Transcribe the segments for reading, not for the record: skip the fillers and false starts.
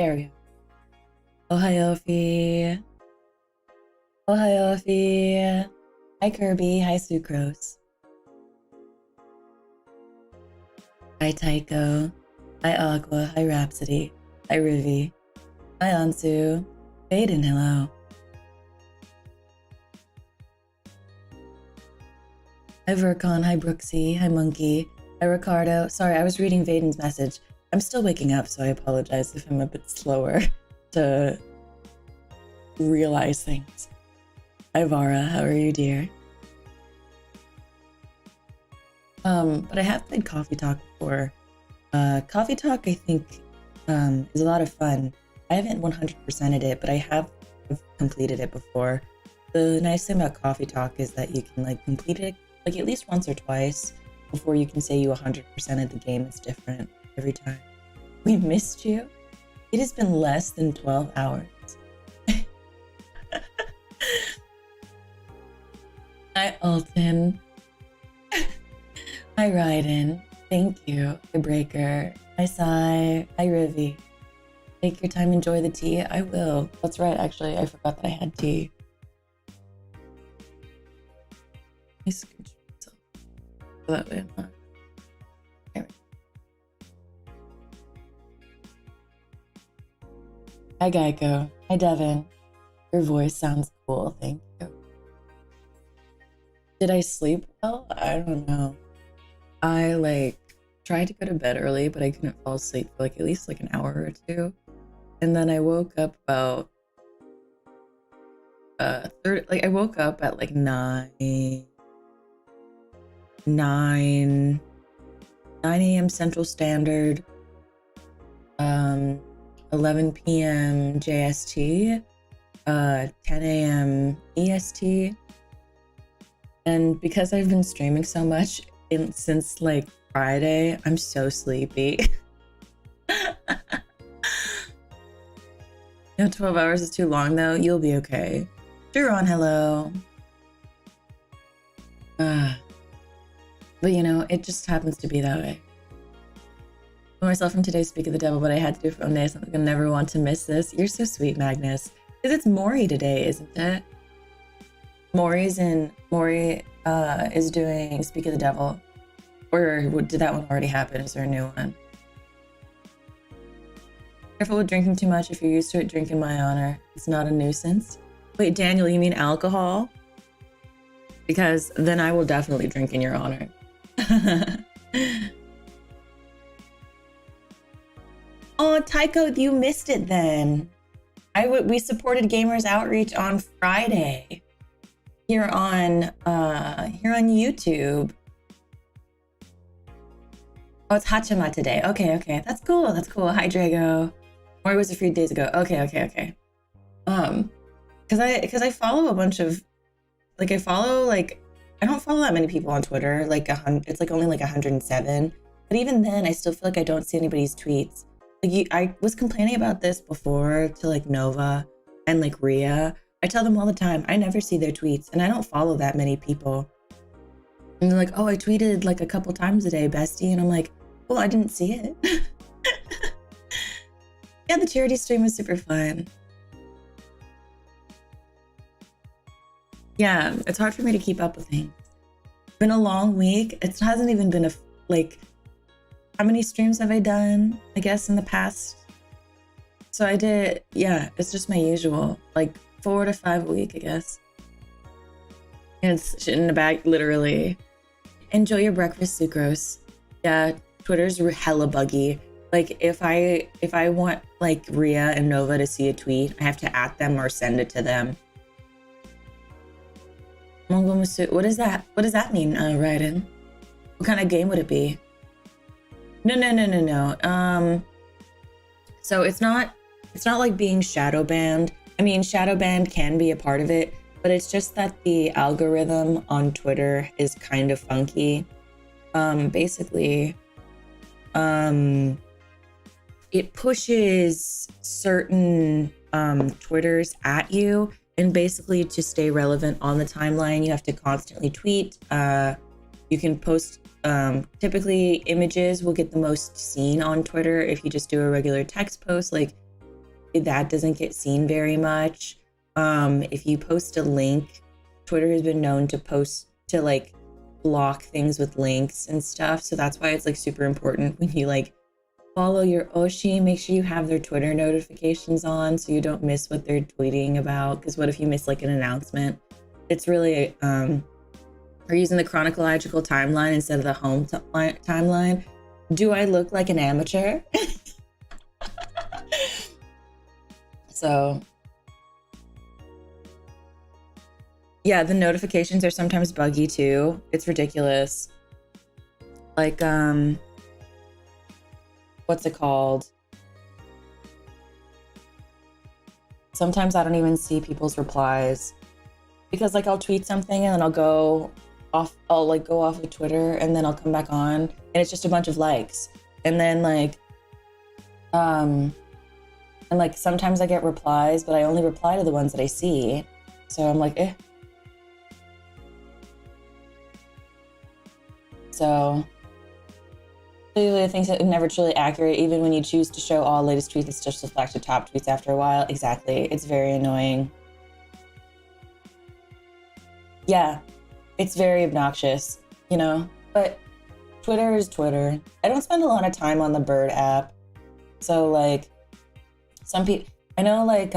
There we go. Oh, hi, Ophi. Oh, hi, Ophi. Hi, Kirby. Hi, Sucrose. Hi, Tycho. Hi, Aqua. Hi, Rhapsody. Hi, Ruby. Hi, Ansu. Vaden, hello. Hi, Vercon. Hi, Brooksy. Hi, Monkey. Hi, Ricardo. Sorry, I was reading Vaden's message. I'm still waking up, so I apologize if I'm a bit slower to realize things. Hi, Vara. How are you, dear? But I have played Coffee Talk before. Coffee Talk, I think, is a lot of fun. I haven't 100%ed it, but I have completed it before. The nice thing about Coffee Talk is that you can like complete it like at least once or twice before you can say you 100%ed the game. It's different every time. We missed you. It has been less than 12 hours. Hi, Alton. Hi, Ryden. Thank you. Hi, Breaker. Hi, Sai. Hi, Rivi. Take your time, enjoy the tea. I will. That's right, actually. I forgot that I had tea. Let me scooch myself so that way I'm not. There we go. Hi, Geico. Hi, Devin. Your voice sounds cool. Thank you. Did I sleep well? I don't know. I like tried to go to bed early, but I couldn't fall asleep for like at least like an hour or two. And then I woke up about I woke up at like 9 a.m. Central Standard, 11 p.m. JST, 10 a.m. EST. And because I've been streaming so much since like Friday, I'm so sleepy. 12 hours is too long though. You'll be okay. Duron, hello. But you know, it just happens to be that way. For myself from today's Speak of the Devil, but I had to do for Day. Something I never want to miss this. You're so sweet, Magnus. Because it's Maury today, isn't it? Maury is doing Speak of the Devil. Or did that one already happen? Is there a new one? Careful with drinking too much. If you're used to it, drink in my honor. It's not a nuisance. Wait, Daniel, you mean alcohol? Because then I will definitely drink in your honor. Oh, Tycho, you missed it then. We supported Gamers Outreach on Friday here on YouTube. Oh, it's Hachima today. Okay. That's cool. Hi, Drago. Or it was a few days ago. Okay. Because I follow a bunch of, like, I don't follow that many people on Twitter. Like it's like only like 107. But even then, I still feel like I don't see anybody's tweets. Like I was complaining about this before to like Nova and like Rhea. I tell them all the time, I never see their tweets, and I don't follow that many people. And they're like, oh, I tweeted like a couple times a day, bestie. And I'm like, well, I didn't see it. Yeah, the charity stream was super fun. Yeah, it's hard for me to keep up with things. It's been a long week. It hasn't even been how many streams have I done, I guess, in the past? So I did, yeah, it's just my usual, like 4 to 5 a week, I guess. It's shit in the bag, literally. Enjoy your breakfast, Sucrose. Yeah, Twitter's hella buggy. Like if I want like Rhea and Nova to see a tweet, I have to @ them or send it to them. What does that mean, Raiden? What kind of game would it be? No. So it's not like being shadow banned. I mean, shadow banned can be a part of it, but it's just that the algorithm on Twitter is kind of funky. Basically, it pushes certain Twitters at you, and basically to stay relevant on the timeline, you have to constantly tweet. You can post, typically images will get the most seen on Twitter if you just do a regular text post. Like that doesn't get seen very much. If you post a link, Twitter has been known to post to like block things with links and stuff. So that's why it's like super important when you like follow your Oshi, make sure you have their Twitter notifications on so you don't miss what they're tweeting about. Because what if you miss like an announcement? It's really we're using the chronological timeline instead of the home timeline. Do I look like an amateur? So yeah, the notifications are sometimes buggy too. It's ridiculous. Like what's it called? Sometimes I don't even see people's replies because like I'll tweet something and then I'll go off of Twitter and then I'll come back on and it's just a bunch of likes. And then like and like sometimes I get replies, but I only reply to the ones that I see. So I'm like, eh. So clearly, I think it's never truly accurate, even when you choose to show all latest tweets, it's just reflect to top tweets after a while. Exactly. It's very annoying. Yeah, it's very obnoxious, you know, but Twitter is Twitter. I don't spend a lot of time on the Bird app. So like some people, I know like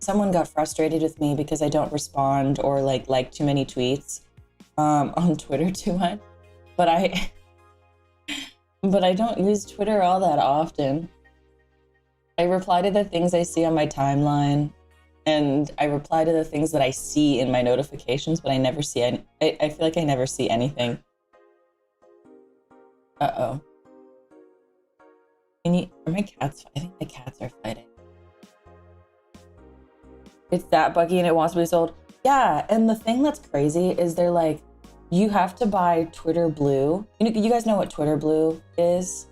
someone got frustrated with me because I don't respond or like too many tweets on Twitter too much, but I don't use Twitter all that often. I reply to the things I see on my timeline, and I reply to the things that I see in my notifications, but I never see any. I feel like I never see anything. Uh-oh. Are my cats? I think my cats are fighting. It's that buggy and it wants to be sold. Yeah, and the thing that's crazy is they're like, you have to buy Twitter Blue. You guys know what Twitter Blue is?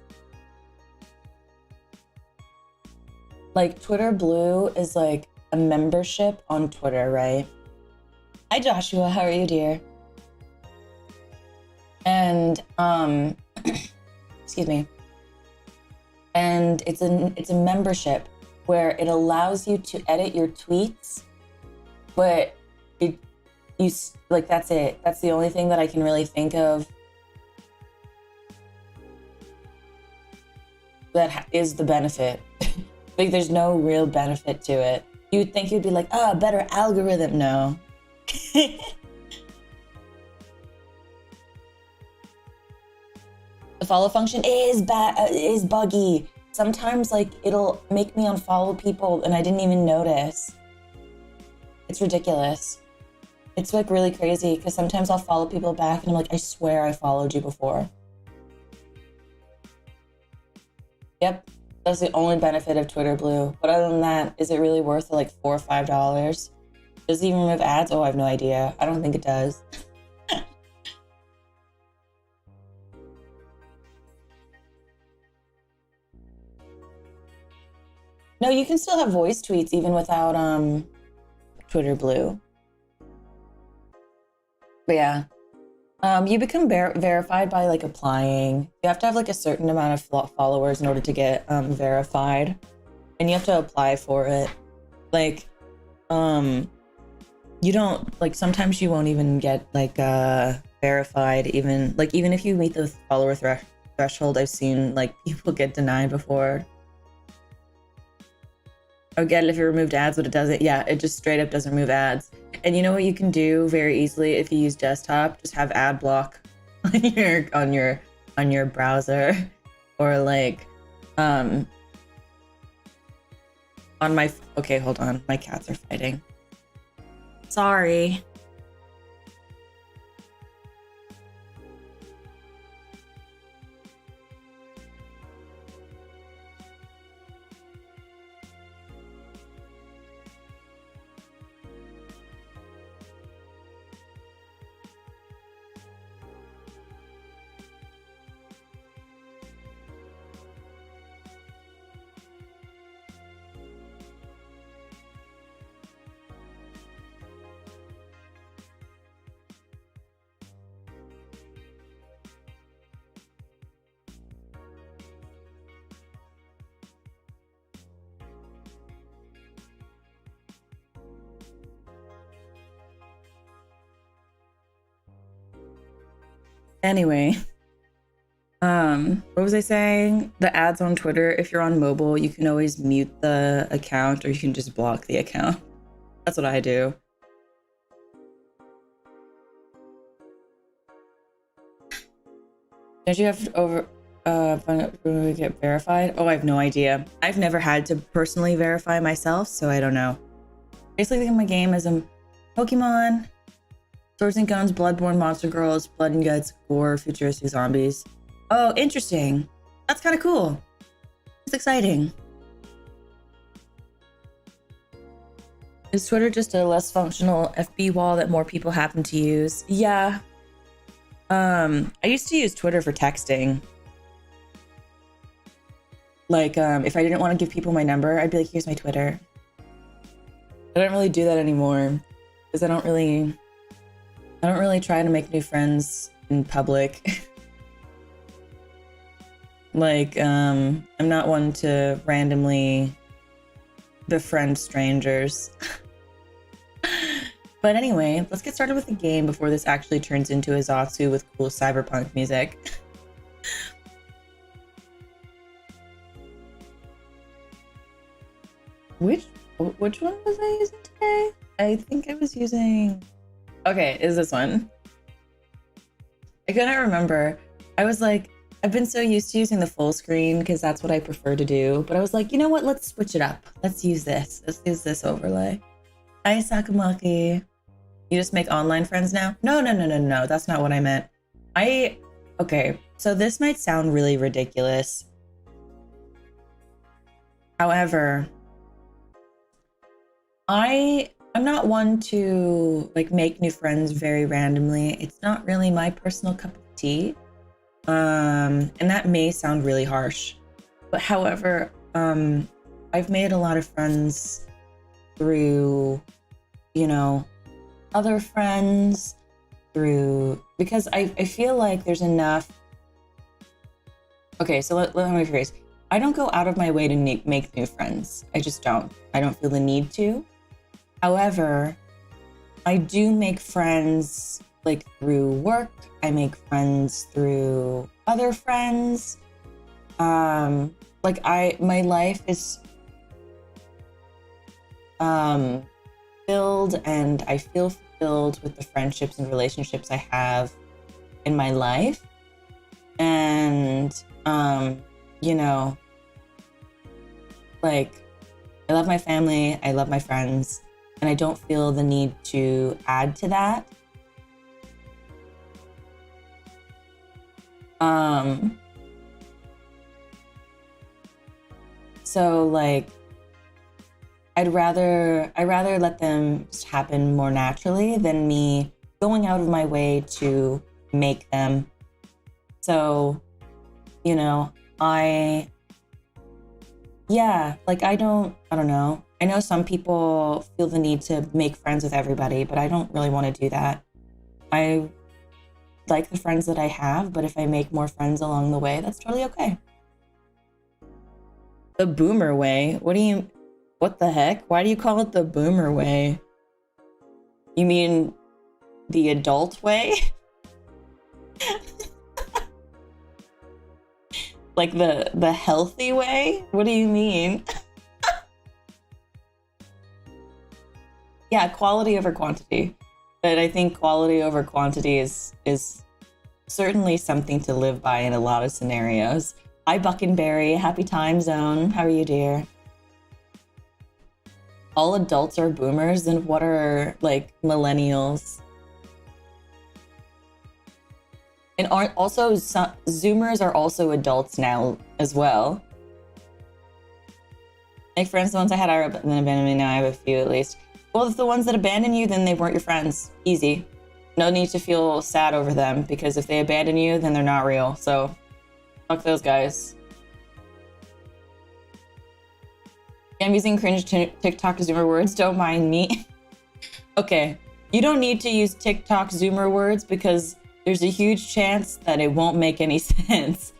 Like Twitter Blue is like a membership on Twitter, right? Hi Joshua, how are you, dear? And excuse me. And it's a membership where it allows you to edit your tweets, but that's it. That's the only thing that I can really think of that is the benefit. Like there's no real benefit to it. You'd think you'd be like, oh, better algorithm. No. The follow function is buggy. Sometimes like it'll make me unfollow people and I didn't even notice. It's ridiculous. It's like really crazy because sometimes I'll follow people back and I'm like, I swear I followed you before. Yep, that's the only benefit of Twitter Blue. But other than that, is it really worth like $4 or $5? Does it even remove ads? Oh, I have no idea. I don't think it does. No, you can still have voice tweets even without Twitter Blue. But yeah, you become verified by like applying. You have to have like a certain amount of followers in order to get verified, and you have to apply for it. Like, you don't like sometimes you won't even get like verified. Even if you meet the follower threshold, I've seen like people get denied before. I get it if it removed ads, but it doesn't. Yeah, it just straight up doesn't remove ads. And you know what you can do very easily if you use desktop? Just have ad block on your browser, or like on my. Okay, hold on. My cats are fighting. Sorry. Anyway, what was I saying? The ads on Twitter, if you're on mobile, you can always mute the account or you can just block the account. That's what I do. Don't you have to get verified? Oh, I have no idea. I've never had to personally verify myself, so I don't know. Basically, think of my game as a Pokemon, Swords and Guns, Bloodborne, Monster Girls, Blood and Guts, Gore, Futuristic Zombies. Oh, interesting. That's kind of cool. It's exciting. Is Twitter just a less functional FB wall that more people happen to use? Yeah. I used to use Twitter for texting. Like, if I didn't want to give people my number, I'd be like, here's my Twitter. I don't really do that anymore because I don't really try to make new friends in public. Like, I'm not one to randomly befriend strangers. But anyway, let's get started with the game before this actually turns into a Zatsu with cool cyberpunk music. Which one was I using today? I think I was using... Okay, is this one. I couldn't remember. I was like, I've been so used to using the full screen because that's what I prefer to do. But I was like, you know what? Let's switch it up. Let's use this. Let's use this overlay. Hi, Sakamaki. You just make online friends now? No. That's not what I meant. Okay, so this might sound really ridiculous. However, I'm not one to like make new friends very randomly. It's not really my personal cup of tea. And that may sound really harsh, but however, I've made a lot of friends through, you know, other friends, because I feel like there's enough. Okay, so let me rephrase. I don't go out of my way to make new friends. I just don't. I don't feel the need to. However, I do make friends like through work. I make friends through other friends. My life is filled, and I feel fulfilled with the friendships and relationships I have in my life. And you know, like, I love my family, I love my friends, and I don't feel the need to add to that. So like, I'd rather let them just happen more naturally than me going out of my way to make them. So, you know, I don't know. I know some people feel the need to make friends with everybody, but I don't really want to do that. I like the friends that I have, but if I make more friends along the way, that's totally okay. The boomer way? What the heck? Why do you call it the boomer way? You mean the adult way? Like the healthy way? What do you mean? Yeah, quality over quantity. But I think quality over quantity is certainly something to live by in a lot of scenarios. Hi, Buckenberry. Happy time zone. How are you, dear? All adults are boomers, then what are like millennials? And aren't also some Zoomers are also adults now as well. Like, for instance, the ones I had are then abandoned me. Now I have a few at least. Well, if the ones that abandon you, then they weren't your friends. Easy. No need to feel sad over them, because if they abandon you, then they're not real. So, fuck those guys. I'm using cringe TikTok Zoomer words. Don't mind me. Okay, you don't need to use TikTok Zoomer words because there's a huge chance that it won't make any sense.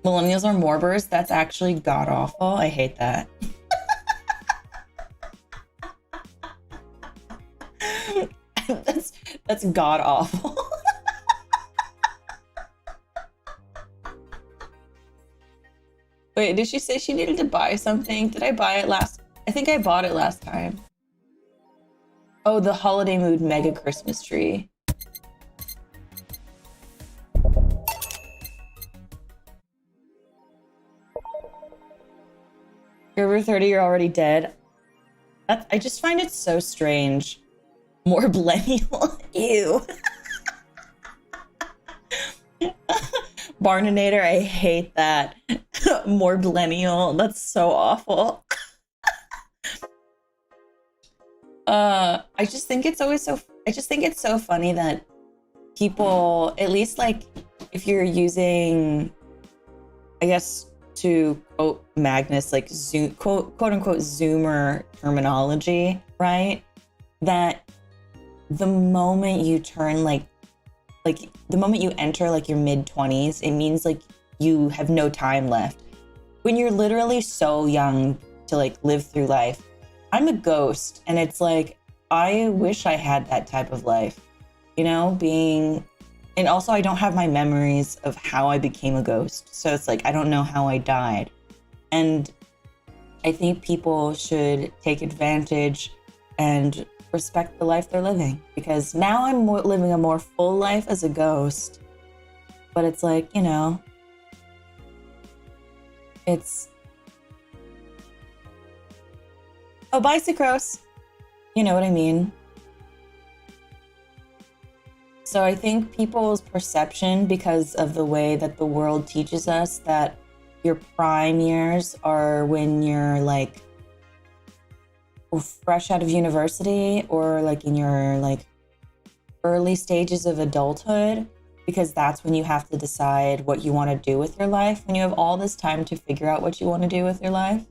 Millennials are morbers? That's actually god-awful. I hate that. That's god awful. Wait, did she say she needed to buy something? Did I buy it last? I think I bought it last time. Oh, the holiday mood mega Christmas tree. You're over 30, you're already dead. I just find it so strange. More millennial. Ew. Bartender, I hate that. More millennial. That's so awful. I just think it's so funny that people, at least like if you're using, I guess to quote Magnus, like Zoom, quote unquote Zoomer terminology, right? That the moment you turn like the moment you enter like your mid-20s, it means like you have no time left. When you're literally so young to like live through life. I'm a ghost, and it's like, I wish I had that type of life, you know, and also I don't have my memories of how I became a ghost. So it's like, I don't know how I died. And I think people should take advantage and respect the life they're living, because now I'm living a more full life as a ghost. But it's like, you know, it's, oh, bye, Sucrose. You know what I mean? So I think people's perception, because of the way that the world teaches us that your prime years are when you're like fresh out of university or like in your like early stages of adulthood, because that's when you have to decide what you want to do with your life, when you have all this time to figure out what you want to do with your life,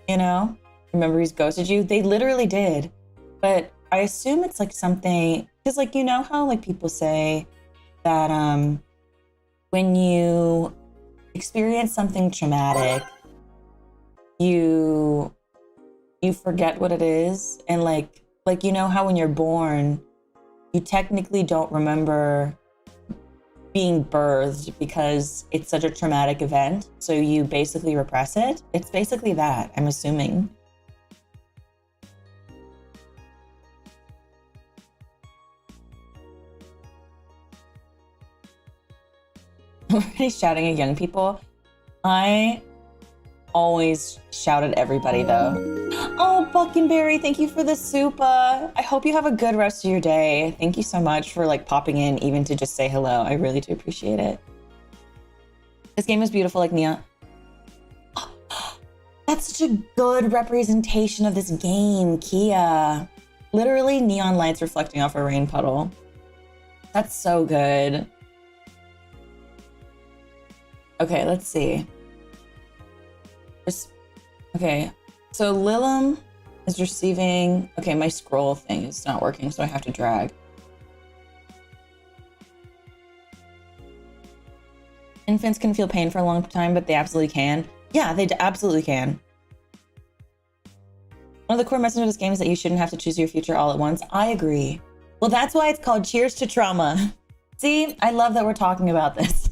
you know? Remember he's ghosted you? They literally did. But I assume it's like something, because like, you know how like people say that when you experience something traumatic, you forget what it is. And like you know how when you're born, you technically don't remember being birthed because it's such a traumatic event. So you basically repress it. It's basically that, I'm assuming. Already shouting at young people. I always shout at everybody though. Oh, Buckenberry, thank you for the soupa. I hope you have a good rest of your day. Thank you so much for like popping in even to just say hello. I really do appreciate it. This game is beautiful like Neon. That's such a good representation of this game, Kia. Literally neon lights reflecting off a rain puddle. That's so good. Okay, let's see. Okay, so Lilim is receiving... Okay, my scroll thing is not working, so I have to drag. Infants can feel pain for a long time, but they absolutely can. Yeah, they absolutely can. One of the core messages of this game is that you shouldn't have to choose your future all at once. I agree. Well, that's why it's called Cheers to Trauma. See, I love that we're talking about this.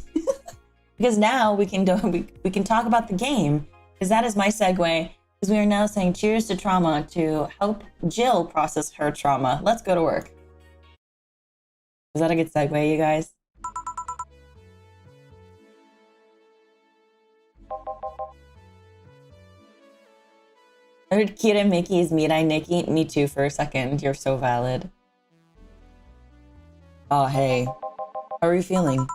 Because now we can talk about the game, because that is my segue, because we are now saying cheers to trauma to help Jill process her trauma. Let's go to work. Is that a good segue, you guys? I heard Kira Mickey's Mirai Nikki. Me too for a second. You're so valid. Oh, hey. How are you feeling?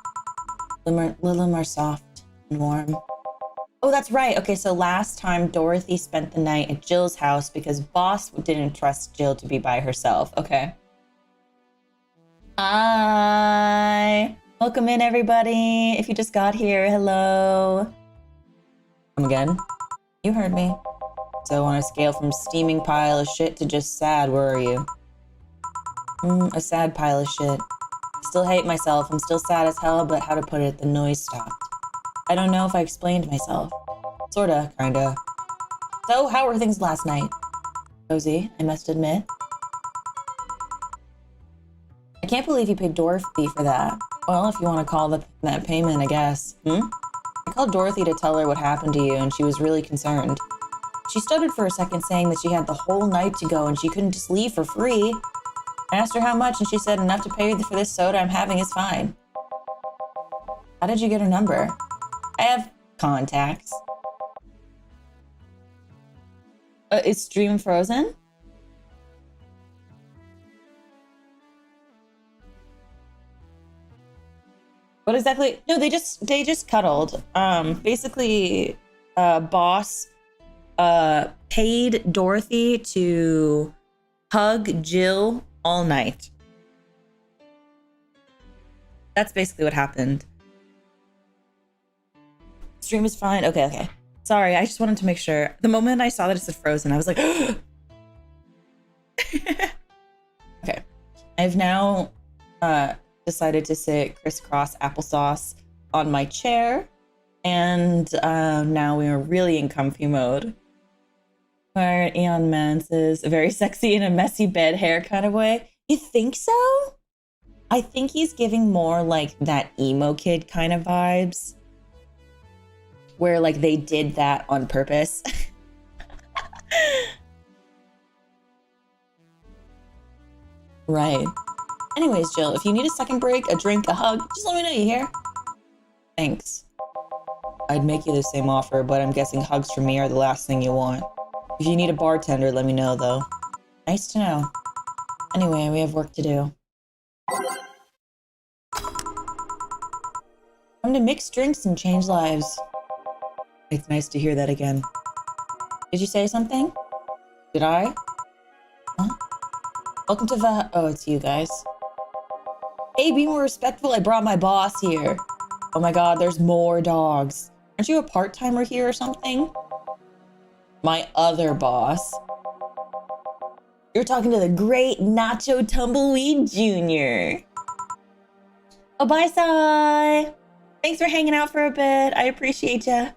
Lilim are soft and warm. Oh, that's right. Okay, so last time Dorothy spent the night at Jill's house because Boss didn't trust Jill to be by herself. Okay. Hi. Welcome in, everybody. If you just got here, hello. Come again. You heard me. So on a scale from steaming pile of shit to just sad, where are you? A sad pile of shit. Still hate myself. I'm still sad as hell, but how to put it, the noise stopped. I don't know if I explained myself. Sorta, kinda. So, how were things last night? Cozy, I must admit. I can't believe you paid Dorothy for that. Well, if you want to call that payment, I guess. I called Dorothy to tell her what happened to you, and she was really concerned. She stuttered for a second, saying that she had the whole night to go and she couldn't just leave for free. I asked her how much, and she said enough to pay for this soda I'm having is fine. How did you get her number? I have contacts. Is stream frozen? What exactly? No, they just cuddled. Basically, boss paid Dorothy to hug Jill all night. That's basically what happened. Stream is fine. Okay. Sorry, I just wanted to make sure. The moment I saw that it said frozen, I was like, okay. I've now decided to sit crisscross applesauce on my chair, and now we are really in comfy mode. Where Eon Man says, very sexy in a messy bed hair kind of way. You think so? I think he's giving more like that emo kid kind of vibes, where like they did that on purpose. Right. Anyways, Jill, if you need a second break, a drink, a hug, just let me know, you hear? Thanks. I'd make you the same offer, but I'm guessing hugs from me are the last thing you want. If you need a bartender, let me know, though. Nice to know. Anyway, we have work to do. Come to mix drinks and change lives. It's nice to hear that again. Did you say something? Did I? Huh? Welcome to oh, it's you guys. Hey, be more respectful. I brought my boss here. Oh my god, there's more dogs. Aren't you a part-timer here or something? My other boss. You're talking to the great Nacho Tumbleweed Jr. Obasan! Thanks for hanging out for a bit. I appreciate ya.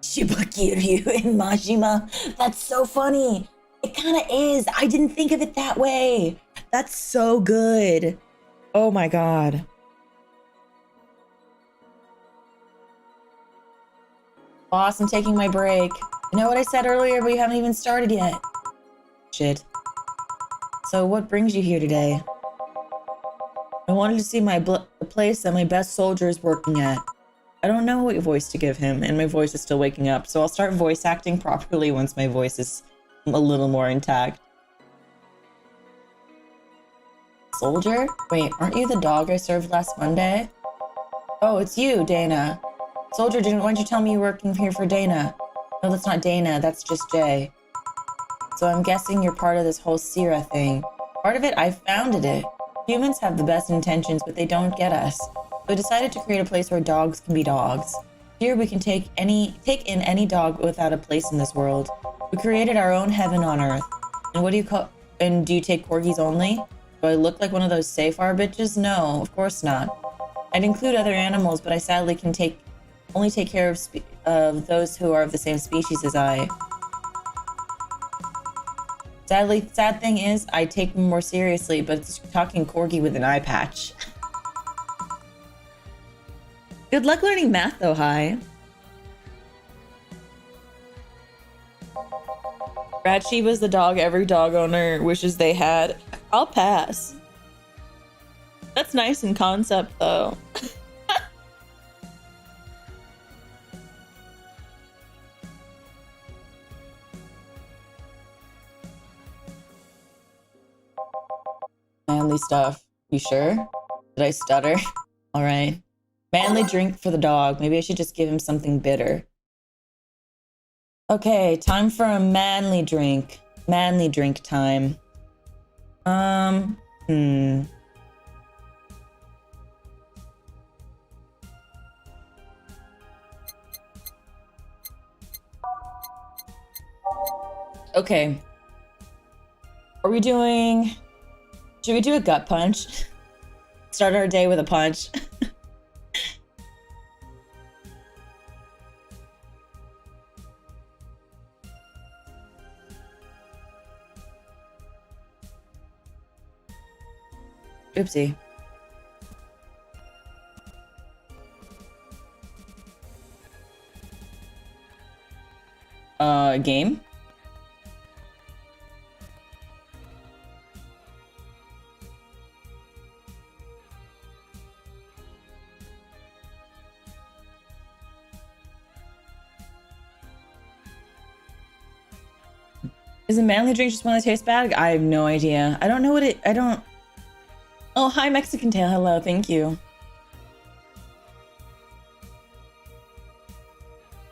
Shibakiryu and Majima. That's so funny. It kind of is. I didn't think of it that way. That's so good. Oh my god. Boss, I'm taking my break. I know what I said earlier, but you haven't even started yet. Shit. So what brings you here today? I wanted to see the place that my best soldier is working at. I don't know what voice to give him, and my voice is still waking up, so I'll start voice acting properly once my voice is a little more intact. Soldier? Wait, aren't you the dog I served last Monday? Oh, it's you, Dana. Soldier, why didn't you tell me you were working here for Dana? No, that's not Dana, that's just Jay. So I'm guessing you're part of this whole Sierra thing. Part of it, I founded it. Humans have the best intentions, but they don't get us. So I decided to create a place where dogs can be dogs. Here we can take in any dog without a place in this world. We created our own heaven on earth. And what do you call? And do you take corgis only? Do I look like one of those Safar bitches? No, of course not. I'd include other animals, but I sadly can only take care of those who are of the same species as I. Sadly, sad thing is, I take them more seriously, but it's talking corgi with an eye patch. Good luck learning math, though, Hi. Ratshiba's the dog every dog owner wishes they had. I'll pass. That's nice in concept, though. Manly stuff. You sure? Did I stutter? All right. Manly drink for the dog. Maybe I should just give him something bitter. Okay, time for a manly drink. Manly drink time. Okay. Should we do a gut punch? Start our day with a punch. Oopsie. Game? Is a manly drink just one that tastes bad? I have no idea. I don't know what it... I don't... Oh, hi, Mexican Tail. Hello, thank you.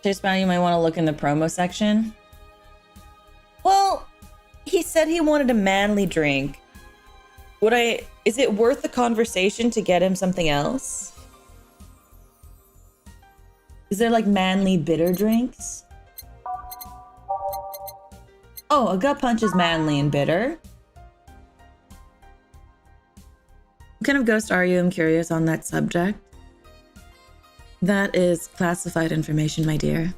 Tastes bad, you might want to look in the promo section. Well, he said he wanted a manly drink. Is it worth the conversation to get him something else? Is there like manly bitter drinks? Oh, a gut punch is manly and bitter. What kind of ghost are you? I'm curious on that subject. That is classified information, my dear.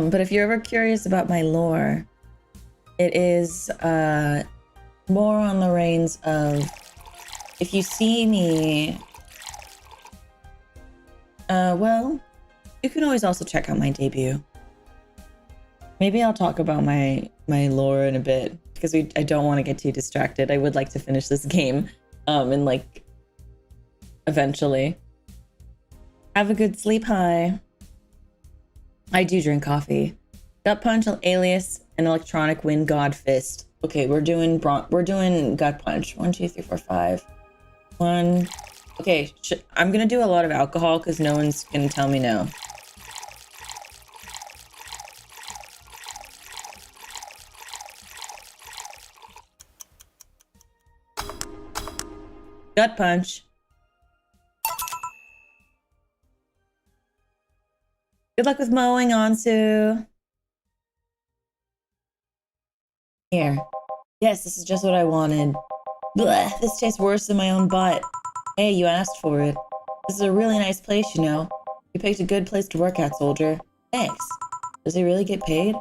But if you're ever curious about my lore, it is more on the reins of if you see me, well, you can always also check out my debut. Maybe I'll talk about my lore in a bit because I don't want to get too distracted. I would like to finish this game, and like eventually. Have a good sleep. Hi. I do drink coffee. Gut punch, alias, and electronic wind god fist. Okay, we're doing gut punch. 1, 2, 3, 4, 5. 1. Okay, I'm gonna do a lot of alcohol because no one's gonna tell me no. Gut punch. Good luck with mowing, Ansu. Here. Yes, this is just what I wanted. Blech, this tastes worse than my own butt. Hey, you asked for it. This is a really nice place, you know. You picked a good place to work at, soldier. Thanks. Does he really get paid?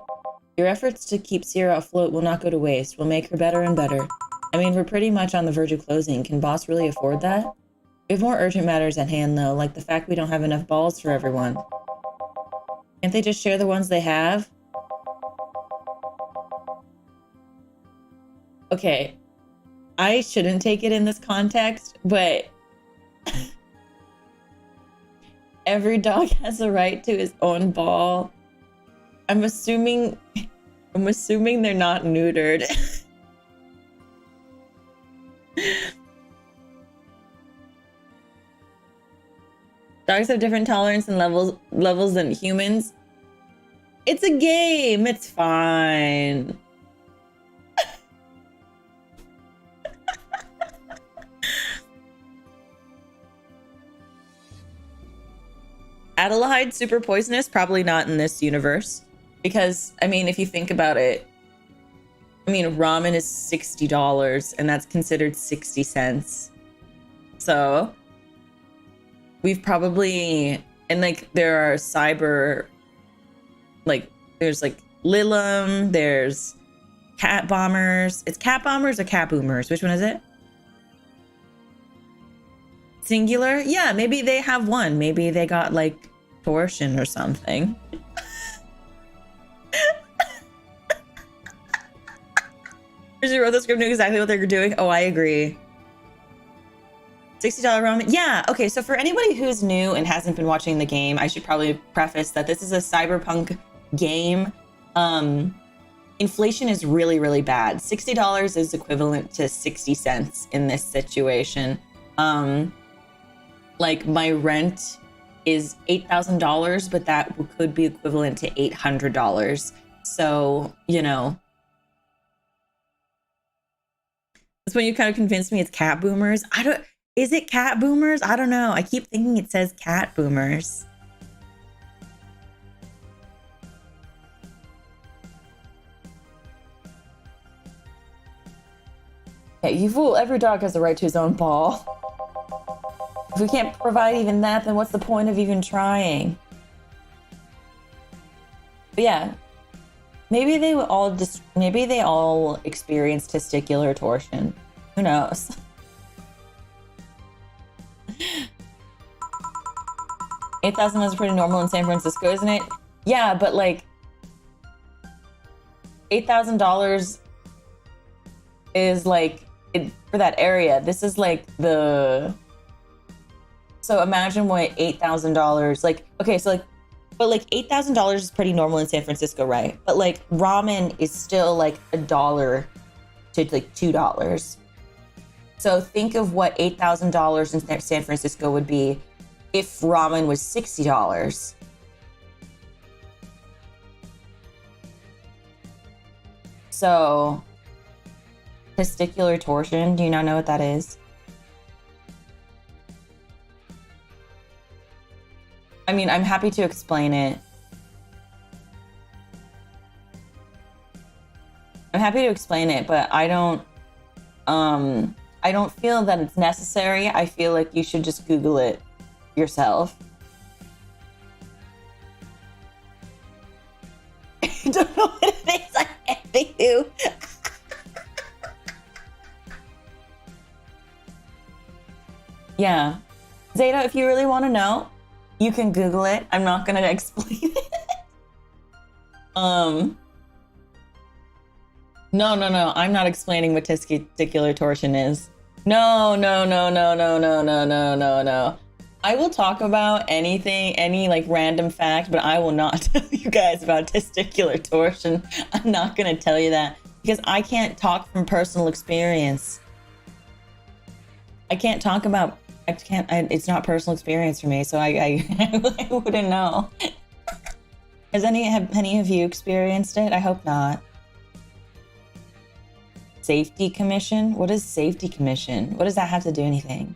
Your efforts to keep Sierra afloat will not go to waste. We'll make her better and better. I mean, we're pretty much on the verge of closing. Can boss really afford that? We have more urgent matters at hand, though, like the fact we don't have enough balls for everyone. Can't they just share the ones they have? Okay, I shouldn't take it in this context, but every dog has a right to his own ball. I'm assuming they're not neutered. Dogs have different tolerance and levels than humans. It's a game. It's fine. Adelheid super poisonous? Probably not in this universe. Because, I mean, if you think about it, I mean, ramen is $60 and that's considered 60 cents. So we've probably, and like there are cyber, like there's like Lilim, there's cat bombers. It's cat bombers or cat boomers? Which one is it? Singular? Yeah, maybe they have one. Maybe they got like torsion or something. Who wrote the script knew exactly what they were doing. Oh, I agree. $60 ramen. Yeah, okay, so for anybody who's new and hasn't been watching the game, I should probably preface that this is a cyberpunk game. Inflation is really, really bad. $60 is equivalent to 60 cents in this situation. Like my rent is $8,000, but that could be equivalent to $800. So, you know, that's when you kind of convinced me it's cat boomers. Is it cat boomers? I don't know. I keep thinking it says cat boomers. Yeah, you fool. Every dog has the right to his own ball. If we can't provide even that, then what's the point of even trying? But yeah, Maybe maybe they all experience testicular torsion. Who knows? $8,000 is pretty normal in San Francisco, isn't it? Yeah, but like $8,000 is like for that area. This is like so imagine what $8,000 like. Okay, so like, but like $8,000 is pretty normal in San Francisco, right? But like ramen is still like $1 to like $2. So think of what $8,000 in San Francisco would be if ramen was $60. So testicular torsion, do you not know what that is? I mean, I'm happy to explain it. I'm happy to explain it, but I don't feel that it's necessary. I feel like you should just Google it yourself. I don't know what it is. I envy you. Yeah. Zeta, if you really want to know, you can Google it. I'm not going to explain it. No. I'm not explaining what testicular torsion is. No. I will talk about anything, any like random fact, but I will not tell you guys about testicular torsion. I'm not going to tell you that because I can't talk from personal experience. It's not personal experience for me, so I wouldn't know. Have any of you experienced it? I hope not. Safety commission? What is safety commission? What does that have to do anything?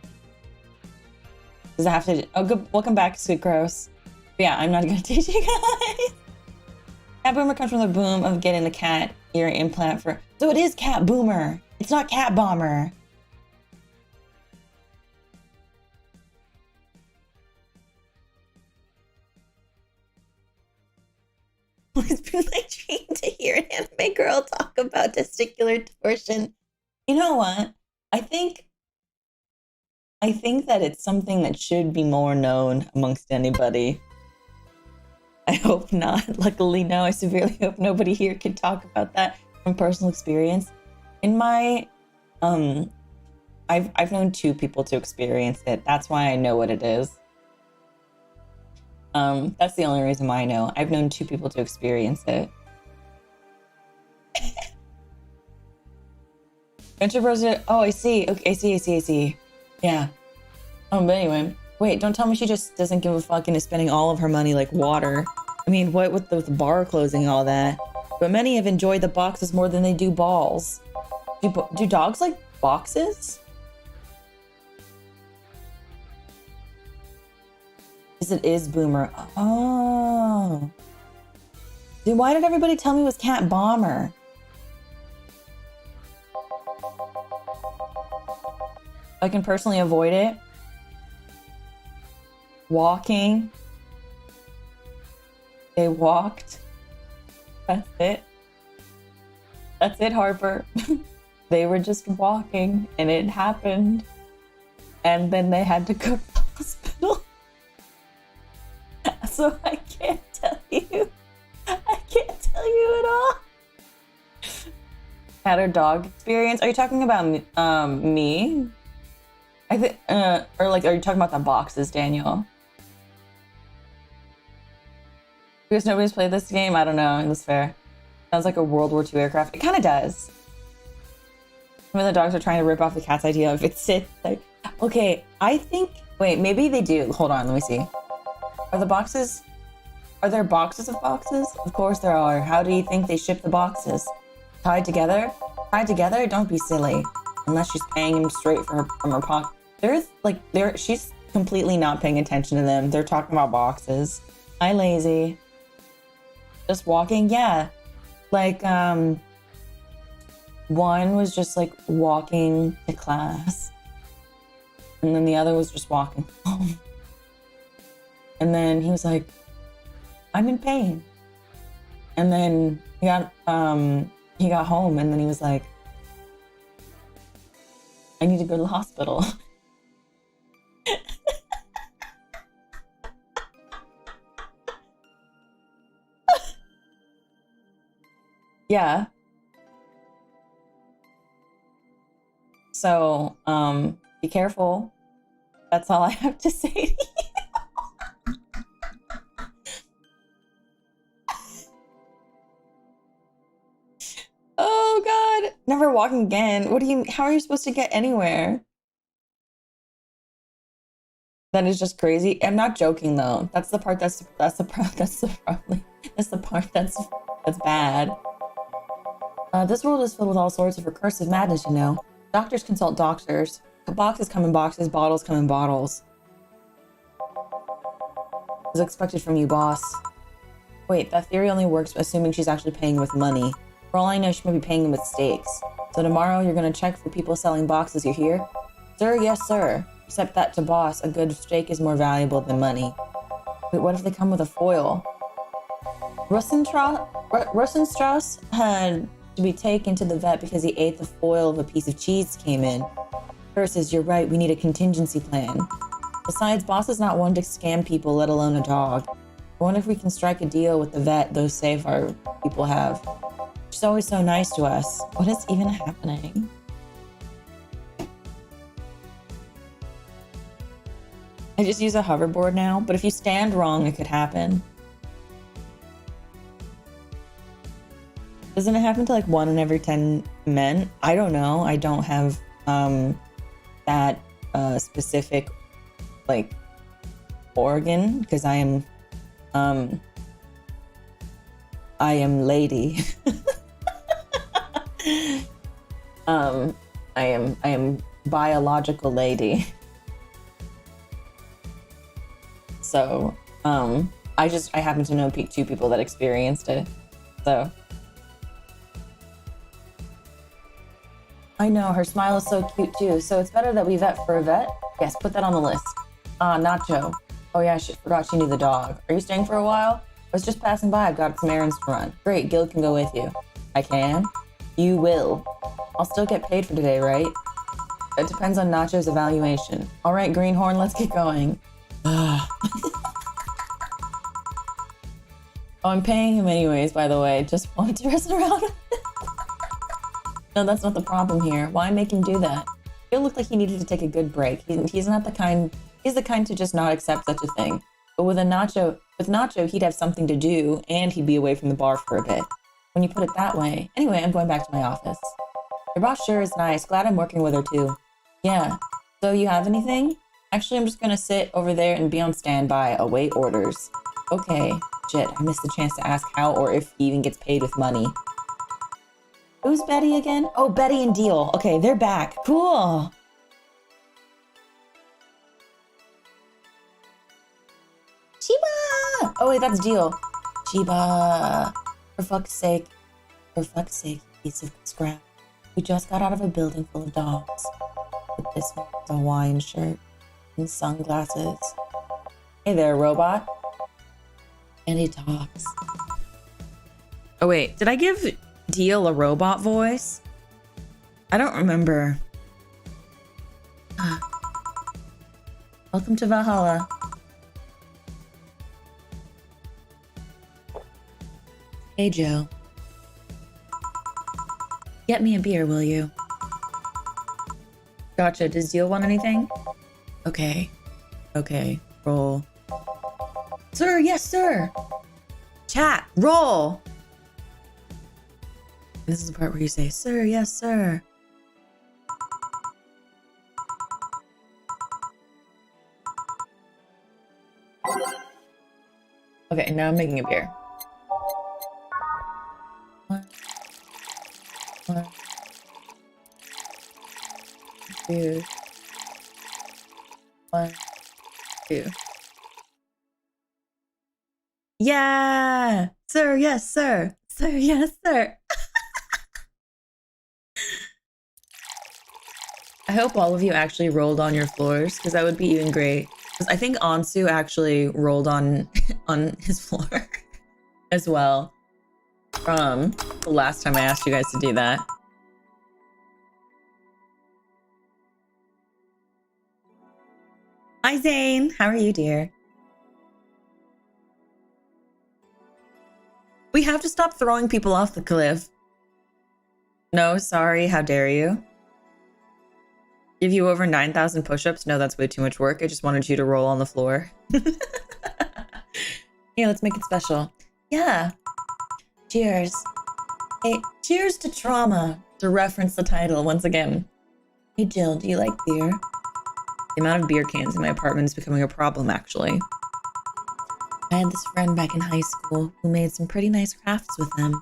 Does it have to? Oh, good. Welcome back, Sweet Gross. But yeah, I'm not gonna teach you guys. Cat boomer comes from the boom of getting the cat ear implant for. So it is cat boomer. It's not cat bomber. It's been my dream to hear an anime girl talk about testicular torsion. You know what? I think that it's something that should be more known amongst anybody. I hope not. Luckily, no. I severely hope nobody here can talk about that from personal experience. In my, I've known 2 people to experience it. That's why I know what it is. That's the only reason why I know. I've known 2 people to experience it. Venture Bros. Oh, I see. Okay, I see. Yeah. But anyway, wait. Don't tell me she just doesn't give a fuck and is spending all of her money like water. I mean, what with the bar closing and all that? But many have enjoyed the boxes more than they do balls. Do dogs like boxes? It is boomer. Oh. Then why did everybody tell me it was cat bomber? I can personally avoid it. Walking. They walked. That's it. That's it, Harper. They were just walking and it happened. And then they had to go to the hospital. So I can't tell you. I can't tell you at all. Cat or dog experience? Are you talking about me? I think, or like, are you talking about the boxes, Daniel? Because nobody's played this game? I don't know. That's fair. Sounds like a World War II aircraft. It kind of does. Some of the dogs are trying to rip off the cat's idea of it sits like, okay, I think, wait, maybe they do. Hold on, let me see. Are there boxes of boxes? Of course there are. How do you think they ship the boxes? Tied together? Tied together? Don't be silly. Unless she's paying him straight from her pocket. She's completely not paying attention to them. They're talking about boxes. Hi, lazy. Just walking? Yeah. Like, one was just like walking to class. And then the other was just walking home. And then he was like, I'm in pain. And then he got home, and then he was like, I need to go to the hospital. Yeah. So, be careful. That's all I have to say to you. Oh God, never walking again. What do you, how are you supposed to get anywhere? That is just crazy. I'm not joking though. That's the part that's the part that's bad. This world is filled with all sorts of recursive madness, you know. Doctors consult doctors. Boxes come in boxes, bottles come in bottles. As expected from you, boss. Wait, that theory only works assuming she's actually paying with money. For all I know, she might be paying with steaks. So tomorrow, you're gonna check for people selling boxes, you hear? Sir, yes, sir. Except that to boss, a good steak is more valuable than money. Wait, what if they come with a foil? Russenstrauss had to be taken to the vet because he ate the foil of a piece of cheese came in. Curses, you're right, we need a contingency plan. Besides, boss is not one to scam people, let alone a dog. I wonder if we can strike a deal with the vet those safe our people have. She's always so nice to us. What is even happening? I just use a hoverboard now, but if you stand wrong, it could happen. Doesn't it happen to like 1 in every 10 men? I don't know. I don't have that specific like organ because I am lady. I am biological lady. So I happen to know 2 people that experienced it. So I know, her smile is so cute too. So it's better that we vet for a vet? Yes, put that on the list. Nacho. Oh yeah, I forgot she knew the dog. Are you staying for a while? I was just passing by. I've got some errands to run. Great, Gil can go with you. I can? You will. I'll still get paid for today, right? It depends on Nacho's evaluation. All right, Greenhorn, let's get going. Oh, I'm paying him anyways, by the way. Just wanted to rest around. No, that's not the problem here. Why make him do that? It looked like he needed to take a good break. He's not the kind. He's the kind to just not accept such a thing. But with Nacho, he'd have something to do, and he'd be away from the bar for a bit. When you put it that way. Anyway, I'm going back to my office. Your boss sure is nice. Glad I'm working with her too. Yeah. So you have anything? Actually, I'm just gonna sit over there and be on standby, await orders. Okay. Shit, I missed the chance to ask how or if he even gets paid with money. Who's Betty again? Oh, Betty and Deal. Okay, they're back. Cool. Chiba! Oh wait, that's Deal. Chiba. For fuck's sake, piece of scrap. We just got out of a building full of dogs. But this one's a Hawaiian shirt and sunglasses. Hey there, robot. And he talks. Oh wait, did I give Deal a robot voice? I don't remember. Welcome to Valhalla. Hey Joe. Get me a beer, will you? Gotcha. Does Deal want anything? Okay. Okay. Roll. Sir, yes, sir. Chat. Roll. This is the part where you say, sir, yes, sir. Okay, now I'm making a beer. One, two. 1, 2. Yeah! Sir, yes, sir. Sir, yes, sir. I hope all of you actually rolled on your floors, because that would be even great. I think Ansu actually rolled on his floor as well. from the last time I asked you guys to do that. Hi, Zane. How are you, dear? We have to stop throwing people off the cliff. No, sorry. How dare you? Give you over 9,000 push-ups? No, that's way too much work. I just wanted you to roll on the floor. Yeah, let's make it special. Yeah. Cheers. Hey, cheers to trauma, to reference the title once again. Hey, Jill, do you like beer? The amount of beer cans in my apartment is becoming a problem, actually. I had this friend back in high school who made some pretty nice crafts with them.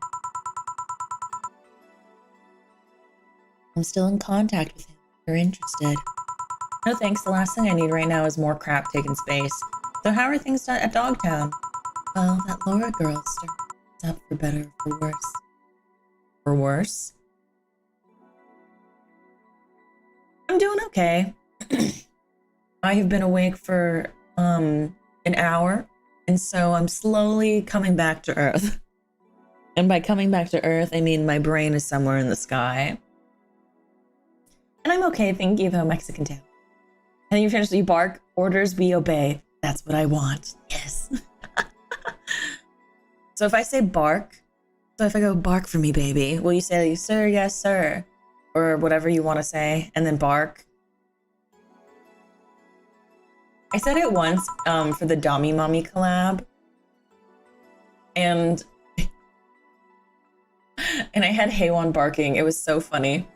I'm still in contact with him if you're interested. No thanks, the last thing I need right now is more crap taking space. So how are things at Dogtown? Well, that Laura girl starts up for better or for worse. For worse? I'm doing okay. I have been awake for an hour, and so I'm slowly coming back to Earth. And by coming back to Earth, I mean my brain is somewhere in the sky. And I'm okay, thank you, though, Mexican town. And you finish, you bark, orders, we obey. That's what I want. Yes. So if I say bark, so if I go bark for me, baby, will you say, sir, yes, sir? Or whatever you want to say, and then bark? I said it once for the Dommy Mommy collab. And I had Haywan barking. It was so funny.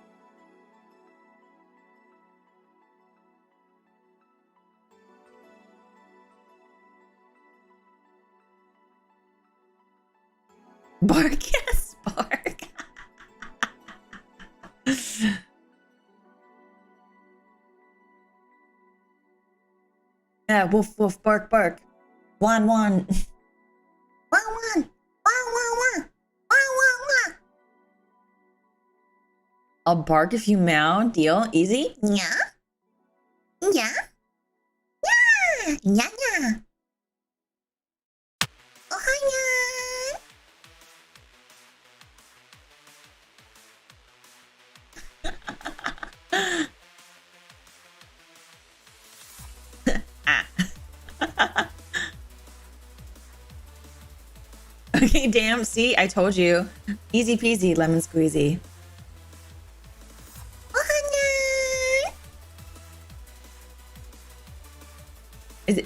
Bark, yes, bark. Yeah, woof, woof, bark, bark. Wan, wan. Wan, wan. Wan, wan, wan. Wan, wan, wan. I'll bark if you meow. Deal? Easy? Yeah. Yeah. Yeah. Yeah, yeah. Oh, hi, Okay, damn. See, I told you. Easy peasy, lemon squeezy. Oh, is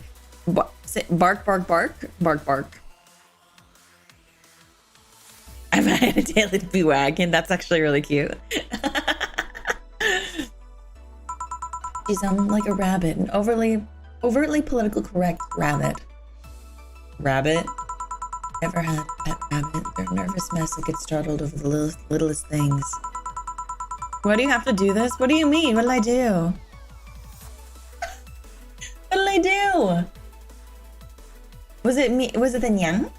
it bark, bark, bark? Bark, bark. I've had a daily bee wagon. That's actually really cute. She's like a rabbit, an overtly political correct rabbit. Rabbit? Never had a pet rabbit. They're a nervous mess that gets startled over the littlest things. Why do you have to do this? What do you mean? What did I do? What did I do? Was it me? Was it the Nyang?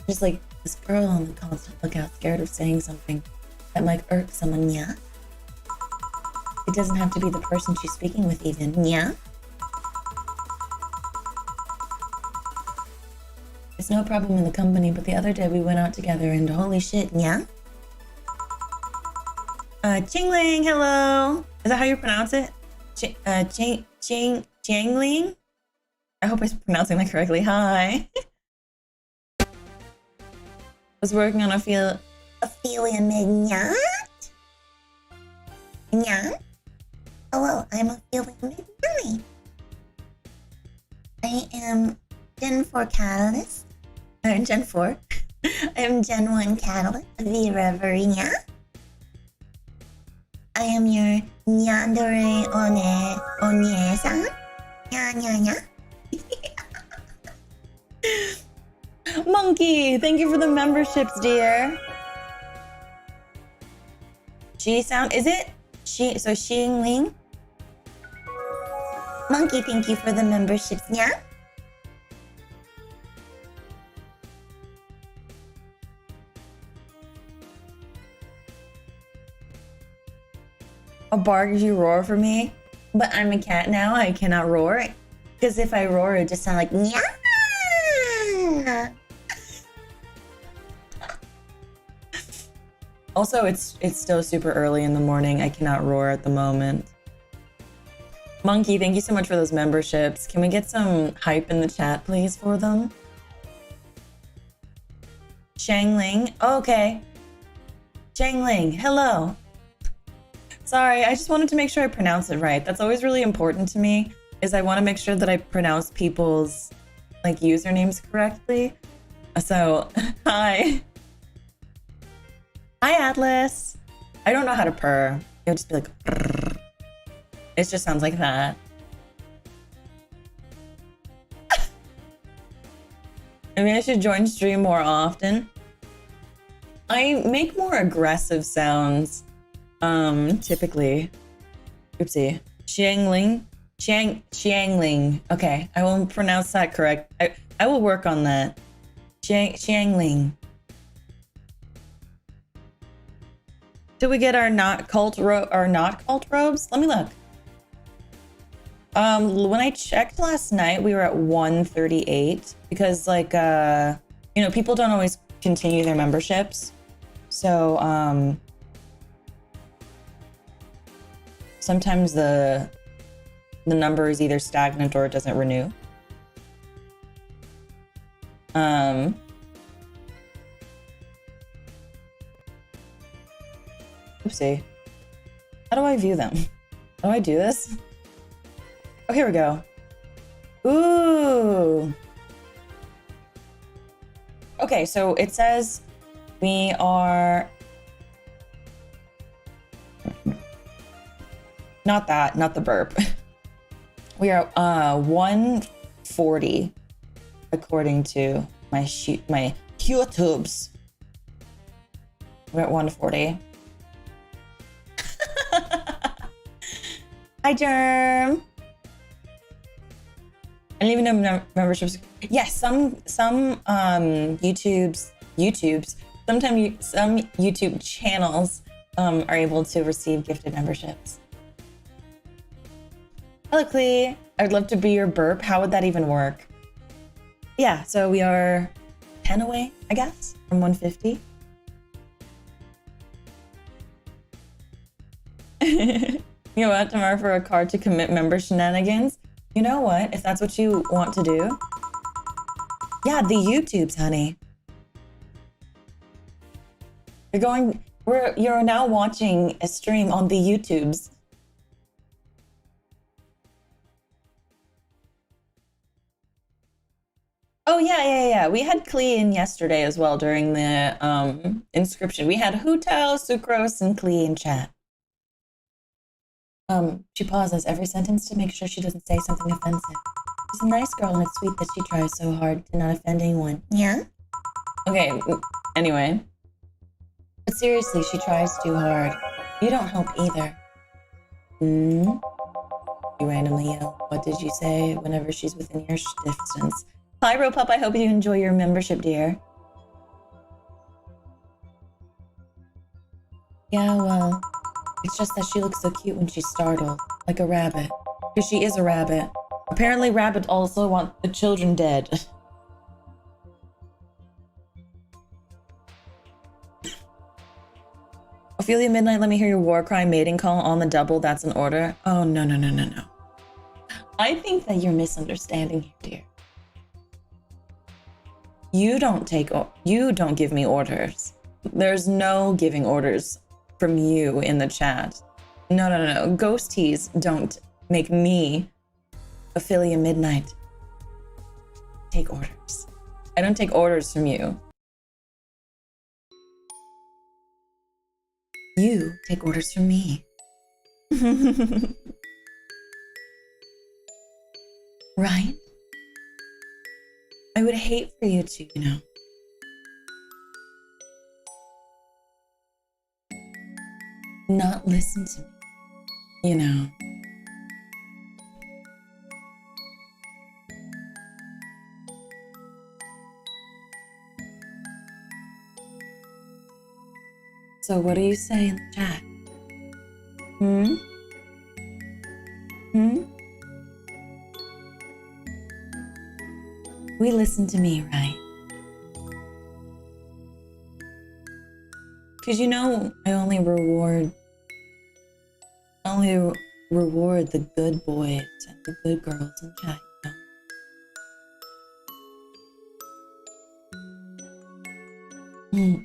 Just like this girl on the constant lookout, scared of saying something that might irk someone, yeah? It doesn't have to be the person she's speaking with even, yeah? It's no problem in the company, but the other day we went out together and holy shit, yeah? Chingling, hello! Is that how you pronounce it? Chingling? I hope I'm pronouncing that correctly. Hi! Was working on Ophelia Midnight? Yeah? Hello, I'm Ophelia Midnight. I am Gen 4 Catalyst. Gen 4. I am Gen 1 Catalyst of VReverie, yeah? I am your Yandere Onee-san. Yeah. Monkey, thank you for the memberships, dear. She sound, is it? So Xing Ling? Monkey, thank you for the memberships, yeah? A bark if you roar for me? But I'm a cat now, I cannot roar. Because if I roar, it would just sound like, yeah. Also, it's still super early in the morning. I cannot roar at the moment. Monkey, thank you so much for those memberships. Can we get some hype in the chat, please, for them? Shangling. Oh, okay. Shangling, hello. Sorry, I just wanted to make sure I pronounce it right. That's always really important to me, is I want to make sure that I pronounce people's like usernames correctly. So, hi. Hi, Atlas. I don't know how to purr. It would just be like, brrr. It just sounds like that. Maybe I should join stream more often. I make more aggressive sounds, typically. Oopsie. Xiangling. Xiangling. Okay, I will pronounce that correct. I will work on that. Xiangling. Did we get our not cult robes? Let me look. When I checked last night, we were at 138 because like you know, people don't always continue their memberships. So sometimes the number is either stagnant or it doesn't renew. Oopsie. How do I view them? How do I do this? Oh, here we go. Ooh. Okay, so it says we are... Not the burp. We are 140 according to my YouTubes. We're at 140. Hi, Germ. I don't even know memberships. Yes, some YouTubes. Sometimes some YouTube channels are able to receive gifted memberships. Hello, Clee. I'd love to be your burp. How would that even work? Yeah, so we are 10 away, I guess, from 150. You go out tomorrow for a card to commit member shenanigans? You know what? If that's what you want to do. Yeah, the YouTubes, honey. You're now watching a stream on the YouTubes. Oh yeah. We had Klee in yesterday as well during the inscription. We had Hutal, Sucrose, and Klee in chat. She pauses every sentence to make sure she doesn't say something offensive. She's a nice girl and it's sweet that she tries so hard to not offend anyone. Yeah? Okay, anyway. But seriously, she tries too hard. You don't help either. You randomly yell, what did you say, whenever she's within ear distance. Pyro Pup, I hope you enjoy your membership, dear. Yeah, well, it's just that she looks so cute when she's startled, like a rabbit. Because she is a rabbit. Apparently rabbits also want the children dead. Ophelia Midnight, let me hear your war cry mating call on the double. That's an order. Oh, no. I think that you're misunderstanding here, dear. You don't give me orders. There's no giving orders from you in the chat. No. Ghosties don't make me, Ophelia Midnight, take orders. I don't take orders from you. You take orders from me. Right? I would hate for you to, not listen to me, So what do you say in the chat? We listen to me, right? Cause you know I only reward the good boys and the good girls in chat, you know?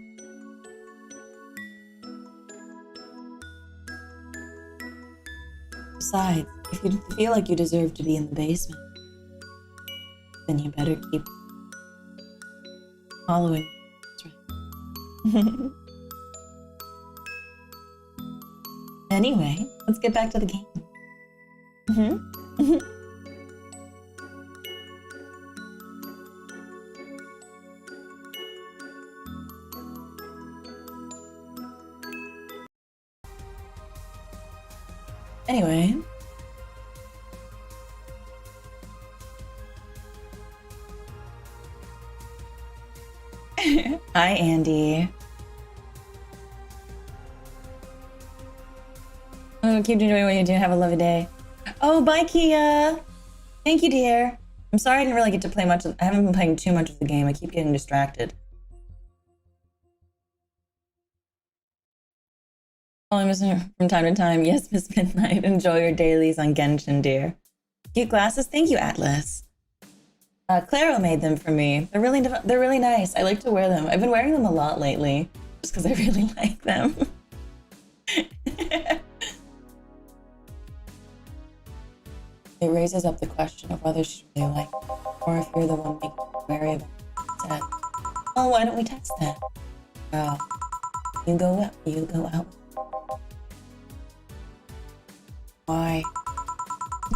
Besides, if you feel like you deserve to be in the basement, then you better keep following. That's right. Anyway, let's get back to the game. Anyway. Hi, Andy. Oh, keep doing what you do. Have a lovely day. Oh, bye, Kia. Thank you, dear. I'm sorry I didn't really get to play much. I haven't been playing too much of the game. I keep getting distracted. Oh, I miss her from time to time. Yes, Miss Midnight. Enjoy your dailies on Genshin, dear. Cute glasses. Thank you, Atlas. Claro made them for me. They're really nice. I like to wear them. I've been wearing them a lot lately, just because I really like them. It raises up the question of whether she's really like it, or if you're the one making her wary of it. Said, oh, why don't we test that? Girl, you go out. Why?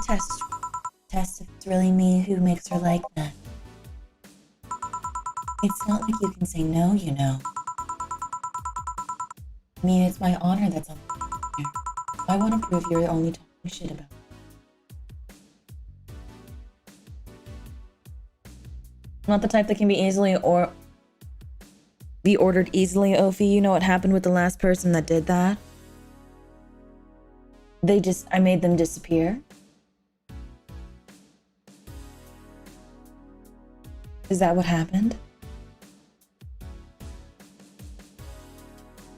Test if it's really me who makes her like that. It's not like you can say no, you know. I mean, it's my honor that's on the line here. I want to prove you're only talking shit about it. Not the type that can be easily or be ordered easily, Ophi. You know what happened with the last person that did that? I made them disappear. Is that what happened?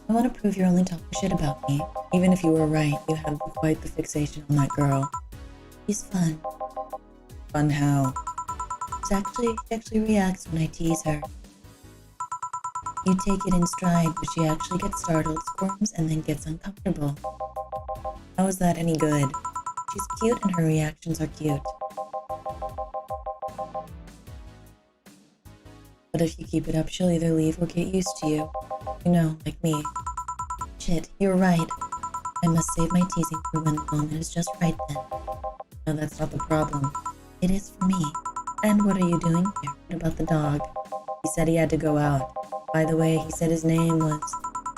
I want to prove you're only talking shit about me. Even if you were right, you have quite the fixation on that girl. She's fun. Fun how? She actually reacts when I tease her. You take it in stride, but she actually gets startled, squirms, and then gets uncomfortable. How is that any good? She's cute and her reactions are cute. But if you keep it up, she'll either leave or get used to you. You know, like me. Shit, you're right. I must save my teasing for when the moment is just right then. No, that's not the problem. It is for me. And what are you doing here? What about the dog? He said he had to go out. By the way, he said his name was...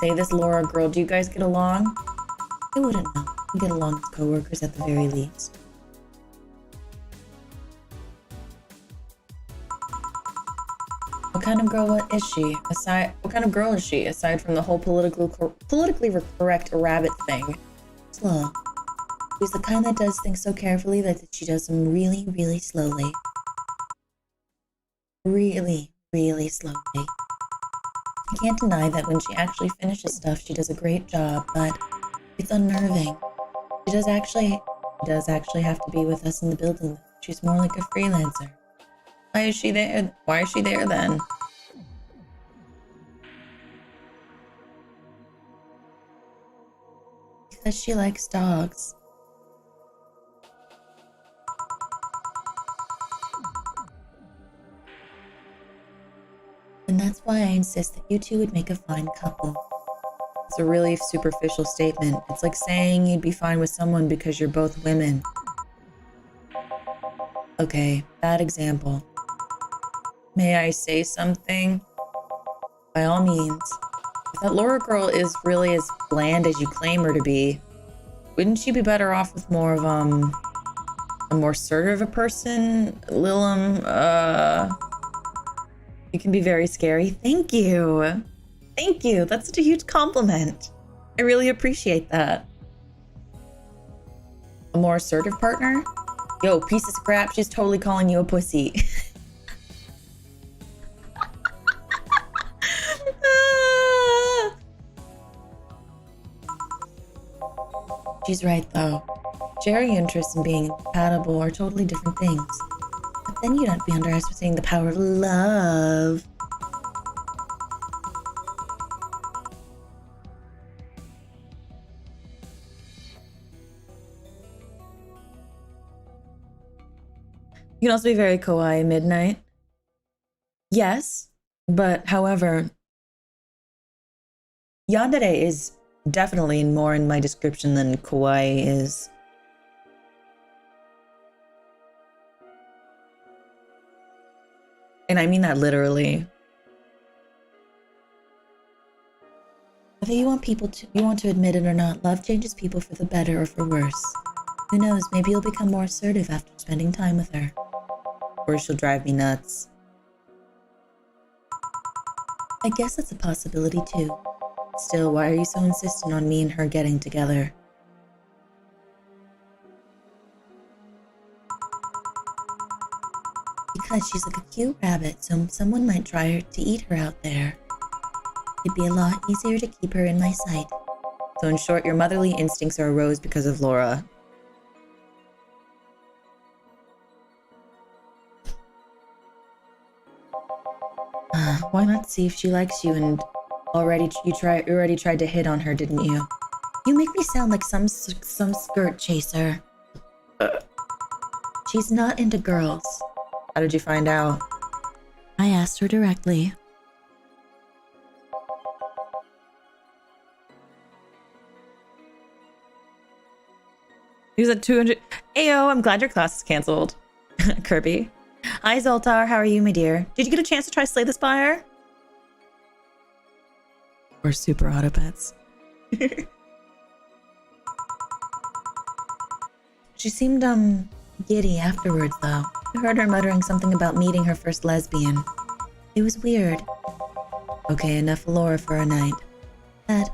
Say this Laura girl, do you guys get along? I wouldn't know. We get along as co-workers at the very least. What kind of girl is she? What kind of girl is she, aside from the whole politically correct rabbit thing? Slow. She's the kind that does things so carefully that she does them really, really slowly. Really, really slowly. I can't deny that when she actually finishes stuff, she does a great job, but it's unnerving. She does actually have to be with us in the building. She's more like a freelancer. Why is she there? Why is she there then? Because she likes dogs. And that's why I insist that you two would make a fine couple. It's a really superficial statement. It's like saying you'd be fine with someone because you're both women. Okay, bad example. May I say something? By all means. If that Laura girl is really as bland as you claim her to be, wouldn't she be better off with more of, a more assertive a person? Lilum, you can be very scary. Thank you. Thank you. That's such a huge compliment. I really appreciate that. A more assertive partner? Yo, piece of scrap, she's totally calling you a pussy. She's right, though. Sharing interests and being compatible are totally different things. But then you'd not be underestimating the power of love. You can also be very kawaii midnight. Yes, but however, yandere is definitely more in my description than kawaii is. And I mean that literally. Whether you want to admit it or not, love changes people for the better or for worse. Who knows, maybe you'll become more assertive after spending time with her. Or she'll drive me nuts. I guess that's a possibility too. Still, why are you so insistent on me and her getting together? Because she's like a cute rabbit, so someone might try to eat her out there. It'd be a lot easier to keep her in my sight. So in short, your motherly instincts are a rose because of Laura. Why not see if she likes you and already tried to hit on her, didn't you? You make me sound like some skirt chaser. She's not into girls. How did you find out? I asked her directly. He was at 200. Ayo, I'm glad your class is canceled. Kirby. Hi, Zoltar. How are you, my dear? Did you get a chance to try Slay the Spire? Or Super Auto Pets? She seemed, giddy afterwards, though. I heard her muttering something about meeting her first lesbian. It was weird. Okay, enough Laura for a night. That,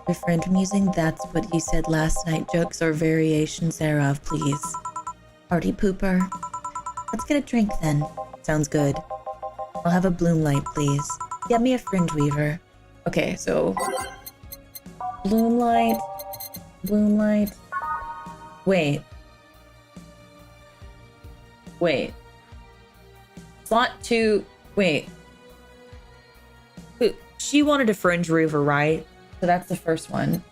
refrain from using "that's what you said last night" jokes or variations thereof, please. Party pooper. Let's get a drink then. Sounds good. I'll have a bloom light, please. Get me a fringe weaver. Okay, so... Bloom light. Bloom light. Wait. Slot 2... Wait. She wanted a fringe weaver, right? So that's the first one.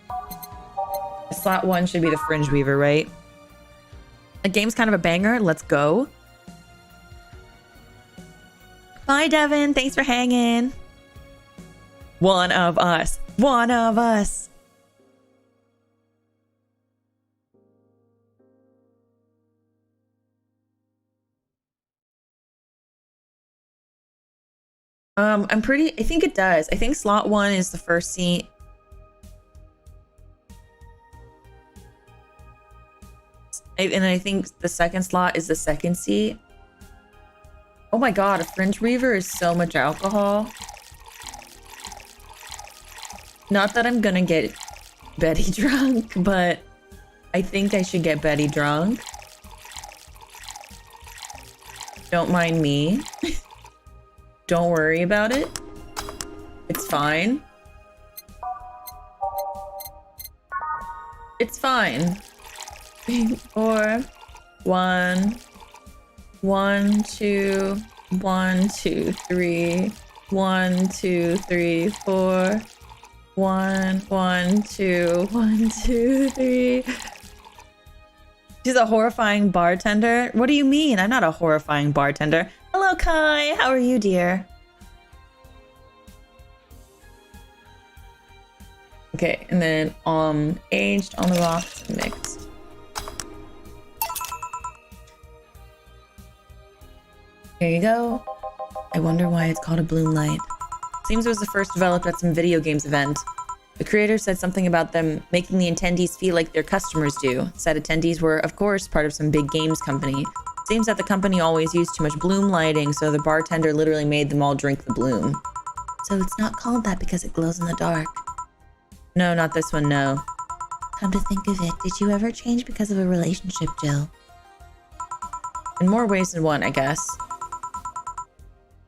Slot 1 should be the fringe weaver, right? The game's kind of a banger. Let's go. Bye, Devin. Thanks for hanging. One of us. One of us. I think it does. I think slot 1 is the first seat. And I think the second slot is the second seat. Oh my god, a fringe weaver is so much alcohol. Not that I'm gonna get Betty drunk, but I think I should get Betty drunk. Don't mind me. Don't worry about it. It's fine. It's fine. 4, 1, 1, 2, 1, 2, 3, 1, 2, 3, 4, 1, 1, 2, 1, 2, 3. She's a horrifying bartender. What do you mean? I'm not a horrifying bartender. Hello, Kai. How are you, dear? Okay, and then aged, on the rocks, mixed. Here you go. I wonder why it's called a bloom light. Seems it was the first developed at some video games event. The creator said something about them making the attendees feel like their customers do. Said attendees were, of course, part of some big games company. Seems that the company always used too much bloom lighting, so the bartender literally made them all drink the bloom. So it's not called that because it glows in the dark? No, not this one, no. Come to think of it, did you ever change because of a relationship, Jill? In more ways than one, I guess.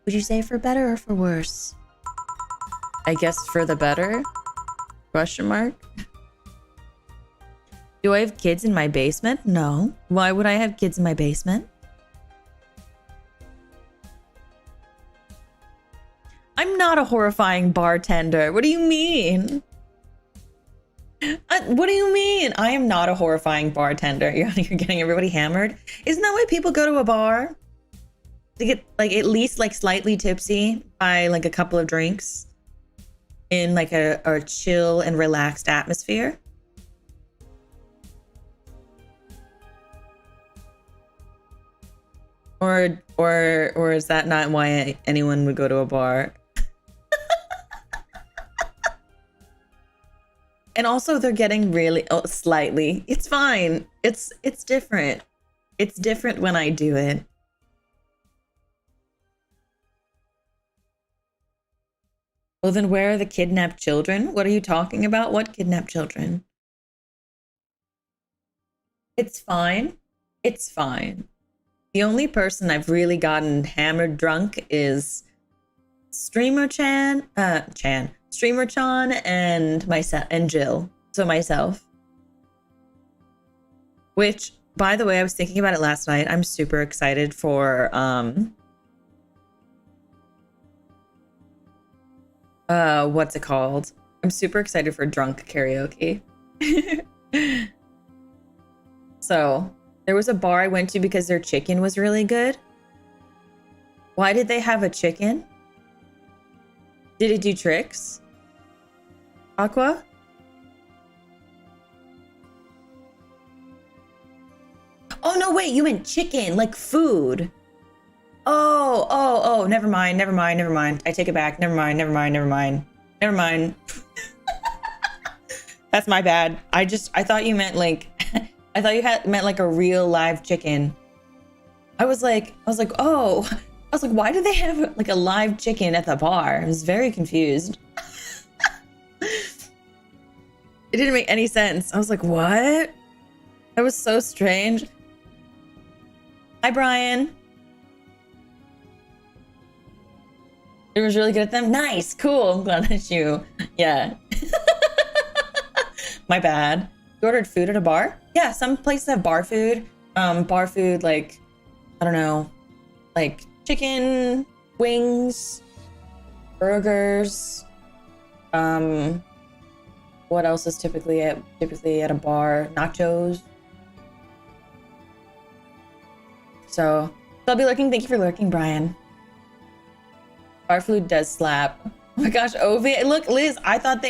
Would you say for better or for worse? I guess for the better? Question mark? Do I have kids in my basement? No. Why would I have kids in my basement? I'm not a horrifying bartender. What do you mean? What do you mean? I am not a horrifying bartender. You're getting everybody hammered. Isn't that why people go to a bar? To get like at least like slightly tipsy by like a couple of drinks in like a chill and relaxed atmosphere. Or is that not why anyone would go to a bar? And also they're getting really slightly. It's fine. It's different. It's different when I do it. Well, then where are the kidnapped children? What are you talking about? What kidnapped children? It's fine. It's fine. The only person I've really gotten hammered drunk is Streamer Chan and myself and Jill. So myself. Which, by the way, I was thinking about it last night. I'm super excited for what's it called? I'm super excited for drunk karaoke. So there was a bar I went to because their chicken was really good. Why did they have a chicken? Did it do tricks? Aqua? Oh, no, wait, you meant chicken, like food. Oh, never mind. I take it back. Never mind. That's my bad. I thought you meant like, I thought you meant like a real live chicken. I was like, why do they have like a live chicken at the bar? I was very confused. It didn't make any sense. I was like, what? That was so strange. Hi, Brian. It was really good at them. Nice, cool. I'm glad that you, yeah. My bad. You ordered food at a bar? Yeah, some places have bar food. Bar food, like, I don't know, like chicken, wings, burgers. What else is typically at a bar? Nachos. So I'll be lurking. Thank you for lurking, Brian. Bar food does slap. Oh my gosh, Ovi. Look, Liz, I thought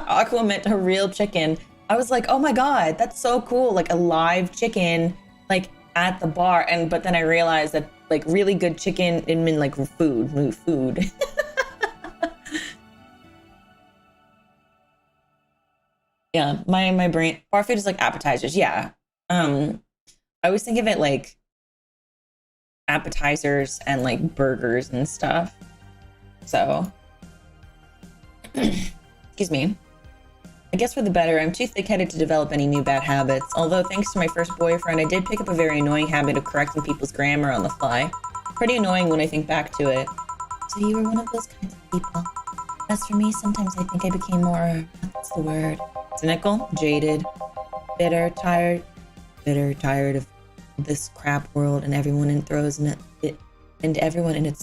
Aqua meant a real chicken. I was like, oh my God, that's so cool. Like a live chicken, like at the bar. But then I realized that like really good chicken, it meant like food. Yeah, my brain, bar food is like appetizers. Yeah. I always think of it like appetizers and like burgers and stuff. So, excuse me. I guess for the better, I'm too thick-headed to develop any new bad habits. Although thanks to my first boyfriend, I did pick up a very annoying habit of correcting people's grammar on the fly. Pretty annoying when I think back to it. So you were one of those kinds of people. As for me, sometimes I think I became more, what's the word? Cynical, jaded, bitter, tired of this crap world and everyone in its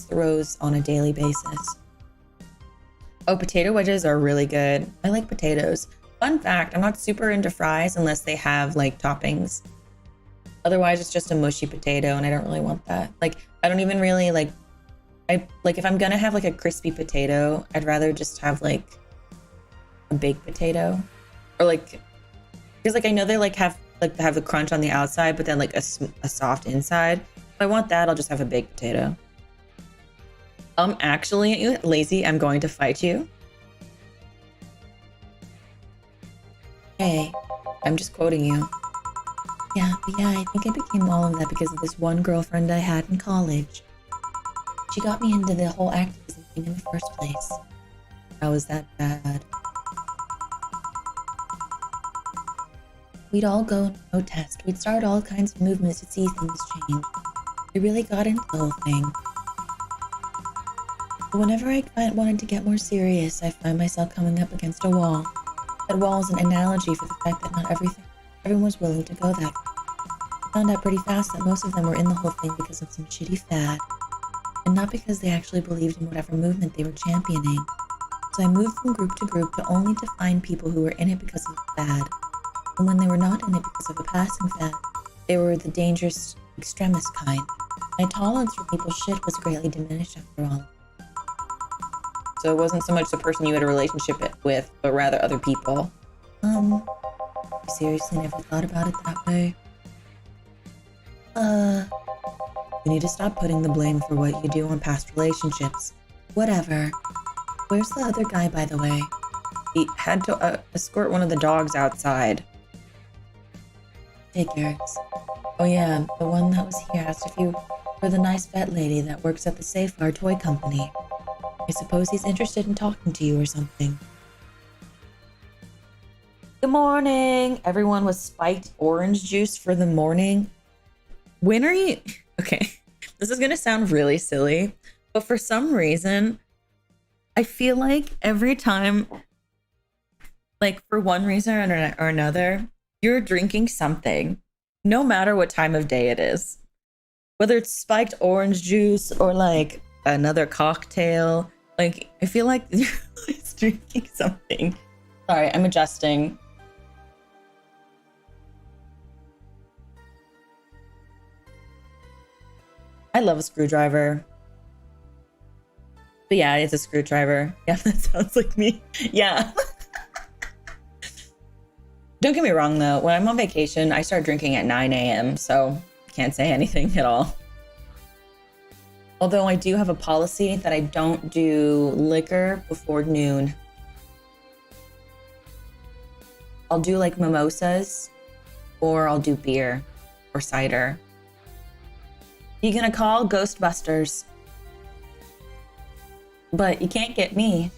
throes on a daily basis. Oh, potato wedges are really good. I like potatoes. Fun fact, I'm not super into fries unless they have like toppings. Otherwise, it's just a mushy potato and I don't really want that. Like, I don't even really like, if I'm gonna have like a crispy potato, I'd rather just have like a baked potato. Or like, because like I know they like have the crunch on the outside, but then like a soft inside. If I want that, I'll just have a baked potato. Actually, lazy, I'm going to fight you. Hey, I'm just quoting you. Yeah, I think I became all of that because of this one girlfriend I had in college. She got me into the whole activism thing in the first place. How was that bad? We'd all go and protest. We'd start all kinds of movements to see things change. We really got into the whole thing. But whenever I wanted to get more serious, I find myself coming up against a wall. That wall is an analogy for the fact that not everything Everyone was willing to go that. I found out pretty fast that most of them were in the whole thing because of some shitty fad, and not because they actually believed in whatever movement they were championing. So I moved from group to group to only to find people who were in it because of a fad. And when they were not in it because of a passing fad, they were the dangerous, extremist kind. My tolerance for people's shit was greatly diminished after all. So it wasn't so much the person you had a relationship with, but rather other people. I seriously never thought about it that way. You need to stop putting the blame for what you do on past relationships. Whatever. Where's the other guy, by the way? He had to escort one of the dogs outside. Hey, Garrix. Oh yeah, the one that was here asked if you were the nice vet lady that works at the Safeguard toy company. I suppose he's interested in talking to you or something. Good morning! Everyone was spiked orange juice for the morning. When are you... Okay, this is gonna sound really silly, but for some reason, I feel like every time, like for one reason or another, you're drinking something, no matter what time of day it is. Whether it's spiked orange juice or like another cocktail, like I feel like you're always drinking something. Sorry, I'm adjusting. I love a screwdriver. But yeah, it's a screwdriver. Yeah, that sounds like me. Yeah. Don't get me wrong though, when I'm on vacation, I start drinking at 9 a.m. so I can't say anything at all. Although I do have a policy that I don't do liquor before noon. I'll do like mimosas, or I'll do beer or cider. You gonna call Ghostbusters? But you can't get me.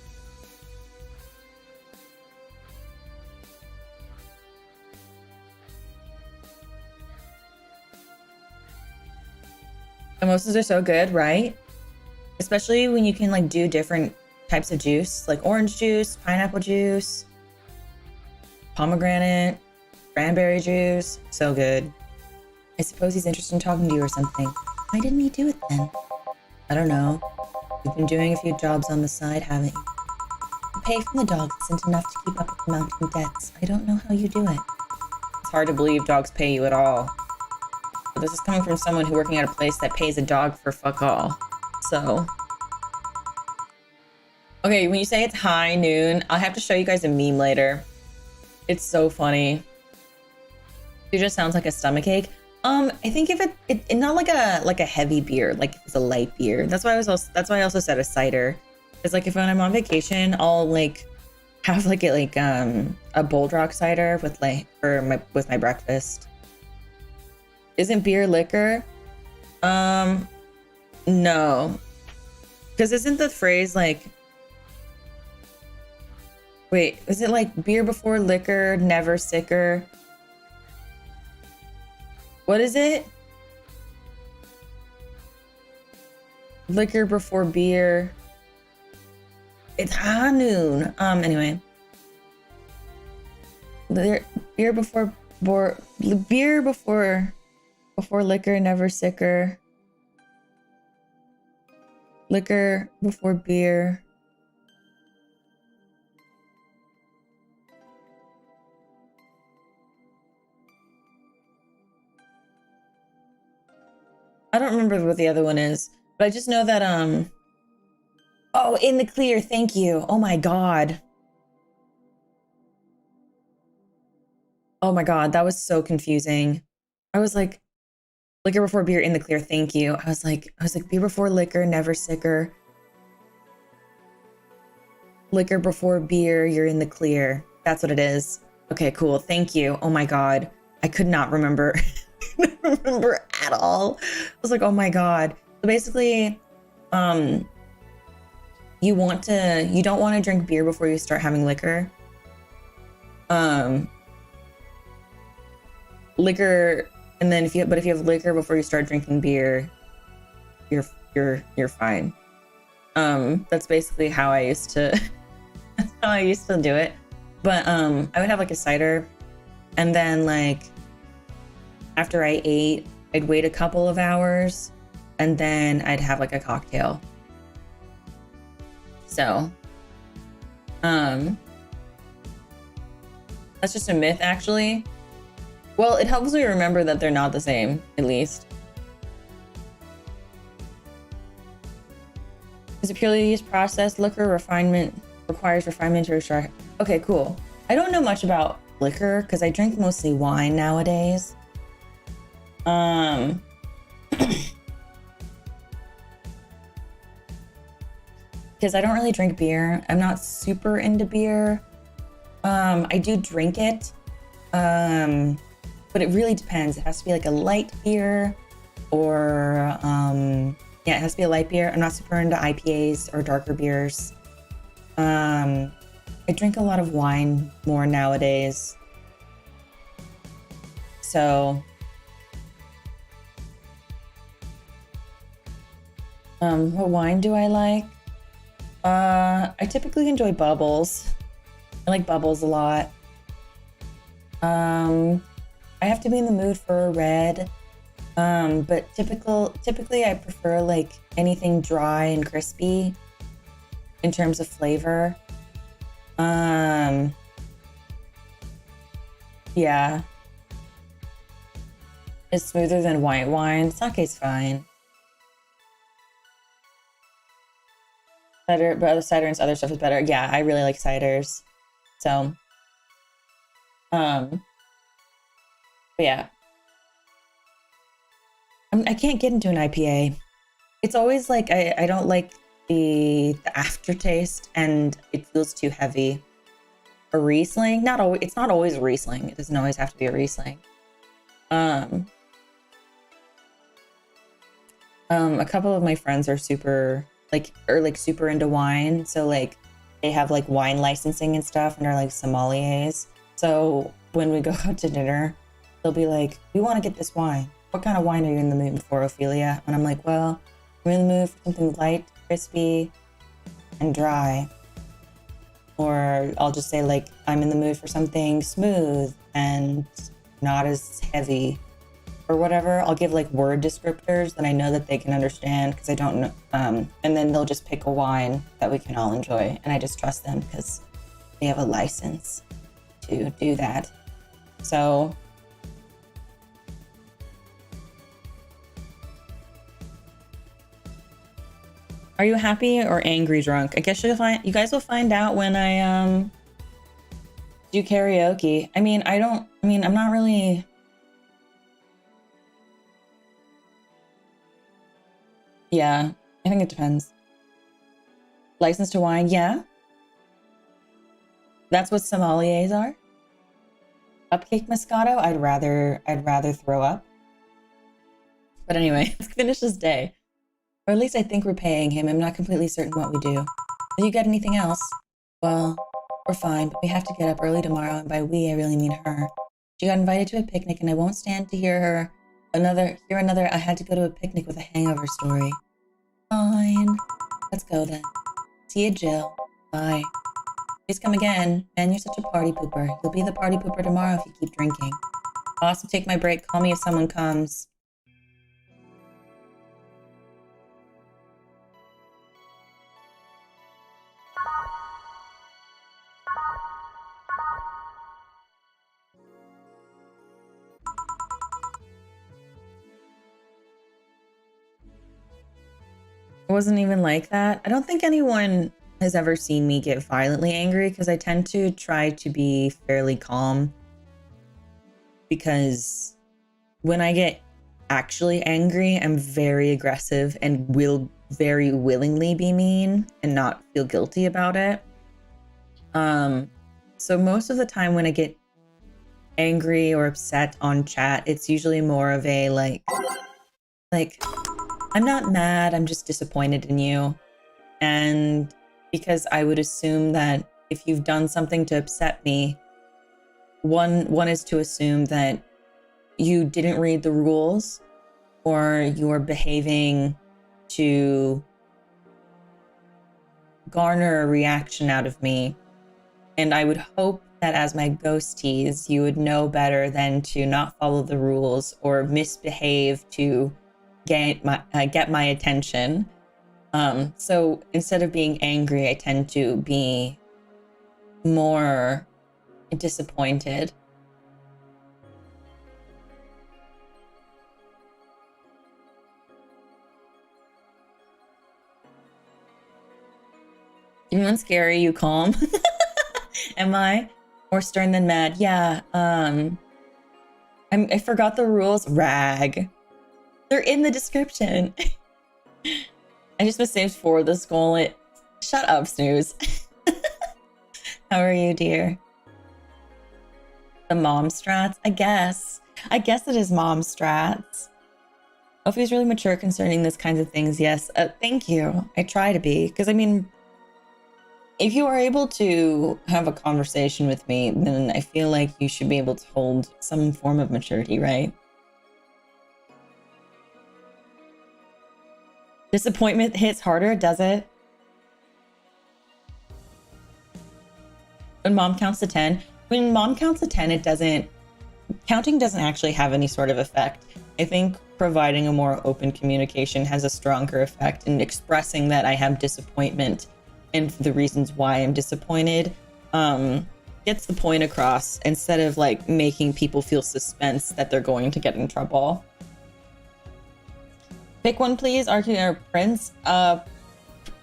Mimosas are so good, right? Especially when you can like do different types of juice, like orange juice, pineapple juice, pomegranate, cranberry juice. So good. I suppose he's interested in talking to you or something. Why didn't he do it then? I don't know. You've been doing a few jobs on the side, haven't you? The pay from the dogs isn't enough to keep up with the mounting debts. I don't know how you do it. It's hard to believe dogs pay you at all. But this is coming from someone who's working at a place that pays a dog for fuck all. So... Okay, when you say it's high noon, I'll have to show you guys a meme later. It's so funny. It just sounds like a stomachache. I think if it not like a heavy beer, like if it's a light beer. That's why I also said a cider. It's like if when I'm on vacation, I'll like have like a Bold Rock cider with with my breakfast. Isn't beer liquor? No. Because isn't the phrase like, wait, is it like beer before liquor, never sicker? What is it? Liquor before beer. It's high noon. Anyway. Beer before liquor, never sicker. Liquor before beer. I don't remember what the other one is, but I just know that, oh, in the clear, thank you. Oh my God. Oh my God, that was so confusing. I was like, liquor before beer, in the clear, thank you. I was like, beer before liquor, never sicker. Liquor before beer, you're in the clear. That's what it is. Okay, cool, thank you. Oh my God, I could not remember. Remember at all. I was like, oh my God. So basically, you don't want to drink beer before you start having liquor. Liquor, and then if you have liquor before you start drinking beer, you're fine. That's basically how I used to do it. But I would have like a cider And then like after I ate, I'd wait a couple of hours and then I'd have like a cocktail. So, that's just a myth actually. Well, it helps me remember that they're not the same, at least. Is it purely yeast processed? Liquor refinement requires refinement to extract. Okay, cool. I don't know much about liquor because I drink mostly wine nowadays. Because I don't really drink beer. I'm not super into beer. I do drink it. But it really depends. It has to be like a light beer or yeah, it has to be a light beer. I'm not super into IPAs or darker beers. I drink a lot of wine more nowadays. So what wine do I like? I typically enjoy bubbles. I like bubbles a lot. I have to be in the mood for a red. But typically I prefer like anything dry and crispy in terms of flavor. Yeah. It's smoother than white wine. Sake's fine. Cider, but other cider and other stuff is better. Yeah, I really like ciders. So, but yeah. I can't get into an IPA. It's always like, I don't like the aftertaste and it feels too heavy. A Riesling, it's not always a Riesling. It doesn't always have to be a Riesling. A couple of my friends are super super into wine. So like they have like wine licensing and stuff and are like sommeliers. So when we go out to dinner, they'll be like, we want to get this wine. What kind of wine are you in the mood for, Ophelia? And I'm like, well, I'm in the mood for something light, crispy, and dry. Or I'll just say like, I'm in the mood for something smooth and not as heavy. Or whatever. I'll give like word descriptors that I know that they can understand because I don't know. And then they'll just pick a wine that we can all enjoy. And I just trust them because they have a license to do that. So are you happy or angry drunk? I guess you guys will find out when I do karaoke. I'm not really. Yeah, I think it depends. License to wine, yeah. That's what sommeliers are. Cupcake Moscato, I'd rather throw up. But anyway, let's finish this day. Or at least I think we're paying him. I'm not completely certain what we do. Do you got anything else? Well, we're fine, but we have to get up early tomorrow, and by we, I really mean her. She got invited to a picnic, and I won't stand to hear another I had to go to a picnic with a hangover story. Fine. Let's go then. See you, Jill. Bye. Please come again. Man, you're such a party pooper. You'll be the party pooper tomorrow if you keep drinking. I'll also take my break. Call me if someone comes. It wasn't even like that. I don't think anyone has ever seen me get violently angry because I tend to try to be fairly calm. Because when I get actually angry, I'm very aggressive and will very willingly be mean and not feel guilty about it. So most of the time when I get angry or upset on chat, it's usually more of a like I'm not mad, I'm just disappointed in you. And because I would assume that if you've done something to upset me, one is to assume that you didn't read the rules or you're behaving to garner a reaction out of me. And I would hope that as my ghosties, you would know better than to not follow the rules or misbehave to get my attention. So instead of being angry, I tend to be more disappointed. Even when scary, you calm. Am I? More stern than mad. Yeah. I forgot the rules. Rag. They're in the description. I just was saved for the skull. Shut up, Snooze. How are you, dear? The mom strats? I guess it is mom strats. Ophi's really mature concerning this kinds of things. Yes. Thank you. I try to be. Because, I mean, if you are able to have a conversation with me, then I feel like you should be able to hold some form of maturity, right? Disappointment hits harder, does it? When mom counts to 10? When mom counts to 10, counting doesn't actually have any sort of effect. I think providing a more open communication has a stronger effect, and expressing that I have disappointment and the reasons why I'm disappointed gets the point across, instead of like making people feel suspense that they're going to get in trouble. Pick one, please. Archie or Prince?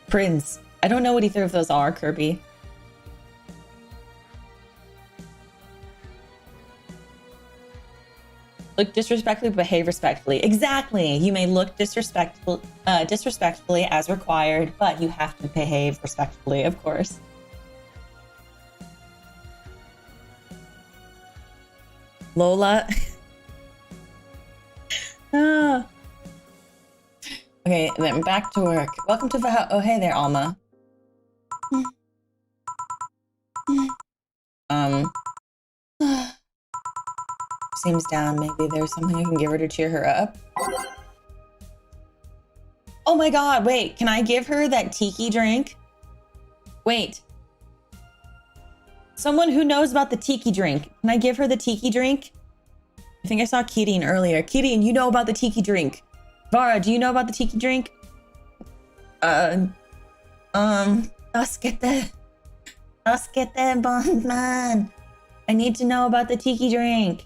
Prince. I don't know what either of those are, Kirby. Look disrespectfully, behave respectfully. Exactly. You may look disrespectfully as required, but you have to behave respectfully, of course. Lola. Ah. Okay, then back to work. Welcome to the house. Oh, hey there, Alma. Seems down. Maybe there's something I can give her to cheer her up. Oh my god, wait. Can I give her that tiki drink? Wait. Someone who knows about the tiki drink. Can I give her the tiki drink? I think I saw Kirin earlier. Kirin, you know about the tiki drink. Vara, do you know about the tiki drink? Taskete, Bondman. I need to know about the tiki drink.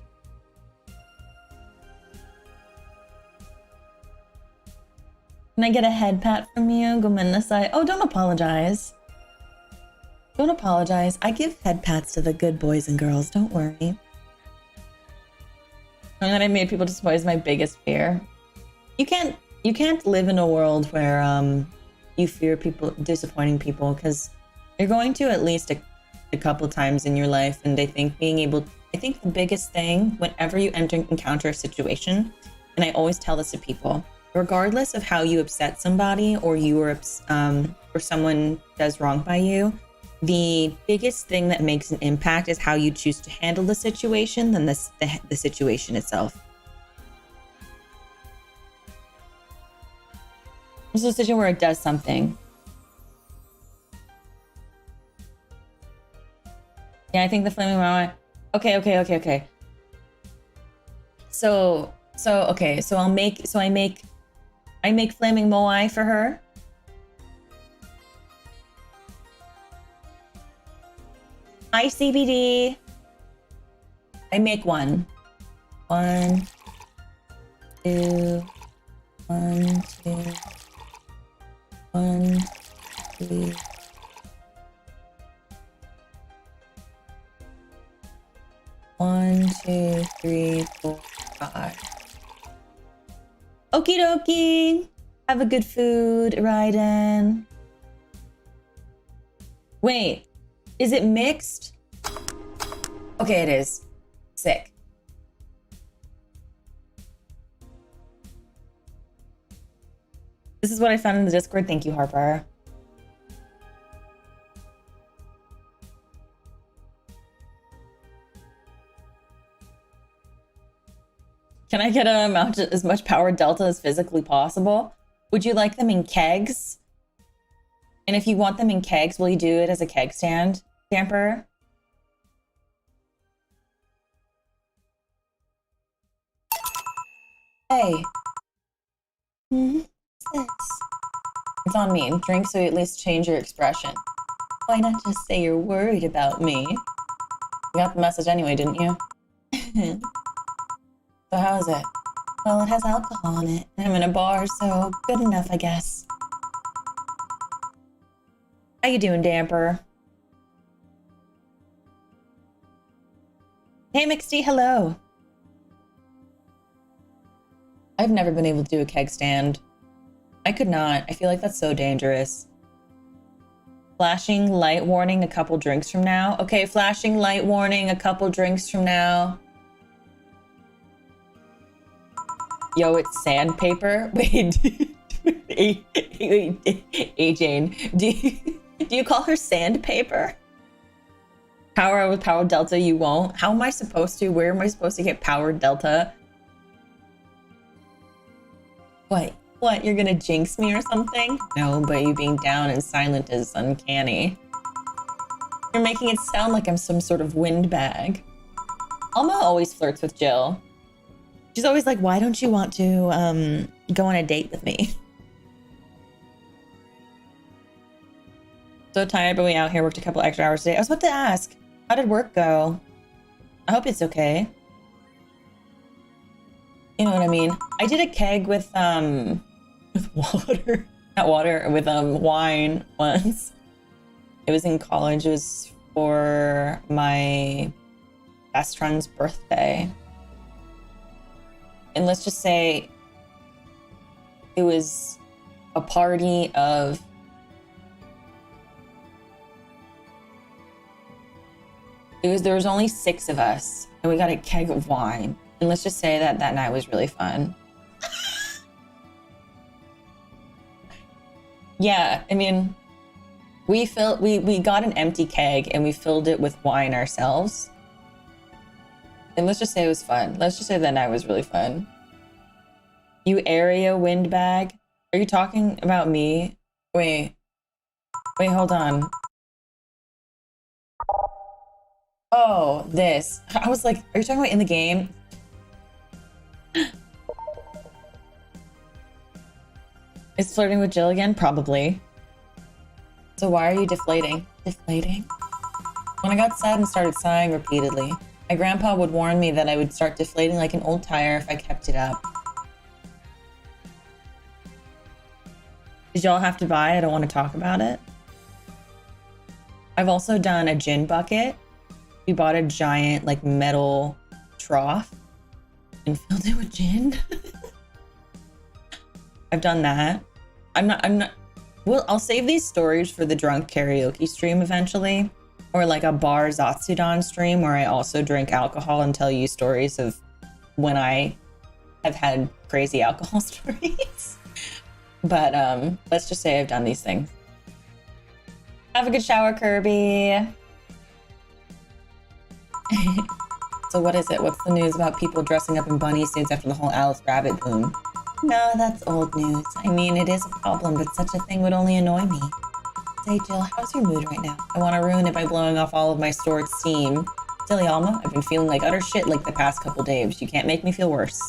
Can I get a head pat from you? Gomenasai. Oh, don't apologize. Don't apologize. I give head pats to the good boys and girls. Don't worry. And that I made people disappointed is my biggest fear. You can't live in a world where you fear disappointing people, because you're going to at least a couple times in your life. And I think the biggest thing whenever you encounter a situation, and I always tell this to people, regardless of how you upset somebody or or someone does wrong by you, the biggest thing that makes an impact is how you choose to handle the situation than the situation itself. This is a situation where it does something. Yeah, I think the flaming mama. Okay. So I make flaming moai for her. Hi, CBD. I make one. 1, 2, 1, 2, 1, 2. One, 2, 3, 4, 5. Okie dokie. Have a good food, Raiden. Wait, is it mixed? Okay, it is. Sick. This is what I found in the Discord. Thank you, Harper. Can I get them out to as much power delta as physically possible? Would you like them in kegs? And if you want them in kegs, will you do it as a keg stand, Damper? Hey. What's this? It's on me. Drink so you at least change your expression. Why not just say you're worried about me? You got the message anyway, didn't you? So how is it? Well, it has alcohol in it. I'm in a bar, so good enough, I guess. How you doing, Damper? Hey, McStee, hello. I've never been able to do a keg stand. I could not. I feel like that's so dangerous. Flashing light warning a couple drinks from now. Okay, flashing light warning a couple drinks from now. Yo, it's sandpaper. Wait, hey Jane, do you call her sandpaper? Power with power delta, you won't. How am I supposed to? Where am I supposed to get power delta? What? What? You're gonna jinx me or something? No, but you being down and silent is uncanny. You're making it sound like I'm some sort of windbag. Alma always flirts with Jill. She's always like, why don't you want to go on a date with me? So tired, but we out here worked a couple extra hours today. I was about to ask, how did work go? I hope it's okay. You know what I mean? I did a keg with water, not water, with wine once. It was in college. It was for my best friend's birthday. And let's just say it was a party of there was only 6 of us and we got a keg of wine. And let's just say that that night was really fun. Yeah, I mean, we got an empty keg and we filled it with wine ourselves. And let's just say it was fun. Let's just say that night was really fun. You area windbag? Are you talking about me? Wait, hold on. Oh, this. I was like, are you talking about in the game? Is flirting with Jill again? Probably. So why are you deflating? Deflating? When I got sad and started sighing repeatedly, my grandpa would warn me that I would start deflating like an old tire if I kept it up. Did y'all have to buy? I don't want to talk about it. I've also done a gin bucket. We bought a giant like metal trough and filled it with gin. I've done that. I'm not, well, I'll save these stories for the drunk karaoke stream eventually. Or like a bar Zatsudan stream where I also drink alcohol and tell you stories of when I have had crazy alcohol stories. But let's just say I've done these things. Have a good shower, Kirby. So what is it? What's the news about people dressing up in bunny suits after the whole Alice Rabbit boom? No, that's old news. I mean, it is a problem, but such a thing would only annoy me. Say, Jill, how's your mood right now? I want to ruin it by blowing off all of my stored steam. Silly Alma, I've been feeling like utter shit like the past couple days. You can't make me feel worse.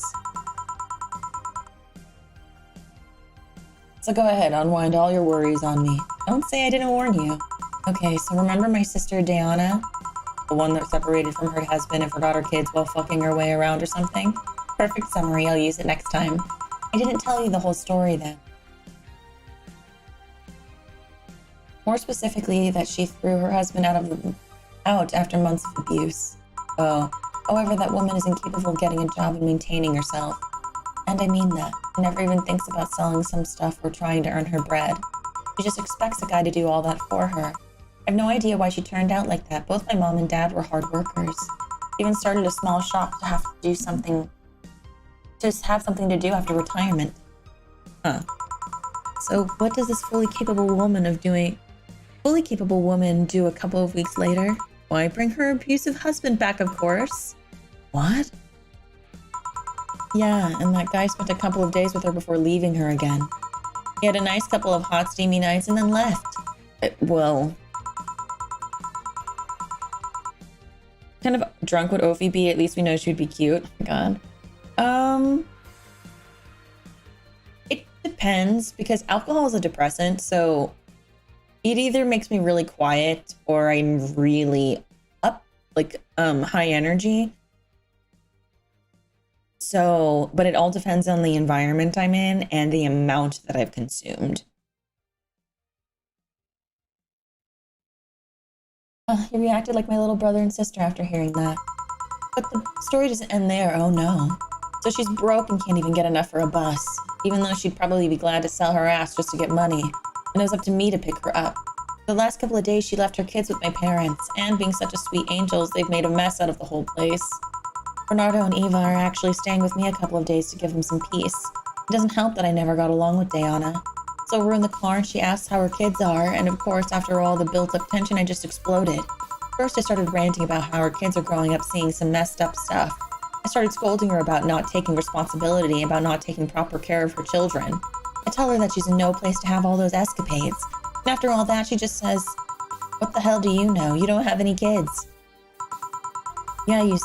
So go ahead, unwind all your worries on me. Don't say I didn't warn you. Okay, so remember my sister Diana? The one that separated from her husband and forgot her kids while fucking her way around or something? Perfect summary, I'll use it next time. I didn't tell you the whole story then. More specifically, that she threw her husband out after months of abuse. Oh, however, that woman is incapable of getting a job and maintaining herself. And I mean that. She never even thinks about selling some stuff or trying to earn her bread. She just expects a guy to do all that for her. I have no idea why she turned out like that. Both my mom and dad were hard workers. Even started a small shop to have to do something, just have something to do after retirement. Huh. So what does this fully capable woman do a couple of weeks later? Why, bring her abusive husband back, of course. What? Yeah, and that guy spent a couple of days with her before leaving her again. He had a nice couple of hot, steamy nights and then left. Well... Kind of drunk would Ophi be? At least we know she would be cute. God. depends because alcohol is a depressant. So it either makes me really quiet or I'm really up, like high energy. So, but it all depends on the environment I'm in and the amount that I've consumed. He reacted like my little brother and sister after hearing that. But the story doesn't end there, oh no. So she's broke and can't even get enough for a bus, even though she'd probably be glad to sell her ass just to get money. And it was up to me to pick her up. The last couple of days she left her kids with my parents, and being such a sweet angels, they've made a mess out of the whole place. Bernardo and Eva are actually staying with me a couple of days to give them some peace. It doesn't help that I never got along with Diana. So we're in the car and she asks how her kids are, and of course, after all the built-up tension, I just exploded. First, I started ranting about how her kids are growing up seeing some messed up stuff. I started scolding her about not taking responsibility, about not taking proper care of her children. I tell her that she's in no place to have all those escapades. And after all that, she just says, "What the hell do you know? You don't have any kids." Yeah, you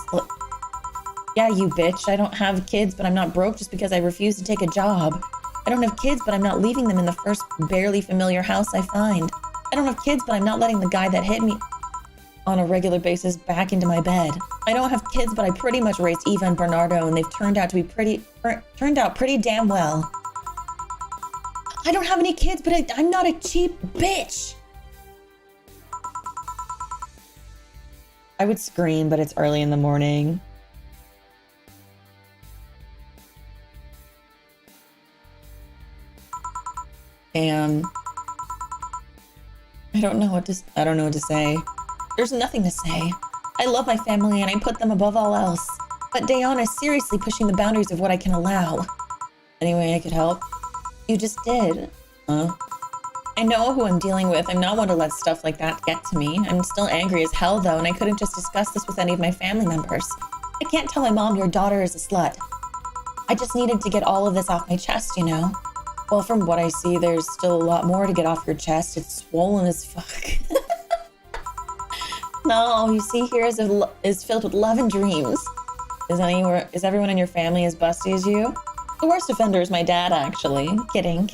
bitch. I don't have kids, but I'm not broke just because I refuse to take a job. I don't have kids, but I'm not leaving them in the first barely familiar house I find. I don't have kids, but I'm not letting the guy that hit me on a regular basis back into my bed. I don't have kids, but I pretty much raised Eva and Bernardo, and they've turned out pretty damn well. I don't have any kids, but I'm not a cheap bitch. I would scream, but it's early in the morning. Damn. I don't know what to say. There's nothing to say. I love my family and I put them above all else. But Diana is seriously pushing the boundaries of what I can allow. Any way I could help? You just did. Huh? I know who I'm dealing with. I'm not one to let stuff like that get to me. I'm still angry as hell though, and I couldn't just discuss this with any of my family members. I can't tell my mom your daughter is a slut. I just needed to get all of this off my chest, you know? Well, from what I see, there's still a lot more to get off your chest. It's swollen as fuck. No, you see here is filled with love and dreams. Is everyone in your family as busty as you? The worst offender is my dad, actually. Kidding.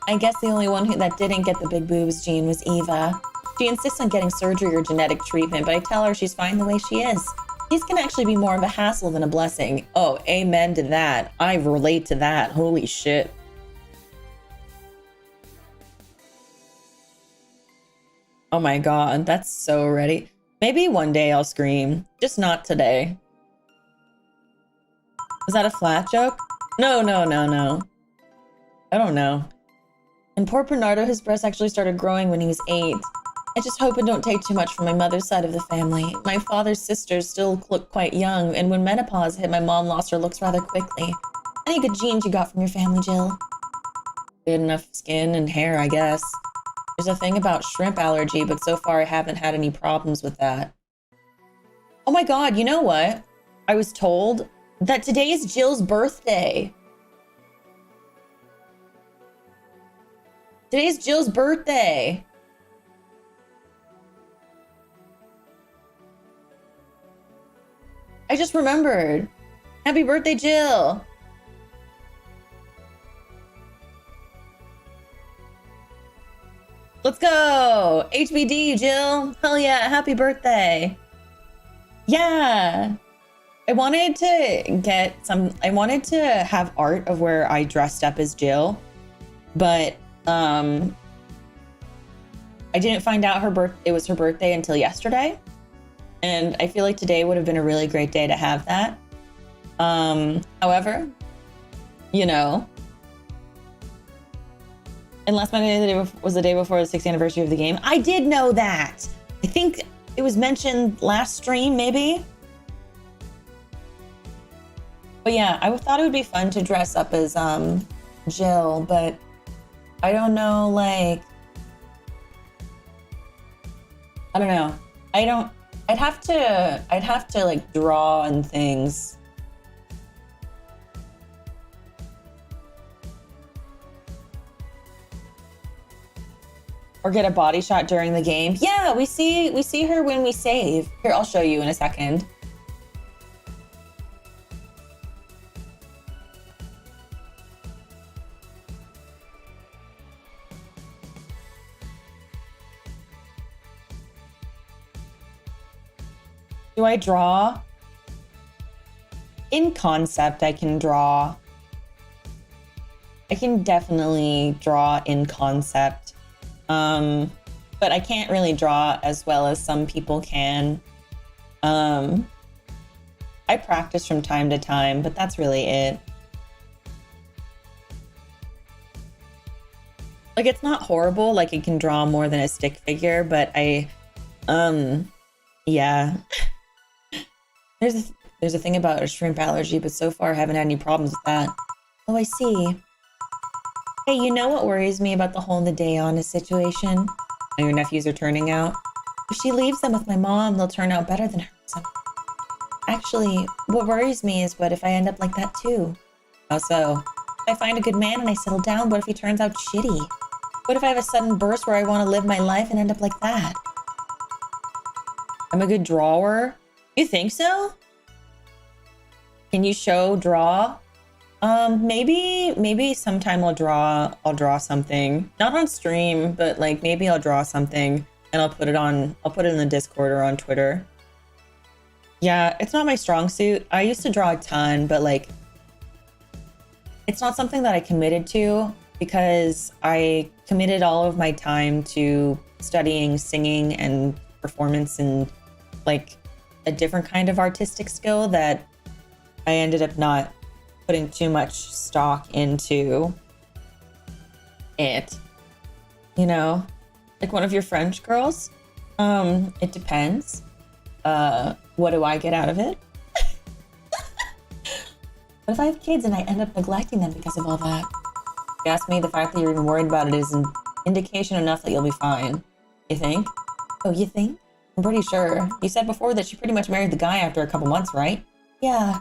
I guess the only one that didn't get the big boobs gene was Eva. She insists on getting surgery or genetic treatment, but I tell her she's fine the way she is. These can actually be more of a hassle than a blessing. Oh, amen to that. I relate to that. Holy shit. Oh my god, that's so ready. Maybe one day I'll scream, just not today. Was that a flat joke? No. I don't know. And poor Bernardo, his breasts actually started growing when he was 8. I just hope it don't take too much from my mother's side of the family. My father's sisters still look quite young, and when menopause hit, my mom lost her looks rather quickly. Any good genes you got from your family, Jill? Good enough skin and hair, I guess. There's a thing about shrimp allergy, but so far I haven't had any problems with that. Oh my god, you know what? I was told that today is Jill's birthday. Today's Jill's birthday. I just remembered. Happy birthday, Jill. Let's go! HBD, Jill! Hell yeah, happy birthday! Yeah! I wanted to have art of where I dressed up as Jill, but I didn't find out it was her birthday until yesterday, and I feel like today would have been a really great day to have that. However, you know, and last Monday was the day before the 6th anniversary of the game. I did know that. I think it was mentioned last stream, maybe. But yeah, I thought it would be fun to dress up as Jill, but I don't know, like, I don't know. I'd have to like draw and things. Or get a body shot during the game. Yeah, we see her when we save. Here, I'll show you in a second. Do I draw? In concept, I can draw. I can definitely draw in concept. But I can't really draw as well as some people can. I practice from time to time, but that's really it. Like, it's not horrible. Like, I can draw more than a stick figure, but yeah. There's a thing about a shrimp allergy, but so far I haven't had any problems with that. Oh, I see. Hey, you know what worries me about the whole Nadeon situation? How your nephews are turning out? If she leaves them with my mom, they'll turn out better than her. So. Actually, what worries me is what if I end up like that too? How so? If I find a good man and I settle down, what if he turns out shitty? What if I have a sudden burst where I want to live my life and end up like that? I'm a good drawer. You think so? Can you draw? Maybe sometime I'll draw something. Not on stream, but like maybe I'll draw something and I'll put it in the Discord or on Twitter. Yeah, it's not my strong suit. I used to draw a ton, but like it's not something that I committed to because I committed all of my time to studying singing and performance and like a different kind of artistic skill that I ended up not putting too much stock into it. You know, like one of your French girls. It depends. What do I get out of it? What if I have kids and I end up neglecting them because of all that? If you ask me, the fact that you're even worried about it is an indication enough that you'll be fine. You think? Oh, you think? I'm pretty sure. You said before that she pretty much married the guy after a couple months, right? Yeah.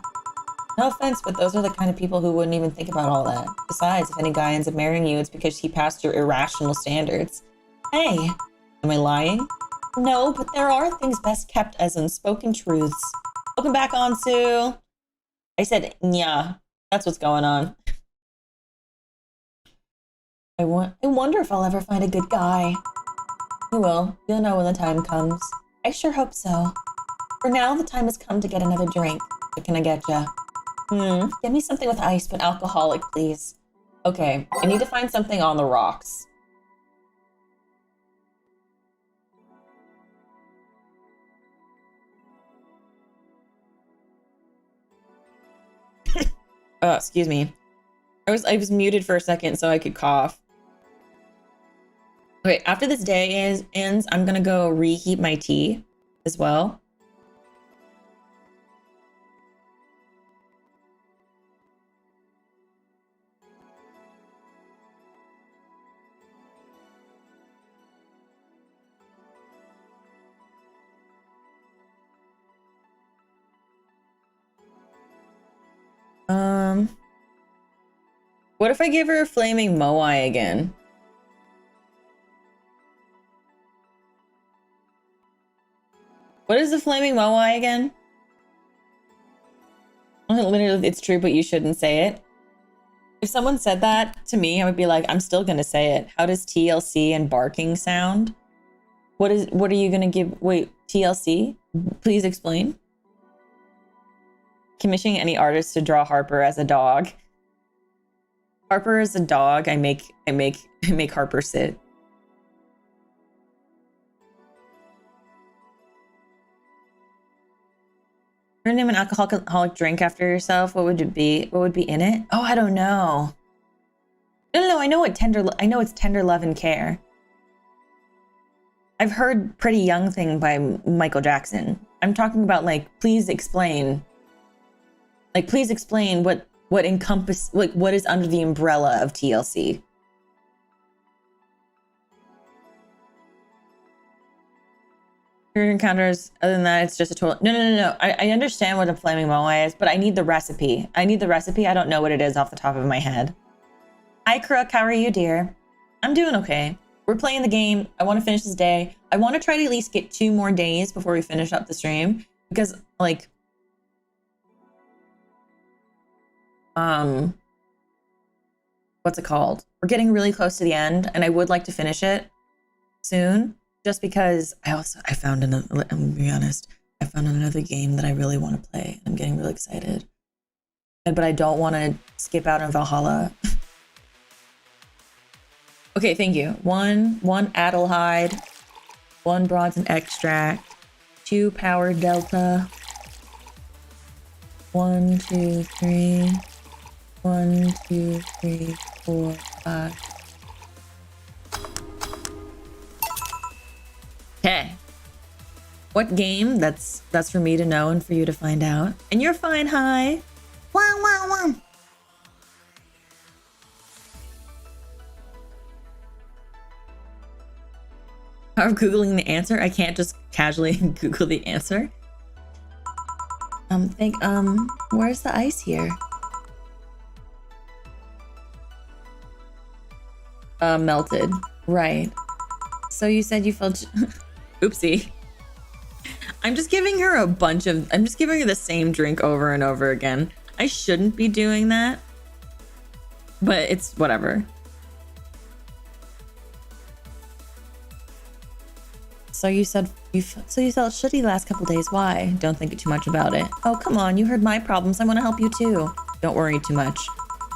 No offense, but those are the kind of people who wouldn't even think about all that. Besides, if any guy ends up marrying you, it's because he passed your irrational standards. Hey, am I lying? No, but there are things best kept as unspoken truths. Welcome back on, Sue. I said, yeah, that's what's going on. I wonder if I'll ever find a good guy. You will. You'll know when the time comes. I sure hope so. For now, the time has come to get another drink. What can I get ya? Get me something with ice, but alcoholic, please. Okay, I need to find something on the rocks. Oh, excuse me. I was muted for a second so I could cough. Okay, after this day ends, I'm gonna go reheat my tea as well. What if I give her a flaming moai again? What is the flaming moai again? Literally, it's true, but you shouldn't say it. If someone said that to me, I would be like, I'm still gonna say it. How does TLC and barking sound? What are you gonna give? Wait, TLC? Please explain. Commissioning any artist to draw Harper as a dog. Harper is a dog. I make Harper sit. You're gonna name an alcoholic drink after yourself. What would it be? What would be in it? Oh, I don't know. No. I know it's Tender Love and Care. I've heard Pretty Young Thing by Michael Jackson. I'm talking about like, please explain. Like, please explain what is under the umbrella of TLC. Your encounters, other than that, it's just a total... No. I understand what a flaming moai is, but I need the recipe. I don't know what it is off the top of my head. Hi, Crook. How are you, dear? I'm doing okay. We're playing the game. I want to finish this day. I want to try to at least get 2 more days before we finish up the stream. Because, like... what's it called? We're getting really close to the end, and I would like to finish it soon. Just because I'm gonna be honest, I found another game that I really want to play. I'm getting really excited. But I don't want to skip out on Valhalla. Okay, thank you. One Adelhide, 1 Bronze Extract, 2 Power Delta. 1, 2, 3. 1, 2, 3, 4, 5. Okay. What game? That's for me to know and for you to find out. And you're fine, hi. Wow, wow, wow. I'm Googling the answer. I can't just casually Google the answer. Where's the ice here? Melted. Right. So you said you felt... Oopsie. I'm just giving her the same drink over and over again. I shouldn't be doing that. But it's whatever. So you said you felt shitty the last couple days. Why? Don't think too much about it. Oh, come on. You heard my problems. I want to help you too. Don't worry too much.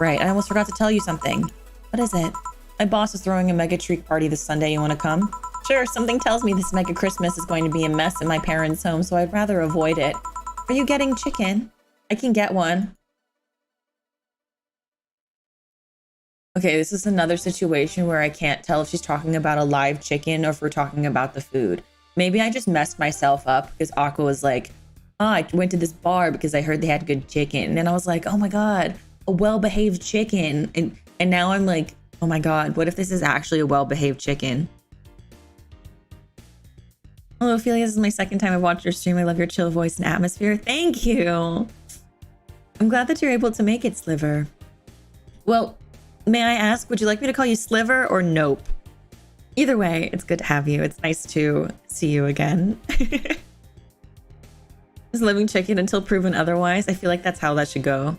Right. I almost forgot to tell you something. What is it? My boss is throwing a mega treat party this Sunday. You want to come? Sure. Something tells me this mega Christmas is going to be a mess in my parents' home, so I'd rather avoid it. Are you getting chicken? I can get one. Okay, this is another situation where I can't tell if she's talking about a live chicken or if we're talking about the food. Maybe I just messed myself up because Aqua was like, I went to this bar because I heard they had good chicken. And then I was like, oh my God, a well-behaved chicken. And now I'm like, oh my God, what if this is actually a well-behaved chicken? Hello, Ophelia, this is my second time I've watched your stream. I love your chill voice and atmosphere. Thank you. I'm glad that you're able to make it, Sliver. Well, may I ask, would you like me to call you Sliver or Nope? Either way, it's good to have you. It's nice to see you again. Is living chicken until proven otherwise? I feel like that's how that should go.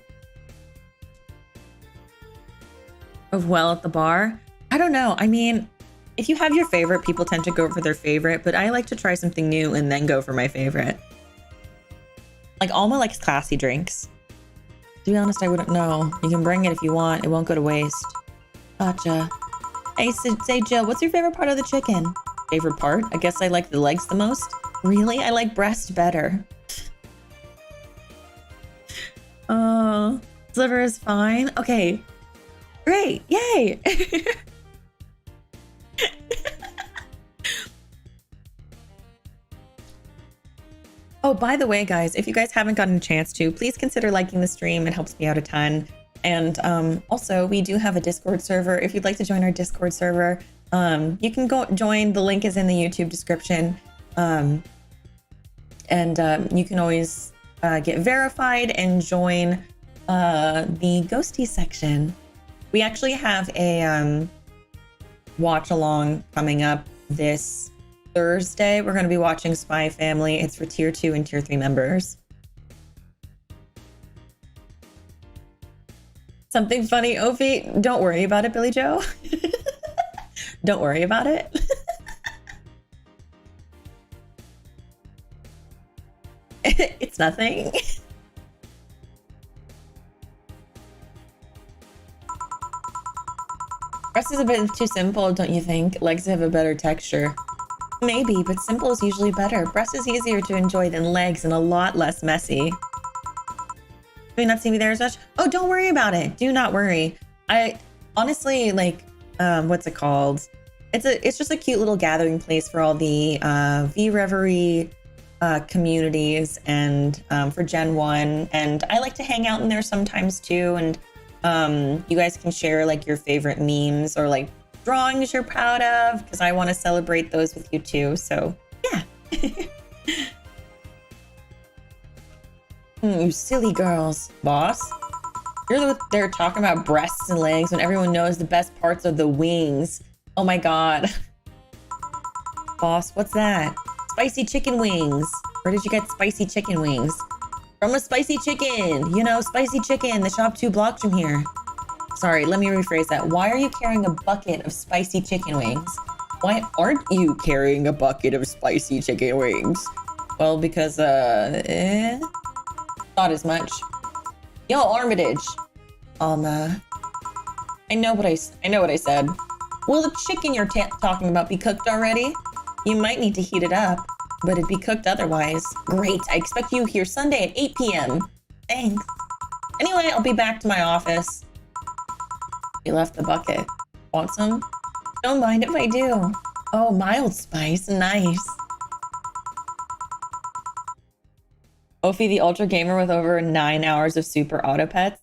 Of well at the bar? I don't know. I mean, if you have your favorite, people tend to go for their favorite, but I like to try something new and then go for my favorite. Like Alma likes classy drinks. To be honest, I wouldn't know. You can bring it if you want. It won't go to waste. Gotcha. Hey, say Jill, what's your favorite part of the chicken? Favorite part? I guess I like the legs the most. Really? I like breast better. Oh, Sliver is fine. Okay. Great. Yay. Oh, by the way, guys, if you guys haven't gotten a chance to, please consider liking the stream. It helps me out a ton. And also, we do have a Discord server. If you'd like to join our Discord server, you can go join. The link is in the YouTube description. And you can always get verified and join the Ghosty section. We actually have a watch along coming up this Thursday. We're going to be watching Spy Family. It's for tier 2 and tier 3 members. Something funny, Ophi? Don't worry about it, Billy Joe. Don't worry about it. It's nothing. Breast is a bit too simple, don't you think? Legs have a better texture. Maybe, but simple is usually better. Breast is easier to enjoy than legs and a lot less messy. Do you not see me there as much? Oh, don't worry about it. Do not worry. I honestly like, what's it called? It's just a cute little gathering place for all the VReverie communities and for Gen 1. And I like to hang out in there sometimes too. And you guys can share like your favorite memes or like drawings you're proud of, because I want to celebrate those with you too. So yeah. You silly girls. Boss, you're there talking about breasts and legs when everyone knows the best parts are the wings. Oh my God. Boss, what's that? Spicy chicken wings. Where did you get spicy chicken wings? From a spicy chicken. You know, spicy chicken. The shop 2 blocks from here. Sorry, let me rephrase that. Why are you carrying a bucket of spicy chicken wings? Why aren't you carrying a bucket of spicy chicken wings? Well, because, thought as much. Yo, Armitage. I know what I said. Will the chicken you're talking about be cooked already? You might need to heat it up, but it'd be cooked otherwise. Great, I expect you here Sunday at 8 p.m. Thanks. Anyway, I'll be back to my office. You left the bucket. Want some? Don't mind if I do. Oh, mild spice, nice. Ophi, the ultra gamer with over 9 hours of super auto pets.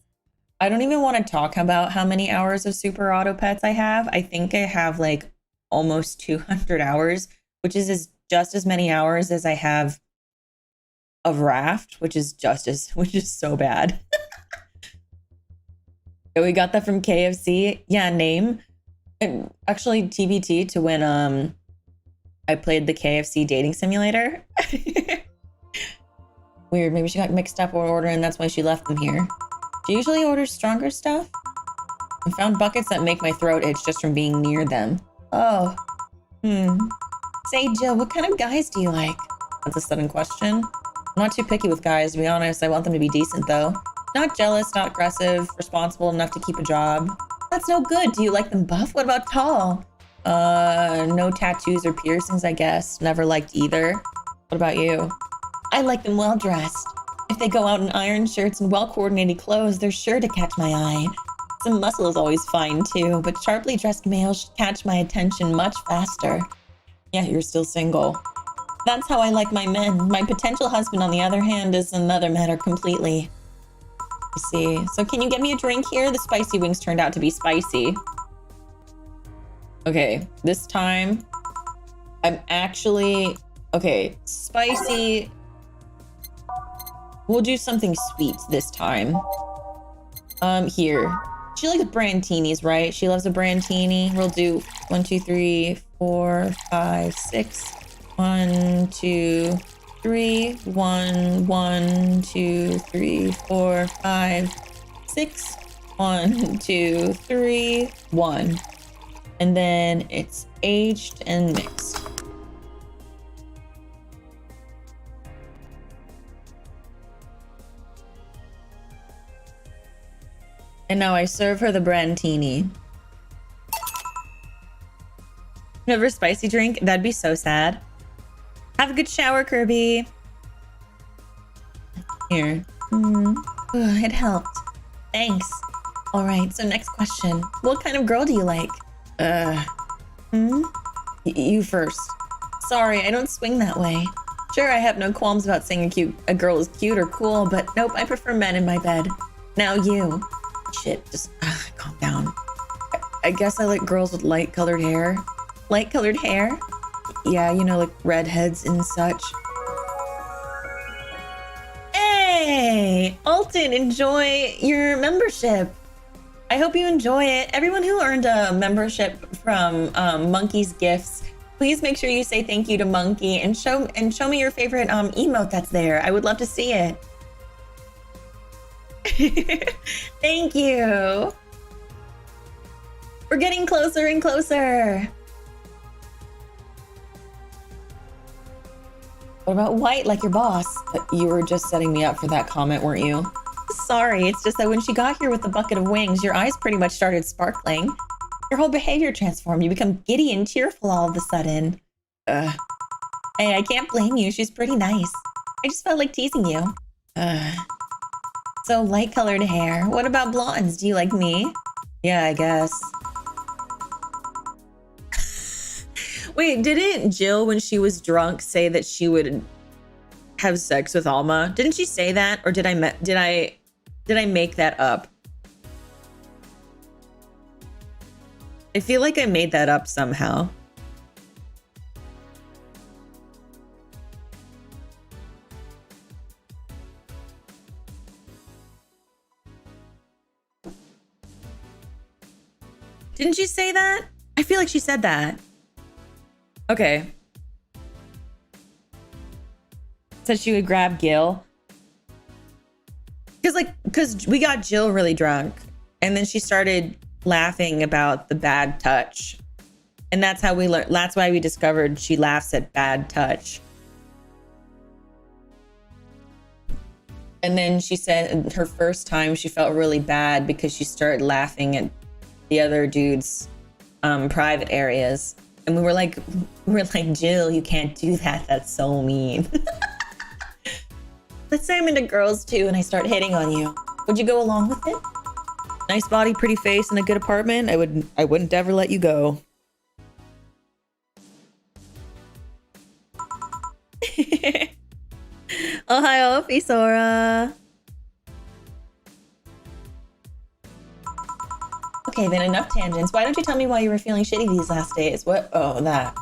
I don't even want to talk about how many hours of super auto pets I have. I think I have like almost 200 hours, which is just as many hours as I have of Raft, which is so bad. We got that from KFC. Yeah, name. Actually, TBT to when I played the KFC dating simulator. Weird, maybe she got mixed up or order and that's why she left them here. She usually orders stronger stuff. I found buckets that make my throat itch just from being near them. Oh. Say, Jill, what kind of guys do you like? That's a sudden question. I'm not too picky with guys, to be honest. I want them to be decent, though. Not jealous, not aggressive, responsible enough to keep a job. That's no good. Do you like them buff? What about tall? No tattoos or piercings, I guess. Never liked either. What about you? I like them well-dressed. If they go out in iron shirts and well-coordinated clothes, they're sure to catch my eye. Some muscle is always fine, too, but sharply dressed males should catch my attention much faster. Yeah, you're still single. That's how I like my men. My potential husband, on the other hand, is another matter completely. I see. So can you get me a drink here? The spicy wings turned out to be spicy. Okay, this time, I'm actually... Okay, spicy... We'll do something sweet this time. Here. She likes brantinis, right? She loves a brantini. We'll do 1, 2, 3, 4, 5, 6. 1, 2, 3. 1, 1, 2, 3, 4, 5, 6. 1, 2, 3, 1. And then it's aged and mixed. And now I serve her the brantini. Never spicy drink? That'd be so sad. Have a good shower, Kirby. Here. It helped. Thanks. All right, so next question. What kind of girl do you like? You first. Sorry, I don't swing that way. Sure, I have no qualms about saying a girl is cute or cool, but nope, I prefer men in my bed. Now you. Shit, just calm down. I guess I like girls with light-colored hair. Light-colored hair? Yeah, you know, like redheads and such. Hey! Alton, enjoy your membership. I hope you enjoy it. Everyone who earned a membership from Monkey's Gifts, please make sure you say thank you to Monkey and show me your favorite emote that's there. I would love to see it. Thank you. We're getting closer and closer. What about white like your boss? You were just setting me up for that comment, weren't you? Sorry, it's just that when she got here with the bucket of wings, your eyes pretty much started sparkling. Your whole behavior transformed. You become giddy and cheerful all of a sudden. Hey, I can't blame you. She's pretty nice. I just felt like teasing you. So light-colored hair. What about blondes? Do you like me? Yeah, I guess. Wait, didn't Jill, when she was drunk, say that she would have sex with Alma? Didn't she say that, or did I make that up? I feel like I made that up somehow. Didn't she say that? I feel like she said that. Okay. Said she would grab Gil. Because we got Jill really drunk. And then she started laughing about the bad touch. And that's how we learned. That's why we discovered she laughs at bad touch. And then she said her first time she felt really bad because she started laughing at the other dude's private areas. And we were like, Jill, you can't do that. That's so mean. Let's say I'm into girls too and I start hitting on you. Would you go along with it? Nice body, pretty face, and a good apartment. I wouldn't ever let you go. Oh, hi, Ophi, Sora. Okay, then enough tangents. Why don't you tell me why you were feeling shitty these last days? What? Oh, that.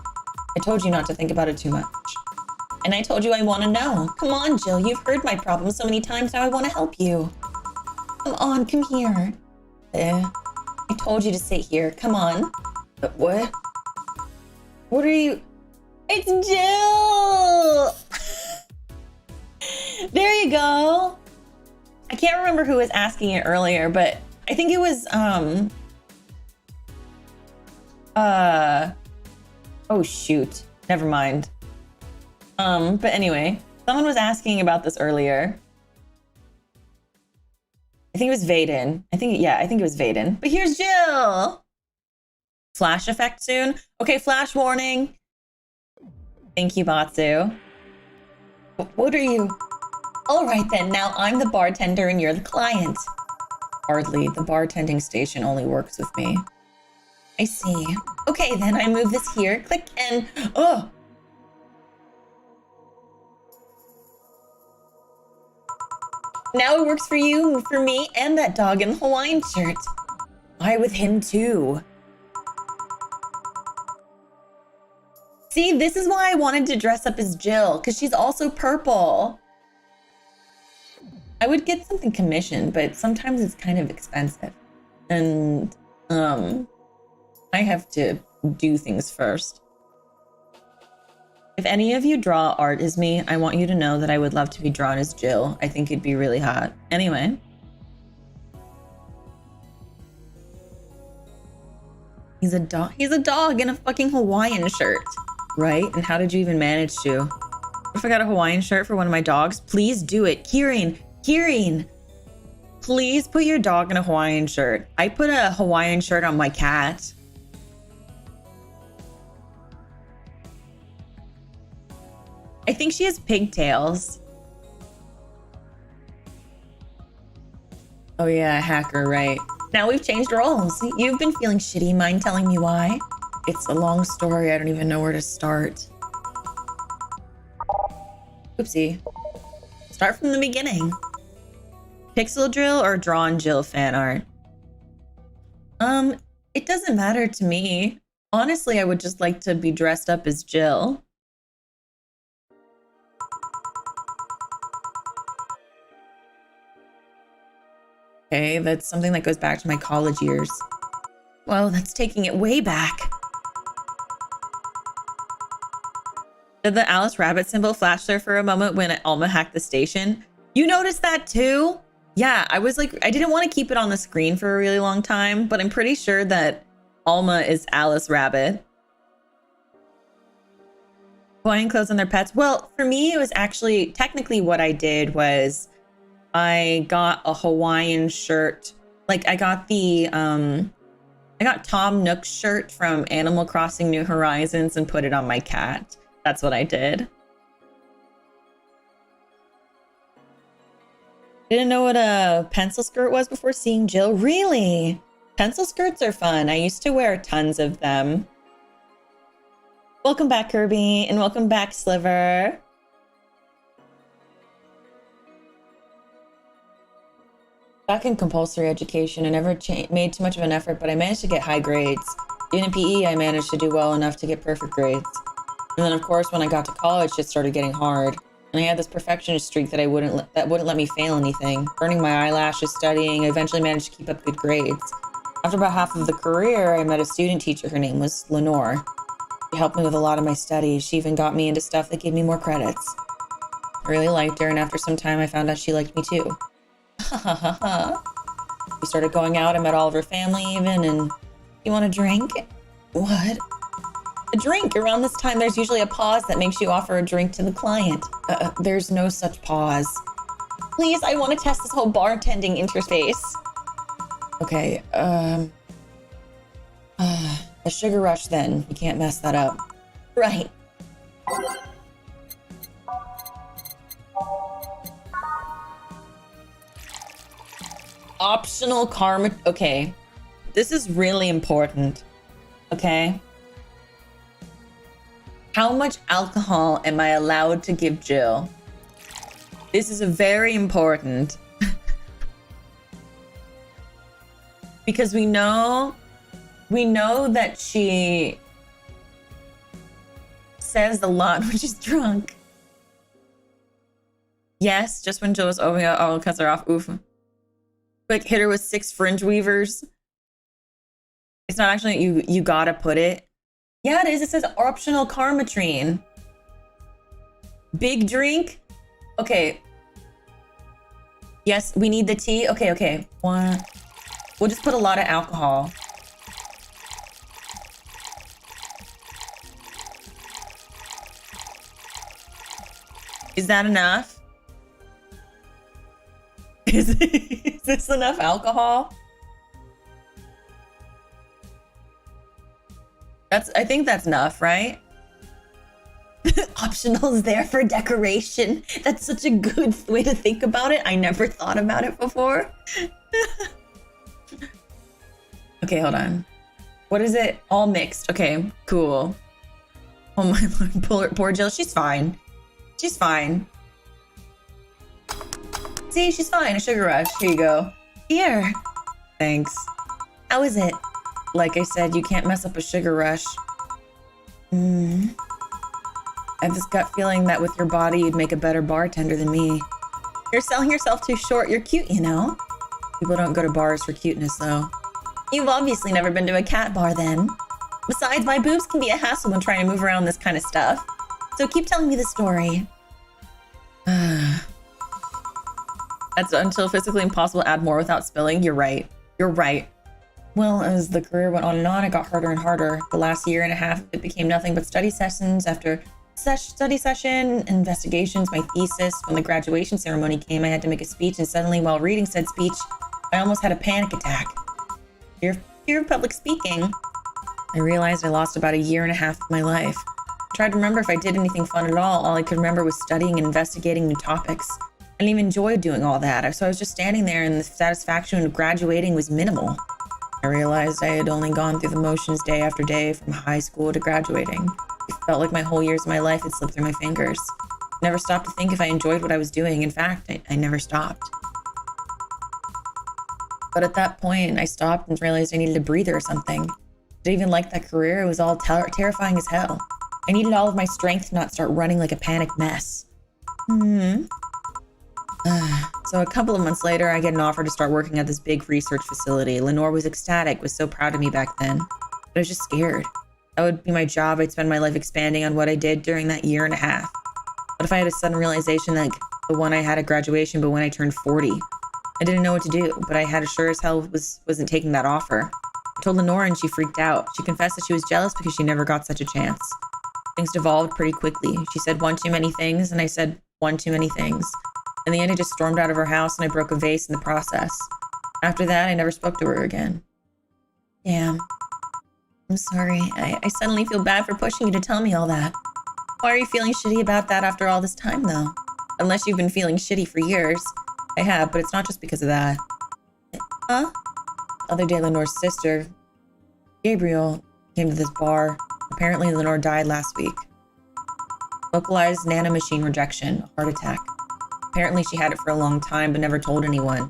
I told you not to think about it too much. And I told you I want to know. Come on, Jill. You've heard my problems so many times. Now I want to help you. Come on, come here. I told you to sit here. Come on. But what? What are you? It's Jill! There you go. I can't remember who was asking it earlier, but I think it was, oh shoot. Never mind. But anyway, someone was asking about this earlier. I think it was Vaden. I think it was Vaden. But here's Jill. Flash effect soon. Okay, flash warning. Thank you, Batsu. What are you? All right then, now I'm the bartender and you're the client. Hardly, the bartending station only works with me. I see. Okay then, I move this here, click and, oh! Now it works for you, for me, and that dog in the Hawaiian shirt. I with him too. See, this is why I wanted to dress up as Jill, because she's also purple. I would get something commissioned, but sometimes it's kind of expensive. And, I have to do things first. If any of you draw art as me, I want you to know that I would love to be drawn as Jill. I think it'd be really hot. Anyway. He's a dog in a fucking Hawaiian shirt. Right? And how did you even manage to? What if I got a Hawaiian shirt for one of my dogs? Please do it. Kieran, please put your dog in a Hawaiian shirt. I put a Hawaiian shirt on my cat. I think she has pigtails. Oh yeah, hacker, right. Now we've changed roles. You've been feeling shitty. Mind telling me why? It's a long story. I don't even know where to start. Oopsie. Start from the beginning. Pixel drill or drawn Jill fan art? It doesn't matter to me. Honestly, I would just like to be dressed up as Jill. Okay, that's something that goes back to my college years. Well, that's taking it way back. Did the Alice Rabbit symbol flash there for a moment when Alma hacked the station? You noticed that too? Yeah, I was like, I didn't want to keep it on the screen for a really long time, but I'm pretty sure that Alma is Alice Rabbit. Hawaiian clothes on their pets. Well, for me, it was actually, technically what I did was I got a Hawaiian shirt. Like I got the, I got Tom Nook's shirt from Animal Crossing New Horizons and put it on my cat. That's what I did. Didn't know what a pencil skirt was before seeing Jill. Really? Pencil skirts are fun. I used to wear tons of them. Welcome back, Kirby, and welcome back, Sliver. Back in compulsory education, I never made too much of an effort, but I managed to get high grades. Even in PE, I managed to do well enough to get perfect grades. And then, of course, when I got to college, it started getting hard. And I had this perfectionist streak that wouldn't let me fail anything. Burning my eyelashes, studying, I eventually managed to keep up good grades. After about half of the career, I met a student teacher. Her name was Lenore. She helped me with a lot of my studies. She even got me into stuff that gave me more credits. I really liked her, and after some time, I found out she liked me too. We started going out. I met all of her family even, and you want a drink? What? A drink. Around this time, there's usually a pause that makes you offer a drink to the client. There's no such pause. Please, I want to test this whole bartending interface. Okay, a sugar rush then. You can't mess that up. Right. Optional karma. Okay. This is really important. Okay. How much alcohol am I allowed to give Jill? This is very important. Because we know that she says a lot when she's drunk. Yes, just when Jill was opening up, all cuts her off. Oof. Quick hitter with 6 fringe weavers. It's not actually, you gotta put it. Yeah, it is. It says optional karmatrine. Big drink. Okay. Yes, we need the tea. Okay. One. We'll just put a lot of alcohol. Is that enough? Is this enough alcohol? I think that's enough, right? Optional is there for decoration. That's such a good way to think about it. I never thought about it before. Okay, hold on. What is it? All mixed. Okay, cool. Oh my lord, poor Jill. She's fine. She's fine. See, she's fine. A sugar rush. Here you go. Here. Thanks. How is it? Like I said, you can't mess up a sugar rush. I have this gut feeling that with your body, you'd make a better bartender than me. You're selling yourself too short. You're cute, you know? People don't go to bars for cuteness, though. You've obviously never been to a cat bar, then. Besides, my boobs can be a hassle when trying to move around this kind of stuff. So keep telling me the story. That's until physically impossible to add more without spilling. You're right. You're right. Well, as the career went on, it got harder and harder. The last year and a half, it became nothing but study sessions after study session, investigations, my thesis. When the graduation ceremony came, I had to make a speech, and suddenly, while reading said speech, I almost had a panic attack. Fear of public speaking. I realized I lost about a year and a half of my life. I tried to remember if I did anything fun at all. All I could remember was studying and investigating new topics. I didn't even enjoy doing all that, so I was just standing there, and the satisfaction of graduating was minimal. I realized I had only gone through the motions day after day from high school to graduating. It felt like my whole years of my life had slipped through my fingers. I never stopped to think if I enjoyed what I was doing. In fact, I never stopped. But at that point, I stopped and realized I needed a breather or something. I didn't even like that career. It was all terrifying as hell. I needed all of my strength to not start running like a panicked mess. So a couple of months later, I get an offer to start working at this big research facility. Lenore was ecstatic, was so proud of me back then. But I was just scared. That would be my job. I'd spend my life expanding on what I did during that year and a half. What if I had a sudden realization like the one I had at graduation, but when I turned 40? I didn't know what to do, but I had a sure as hell wasn't taking that offer. I told Lenore and she freaked out. She confessed that she was jealous because she never got such a chance. Things devolved pretty quickly. She said one too many things, and I said one too many things. In the end, I just stormed out of her house and I broke a vase in the process. After that, I never spoke to her again. Damn. I'm sorry. I suddenly feel bad for pushing you to tell me all that. Why are you feeling shitty about that after all this time, though? Unless you've been feeling shitty for years. I have, but it's not just because of that. Huh? The other day, Lenore's sister, Gabriel, came to this bar. Apparently, Lenore died last week. Localized nanomachine rejection, a heart attack. Apparently, she had it for a long time, but never told anyone.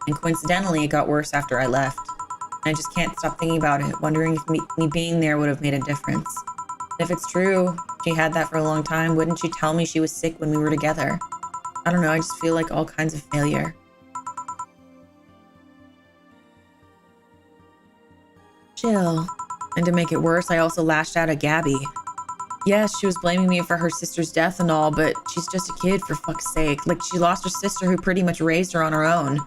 And coincidentally, it got worse after I left. And I just can't stop thinking about it, wondering if me being there would have made a difference. And if it's true, she had that for a long time, wouldn't she tell me she was sick when we were together? I don't know, I just feel like all kinds of failure. Jill. And to make it worse, I also lashed out at Gabby. Yes, she was blaming me for her sister's death and all, but she's just a kid, for fuck's sake. Like, she lost her sister who pretty much raised her on her own.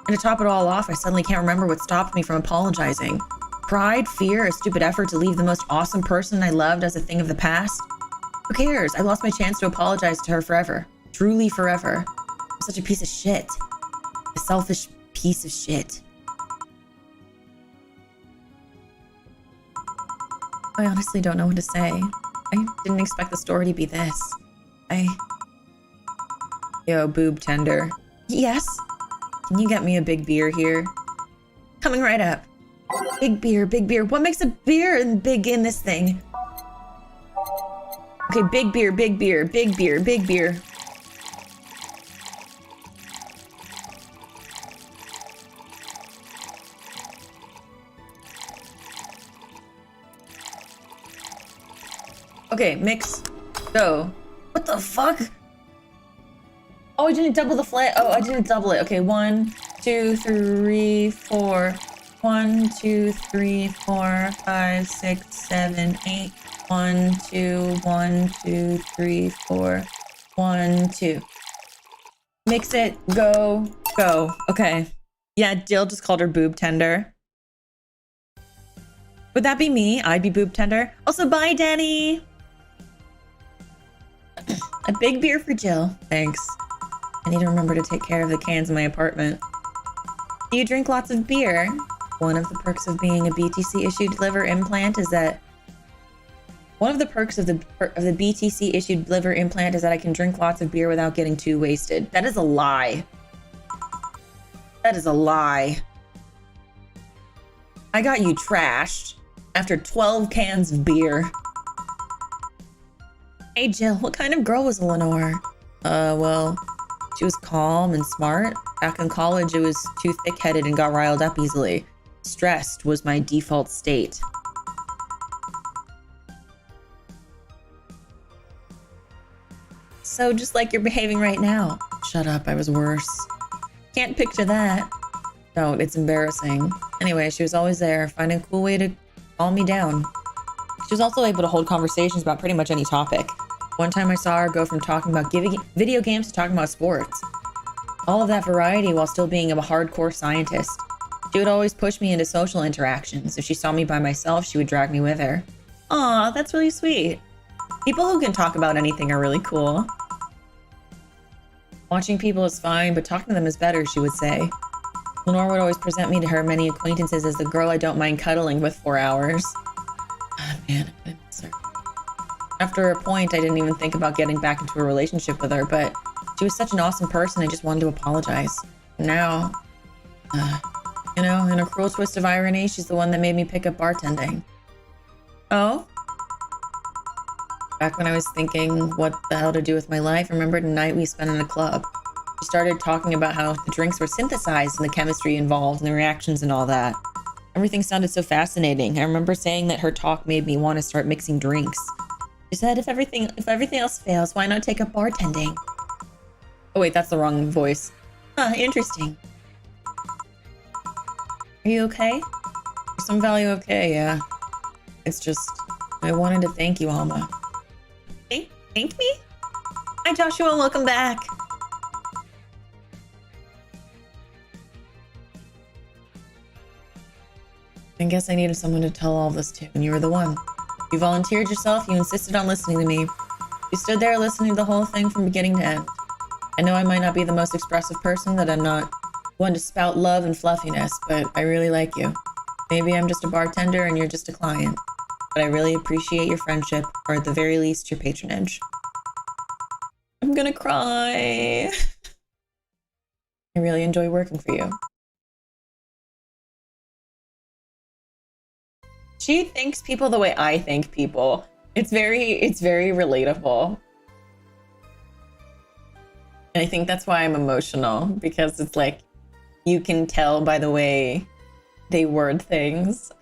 And to top it all off, I suddenly can't remember what stopped me from apologizing. Pride, fear, a stupid effort to leave the most awesome person I loved as a thing of the past? Who cares? I lost my chance to apologize to her forever. Truly forever. I'm such a piece of shit. A selfish piece of shit. I honestly don't know what to say. I didn't expect the story to be this. Yo, boob tender. Yes? Can you get me a big beer here? Coming right up. Big beer, big beer. What makes a beer and big in this thing? Okay, big beer, big beer, big beer, big beer. Okay, mix. Go. What the fuck? Oh, I didn't double the flat. Oh, I didn't double it. Okay, 1, 2, 3, 4. 1, 2, 3, 4, 5, 6, 7, 8. 1, 2, 1, 2, 3, 4. 1, 2. Mix it. Go. Go. Okay. Yeah, Jill just called her boob tender. Would that be me? I'd be boob tender. Also, bye, Danny. A big beer for Jill. Thanks. I need to remember to take care of the cans in my apartment. Do you drink lots of beer? One of the perks of being a BTC-issued liver implant is that... One of the perks of the BTC-issued liver implant is that I can drink lots of beer without getting too wasted. That is a lie. That is a lie. I got you trashed after 12 cans of beer. Hey Jill, what kind of girl was Lenore? Well, she was calm and smart. Back in college, it was too thick-headed and got riled up easily. Stressed was my default state. So just like you're behaving right now. Shut up, I was worse. Can't picture that. No, it's embarrassing. Anyway, she was always there, finding a cool way to calm me down. She was also able to hold conversations about pretty much any topic. One time I saw her go from talking about video games to talking about sports. All of that variety while still being a hardcore scientist. She would always push me into social interactions. If she saw me by myself, she would drag me with her. Aw, that's really sweet. People who can talk about anything are really cool. Watching people is fine, but talking to them is better, she would say. Lenore would always present me to her many acquaintances as the girl I don't mind cuddling with for hours. Ah, man, I miss her. After a point, I didn't even think about getting back into a relationship with her, but she was such an awesome person, I just wanted to apologize. Now, you know, in a cruel twist of irony, she's the one that made me pick up bartending. Oh? Back when I was thinking what the hell to do with my life, I remembered a night we spent in a club. She started talking about how the drinks were synthesized and the chemistry involved and the reactions and all that. Everything sounded so fascinating. I remember saying that her talk made me want to start mixing drinks. She said, if everything else fails, why not take up bartending? Oh wait, that's the wrong voice. Huh, interesting. Are you okay? For some value, okay, yeah. It's just, I wanted to thank you, Alma. Thank me? Hi, Joshua, welcome back. I guess I needed someone to tell all this to, and you were the one. You volunteered yourself, you insisted on listening to me. You stood there listening to the whole thing from beginning to end. I know I might not be the most expressive person, that I'm not one to spout love and fluffiness, but I really like you. Maybe I'm just a bartender and you're just a client, but I really appreciate your friendship, or at the very least, your patronage. I'm gonna cry. I really enjoy working for you. She thanks people the way I thank people. It's very relatable. And I think that's why I'm emotional, because it's like, you can tell by the way they word things.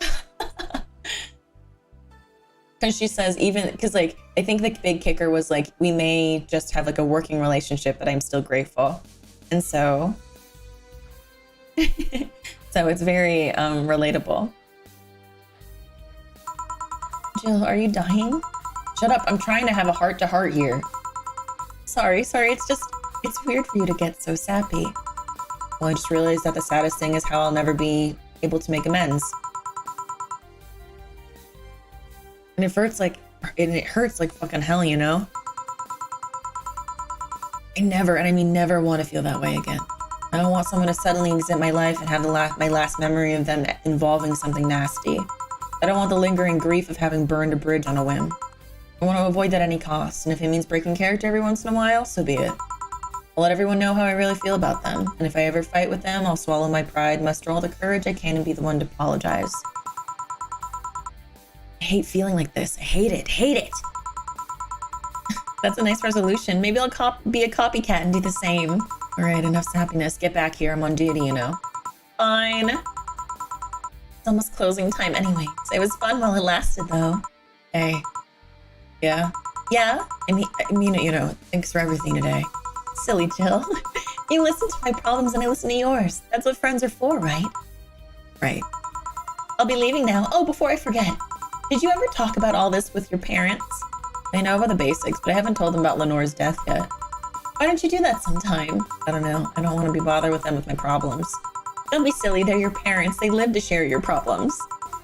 Because she says, even, because like, I think the big kicker was like, we may just have like a working relationship, but I'm still grateful. And so, so it's very relatable. Jill, are you dying? Shut up, I'm trying to have a heart-to-heart here. Sorry, it's just, it's weird for you to get so sappy. Well, I just realized that the saddest thing is how I'll never be able to make amends. And it hurts like fucking hell, you know? I never, and I mean never, want to feel that way again. I don't want someone to suddenly exit my life and have my last memory of them involving something nasty. I don't want the lingering grief of having burned a bridge on a whim. I want to avoid that at any cost, and if it means breaking character every once in a while, so be it. I'll let everyone know how I really feel about them, and if I ever fight with them, I'll swallow my pride, muster all the courage I can, and be the one to apologize. I hate feeling like this. I hate it. Hate it. That's a nice resolution. Maybe I'll be a copycat and do the same. All right, enough happiness. Get back here. I'm on duty, you know. Fine. It's almost closing time anyway. So it was fun while it lasted, though. Hey. Yeah? Yeah? I mean, you know, thanks for everything today. Silly Jill. You listen to my problems and I listen to yours. That's what friends are for, right? Right. I'll be leaving now. Oh, before I forget. Did you ever talk about all this with your parents? I know about the basics, but I haven't told them about Lenore's death yet. Why don't you do that sometime? I don't know. I don't want to be bothered with them with my problems. Don't be silly. They're your parents. They live to share your problems.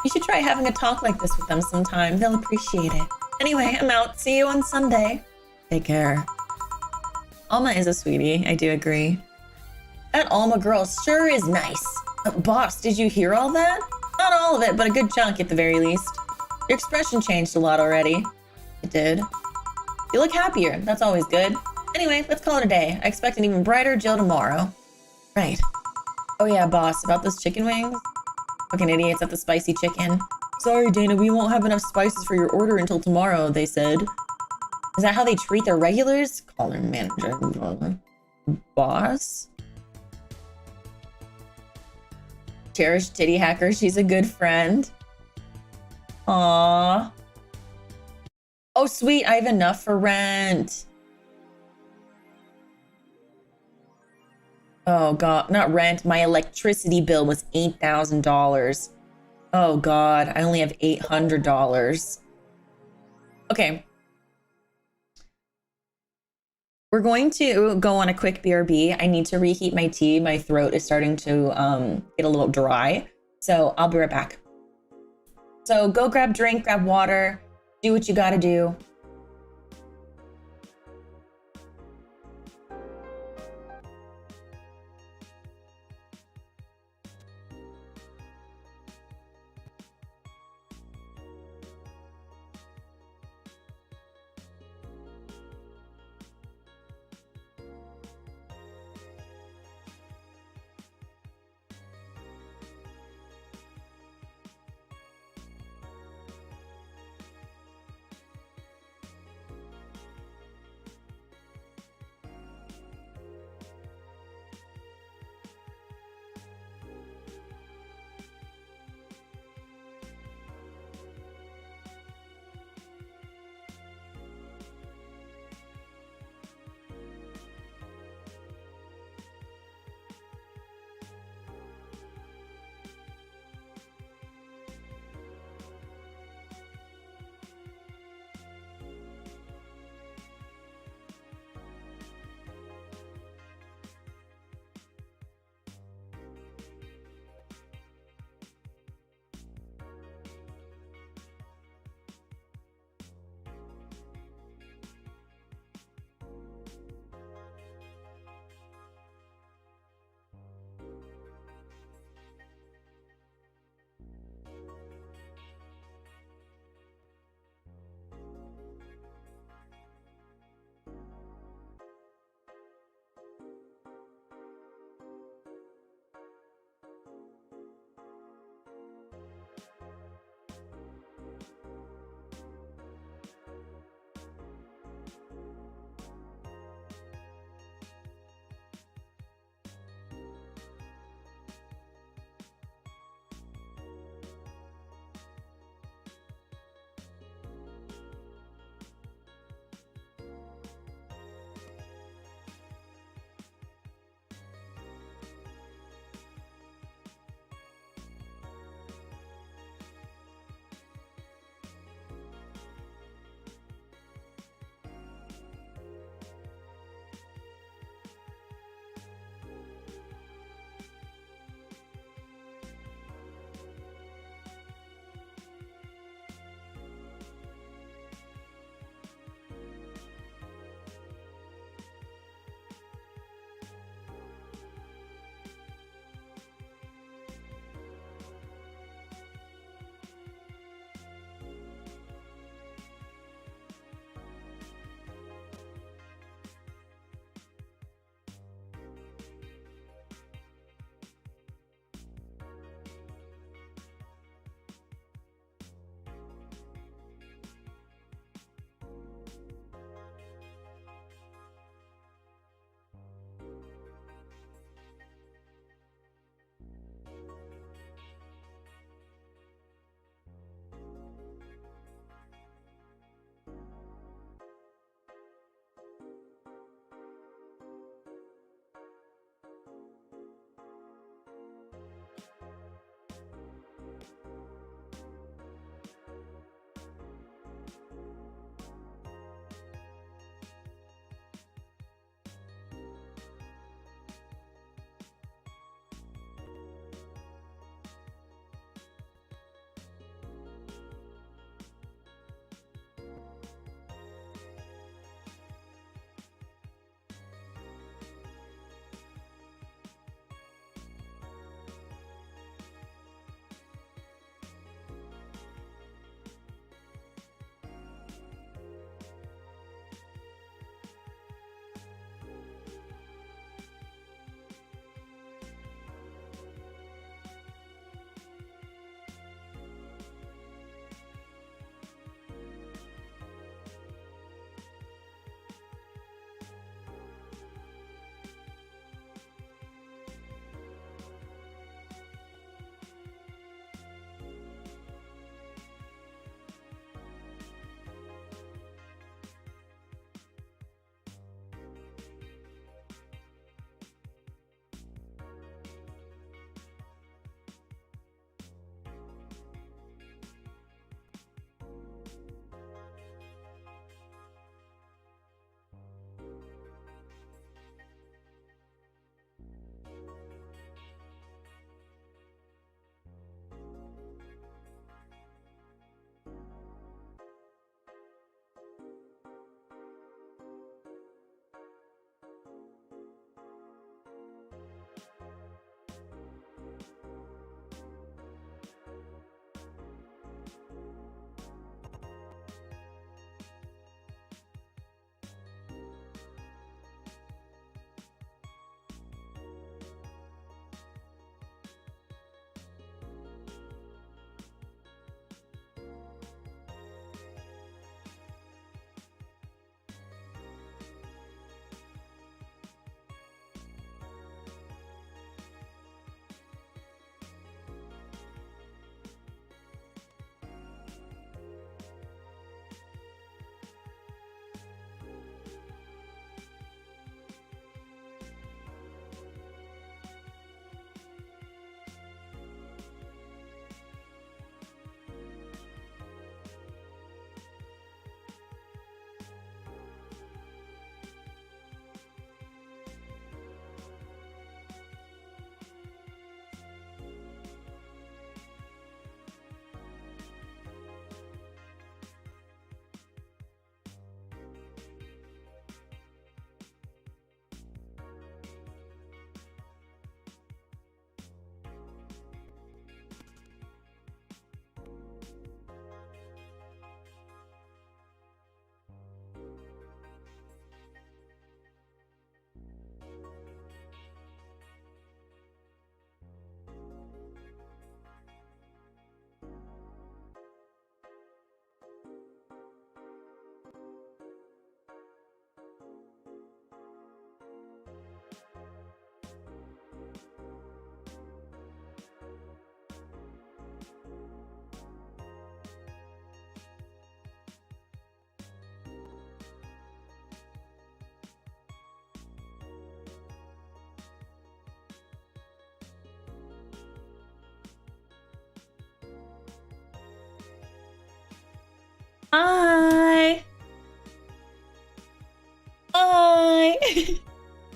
You should try having a talk like this with them sometime. They'll appreciate it. Anyway, I'm out. See you on Sunday. Take care. Alma is a sweetie. I do agree. That Alma girl sure is nice. Boss, did you hear all that? Not all of it, but a good chunk at the very least. Your expression changed a lot already. It did. You look happier. That's always good. Anyway, let's call it a day. I expect an even brighter Jill tomorrow. Right. Oh yeah, boss, about those chicken wings? Fucking idiots at the spicy chicken. Sorry, Dana, we won't have enough spices for your order until tomorrow, they said. Is that how they treat their regulars? Call their manager. Boss? Cherish titty hacker, she's a good friend. Aww. Oh, sweet, I have enough for rent. Oh, God, not rent. My electricity bill was $8,000. Oh, God, I only have $800. Okay. We're going to go on a quick BRB. I need to reheat my tea. My throat is starting to get a little dry. So I'll be right back. So go grab drink, grab water, do what you gotta do.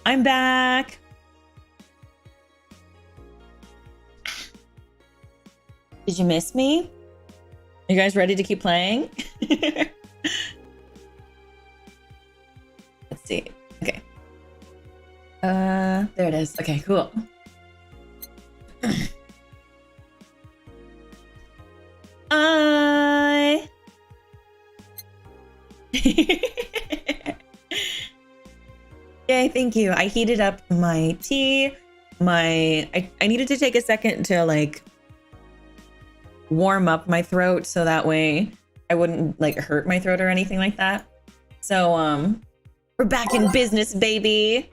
I'm back. Did you miss me? You guys ready to keep playing? Let's see. Okay. There it is. Okay, cool. Yay, thank you. I heated up my tea. I needed to take a second to like warm up my throat so that way I wouldn't like hurt my throat or anything like that. So we're back in business, baby.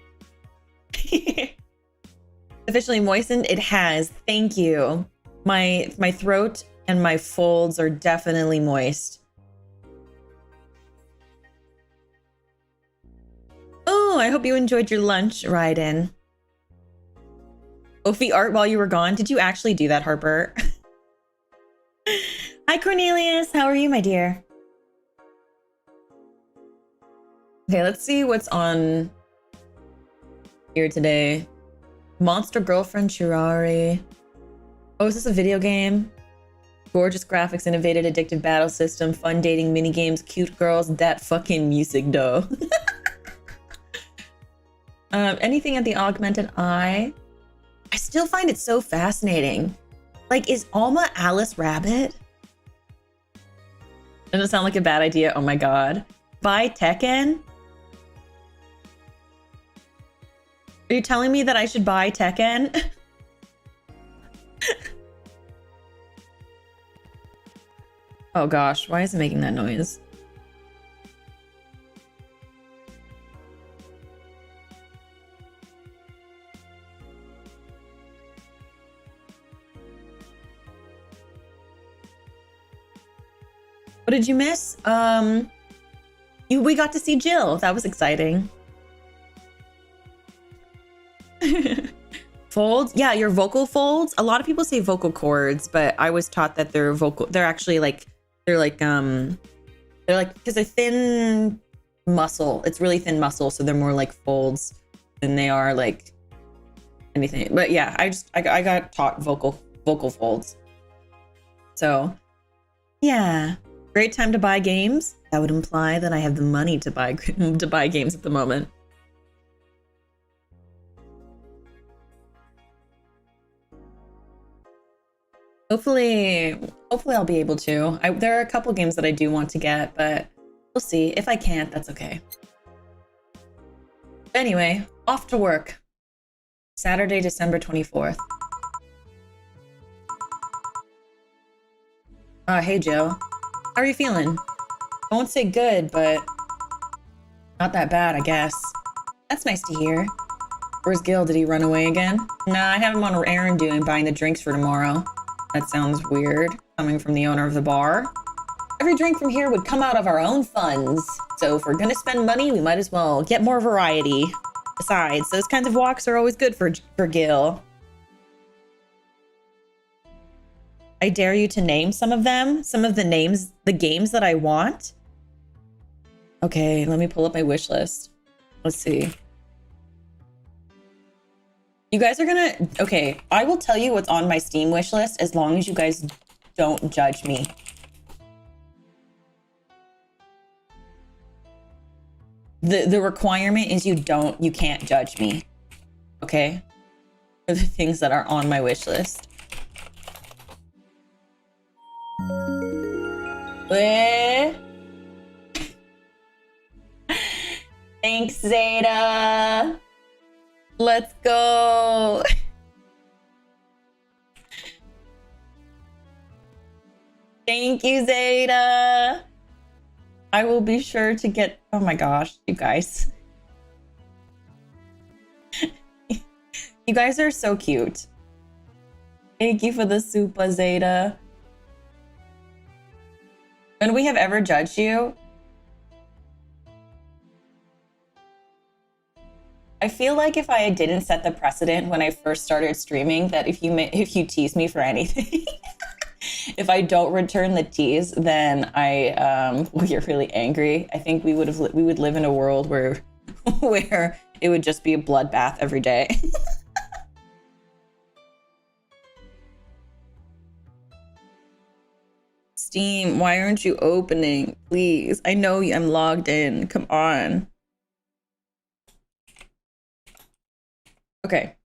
Officially moistened. It has. Thank you. My throat and my folds are definitely moist. Oh, I hope you enjoyed your lunch, Ryden. Ophi art while you were gone. Did you actually do that, Harper? Hi, Cornelius. How are you, my dear? Okay, let's see what's on here today. Monster Girlfriend Shirari. Oh, is this a video game? Gorgeous graphics, innovative, addictive battle system, fun dating minigames, cute girls, that fucking music though. Anything at the augmented eye? I still find it so fascinating. Like, is Alma Alice Rabbit? Doesn't sound like a bad idea. Oh my god. Buy Tekken? Are you telling me that I should buy Tekken? Oh gosh, why is it making that noise? What did you miss? We got to see Jill. That was exciting. Folds? Yeah, your vocal folds. A lot of people say vocal cords, but I was taught that they're vocal. They're actually like, because they're thin muscle. It's really thin muscle, so they're more like folds than they are like anything. But yeah, I got taught vocal folds. So yeah, great time to buy games. That would imply that I have the money to buy games at the moment. Hopefully I'll be able to. There are a couple games that I do want to get, but we'll see. If I can't, that's okay. Anyway, off to work. Saturday, December 24th. Hey Joe. How are you feeling? I won't say good, but not that bad, I guess. That's nice to hear. Where's Gil? Did he run away again? Nah, I have him on an errand buying the drinks for tomorrow. That sounds weird, coming from the owner of the bar. Every drink from here would come out of our own funds. So if we're gonna spend money, we might as well get more variety. Besides, those kinds of walks are always good for Gil. I dare you to name some of them, some of the games that I want. Okay, let me pull up my wish list. Let's see. You guys are gonna, okay, I will tell you what's on my Steam wish list as long as you guys don't judge me. The requirement is you can't judge me. Okay? For the things that are on my wish list. Thanks, Zeta. Let's go. Thank you, Zeta. I will be sure to get, oh my gosh, you guys. You guys are so cute. Thank you for the super, Zeta. When we have ever judged you, I feel like if I didn't set the precedent when I first started streaming, that if you tease me for anything, if I don't return the tease, then I will get really angry. I think we would live in a world where it would just be a bloodbath every day. Steam, why aren't you opening? Please. I know I'm logged in. Come on. Okay.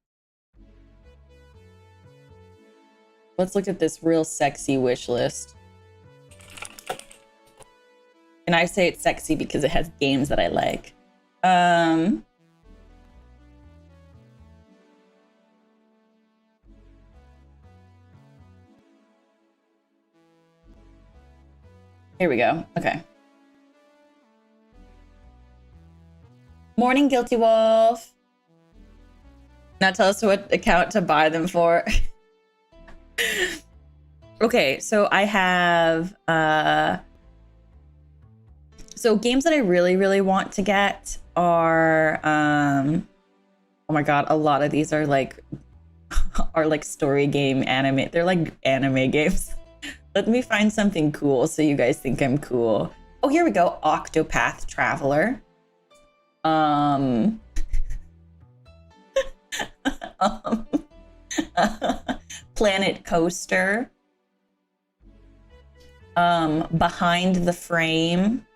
Let's look at this real sexy wish list. And I say it's sexy because it has games that I like. Here we go. Okay. Morning, Guilty Wolf. Now tell us what account to buy them for. Okay, so I have so games that I really want to get are oh my god, a lot of these are like story game anime. They're like anime games. Let me find something cool so you guys think I'm cool. Oh, here we go. Octopath Traveler. Planet Coaster. Behind the Frame.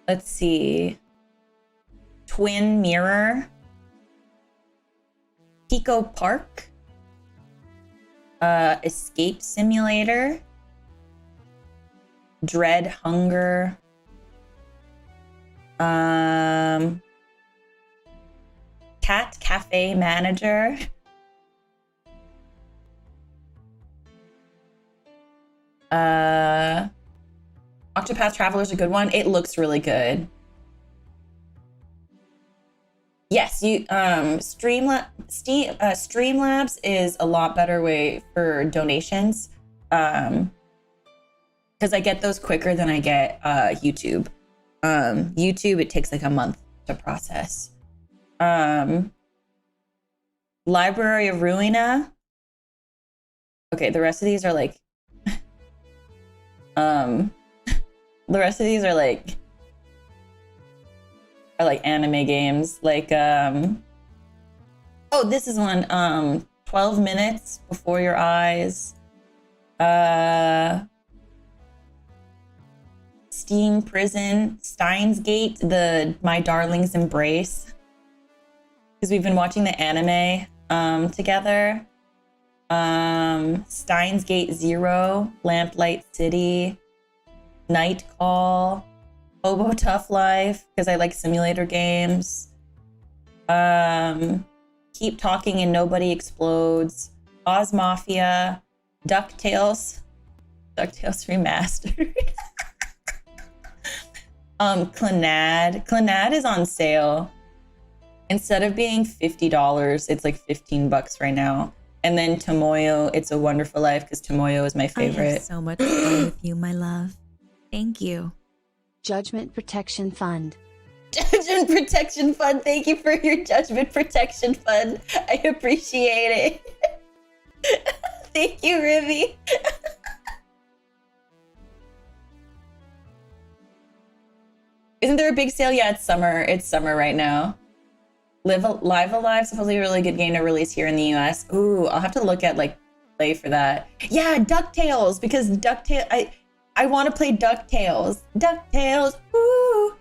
Let's see. Twin Mirror. Pico Park. Escape Simulator. Dread Hunger. Cat Cafe Manager. Octopath Traveler is a good one. It looks really good. Yes, you Streamlabs is a lot better way for donations. Because I get those quicker than I get YouTube. YouTube, it takes like a month to process. Library of Ruina. Okay, the rest of these are like the rest of these are like anime games. Like oh, this is one. 12 Minutes Before Your Eyes. Steam Prison, Steins Gate, the My Darling's Embrace. Because we've been watching the anime together. Steins Gate Zero, Lamplight City, Night Call, Hobo Tough Life, because I like simulator games. Keep Talking and Nobody Explodes, Oz Mafia, DuckTales Remastered. Clannad is on sale. Instead of being $50, it's like $15 right now. And then Tomoyo, It's a Wonderful Life, because Tomoyo is my favorite. I have so much fun with you, my love. Thank you. Judgment Protection Fund. Judgment Protection Fund. Thank you for your Judgment Protection Fund. I appreciate it. Thank you, Rivy. Isn't there a big sale? Yeah, it's summer. It's summer right now. Live Alive, supposedly a really good game to release here in the US. Ooh, I'll have to look at like play for that. Yeah, DuckTales, because DuckTales, I want to play DuckTales. DuckTales, ooh.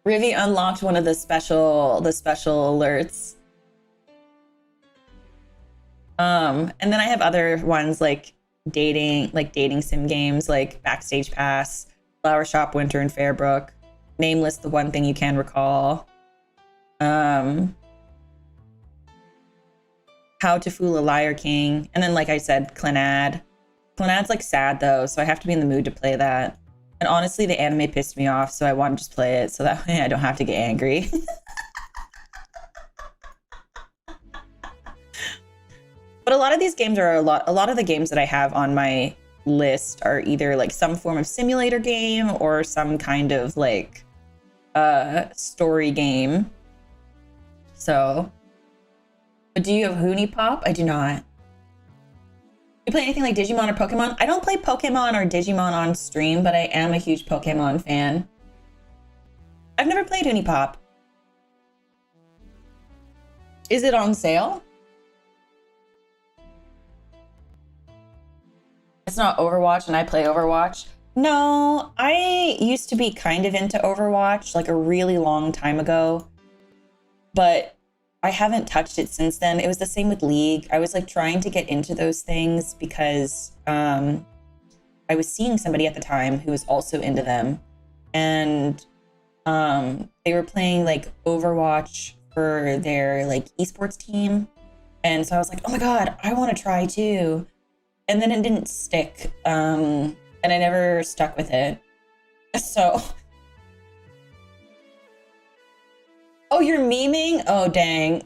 Rivy unlocked one of the special alerts. And then I have other ones like dating sim games like Backstage Pass, Flower Shop Winter and Fairbrook, Nameless, The One Thing You Can Recall, How to Fool a Liar King, and then like I said, Clannad. Clannad's like sad though, so I have to be in the mood to play that. And honestly, the anime pissed me off, so I want to just play it so that way I don't have to get angry. But a lot of these games are a lot of the games that I have on my list are either like some form of simulator game or some kind of like story game. So But do you have Hoonie Pop? I do not. You play anything like Digimon or Pokemon? I don't play Pokemon or Digimon on stream, but I am a huge Pokemon fan. I've never played Hoonie Pop. Is it on sale? It's not Overwatch and I play Overwatch. No, I used to be kind of into Overwatch like a really long time ago, but I haven't touched it since then. It was the same with League. I was like trying to get into those things because I was seeing somebody at the time who was also into them, and they were playing like Overwatch for their like esports team, and so I was like, oh my god, I want to try too. And then it didn't stick, and I never stuck with it. So, oh, you're memeing? Oh, dang.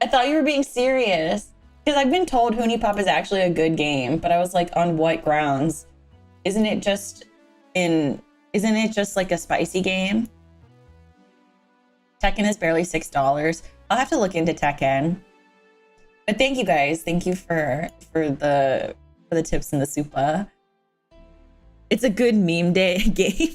I thought you were being serious, because I've been told Hoonie Pop is actually a good game, but I was like, on what grounds? Isn't it just like a spicy game? Tekken is barely $6. I'll have to look into Tekken. But thank you guys. Thank you for the tips and the supa. It's a good meme day game.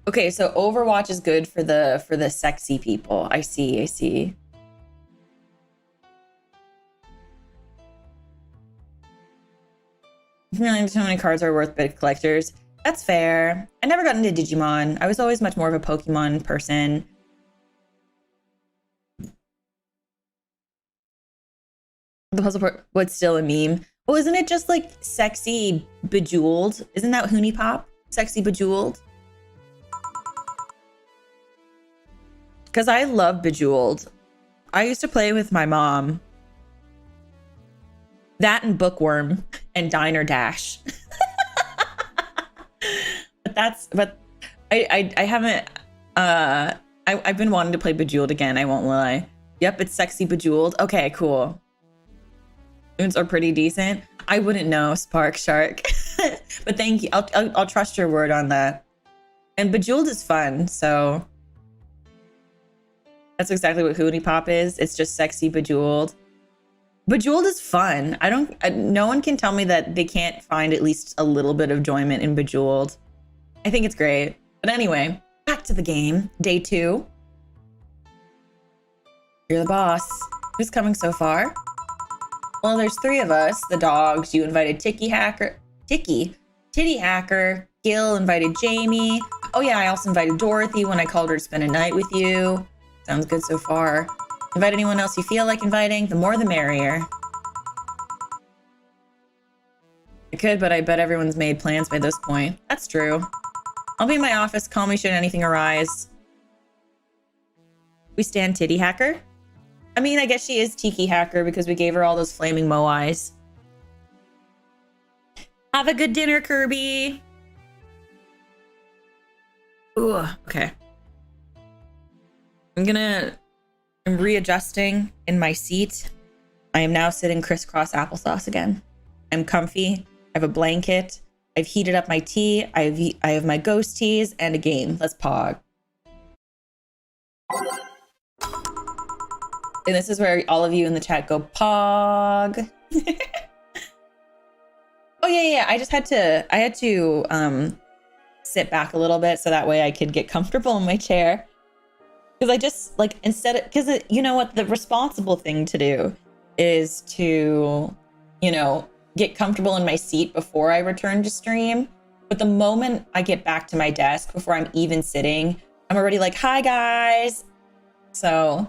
Okay, so Overwatch is good for the sexy people. I see. Really, so many cards are worth big collectors. That's fair. I never got into Digimon. I was always much more of a Pokemon person. The puzzle part, what's still a meme? Oh, isn't it just like sexy bejeweled? Isn't that Hoonie Pop? Sexy bejeweled? Because I love bejeweled. I used to play with my mom. That and Bookworm and Diner Dash. But I haven't I've been wanting to play Bejeweled again, I won't lie. Yep, it's sexy Bejeweled. Okay, cool. Moons are pretty decent. I wouldn't know, Spark Shark. But thank you. I'll trust your word on that. And Bejeweled is fun, so that's exactly what Hoonie Pop is. It's just sexy Bejeweled. Bejeweled is fun. No one can tell me that they can't find at least a little bit of enjoyment in Bejeweled. I think it's great. But anyway, back to the game. Day 2. You're the boss. Who's coming so far? Well, there's 3 of us. The dogs. You invited Titty Hacker. Gil invited Jamie. Oh yeah, I also invited Dorothy when I called her to spend a night with you. Sounds good so far. Invite anyone else you feel like inviting. The more the merrier. I could, but I bet everyone's made plans by this point. That's true. I'll be in my office. Call me should anything arise. We stand Titty Hacker? I mean, I guess she is Tiki Hacker because we gave her all those flaming moais. Have a good dinner, Kirby. Ooh, okay. I'm readjusting in my seat. I am now sitting crisscross applesauce again. I'm comfy. I have a blanket. I've heated up my tea. I have my ghost teas and a game. Let's pog. And this is where all of you in the chat go pog. Oh yeah. I had to sit back a little bit so that way I could get comfortable in my chair. Because I just like because you know what, the responsible thing to do is to, get comfortable in my seat before I return to stream. But the moment I get back to my desk, before I'm even sitting, I'm already like, hi guys. So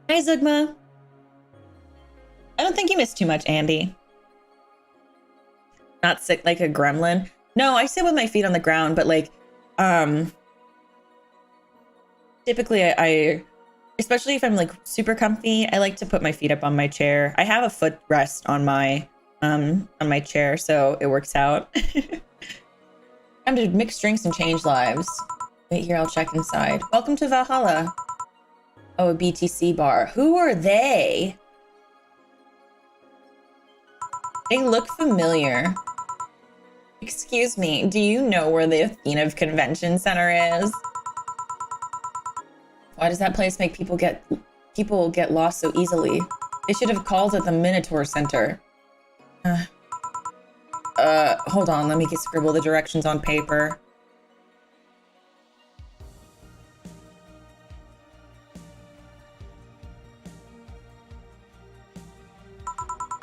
hi Zugma. I don't think you missed too much, Andy. Not sick like a gremlin. No, I sit with my feet on the ground, but like typically I especially if I'm like super comfy, I like to put my feet up on my chair. I have a footrest on my chair, so it works out. Time to mix drinks and change lives. Wait here, I'll check inside. Welcome to Valhalla. Oh, a BTC bar. Who are they? They look familiar. Excuse me, do you know where the Athena Convention Center is? Why does that place make people get lost so easily? They should have called it the Minotaur Center. Hold on, let me scribble the directions on paper.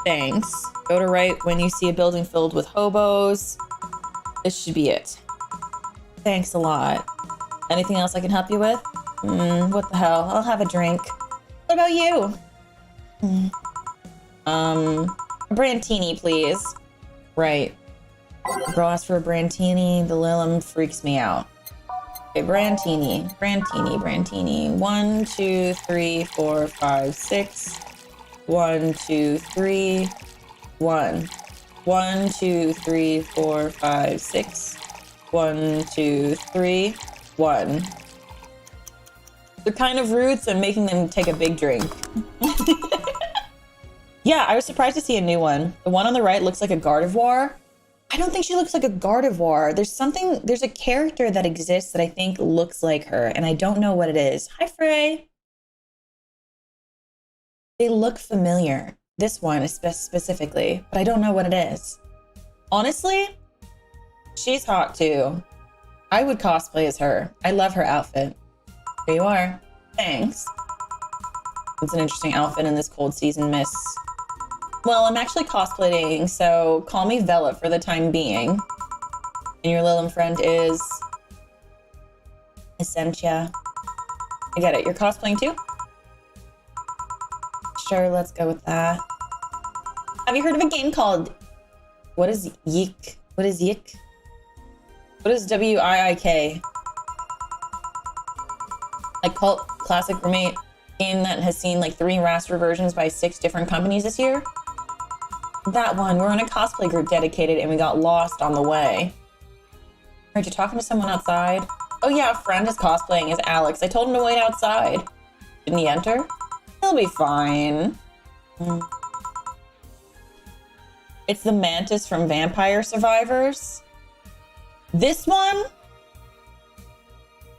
Thanks. Go to right when you see a building filled with hobos. This should be it. Thanks a lot. Anything else I can help you with? What the hell? I'll have a drink. What about you? A Brantini, please. Right. Girl asked for a Brantini. The Lilum freaks me out. Okay, Brantini. 1, 2, 3, 4, 5, 6. 1, 2, 3, 1. 1, 2, 3, 4, 5, 6. 1, 2, 3, 1. They're kind of rude, so I'm making them take a big drink. Yeah, I was surprised to see a new one. The one on the right looks like a Gardevoir. I don't think she looks like a Gardevoir. There's a character that exists that I think looks like her, and I don't know what it is. Hi, Frey. They look familiar. This one specifically, but I don't know what it is. Honestly, she's hot too. I would cosplay as her. I love her outfit. There you are. Thanks. It's an interesting outfit in this cold season, miss. Well, I'm actually cosplaying, so call me Vela for the time being. And your Lilum friend is Essentia. I get it. You're cosplaying too? Sure, let's go with that. Have you heard of a game called... What is Yik? What is Yik? What is W-I-I-K? Like cult classic roommate game that has seen like 3 raster versions by 6 different companies this year? That one. We're in a cosplay group dedicated and we got lost on the way. Aren't you talking to someone outside? Oh yeah, a friend is cosplaying as Alex. I told him to wait outside. Didn't he enter? He'll be fine. It's the Mantis from Vampire Survivors. This one?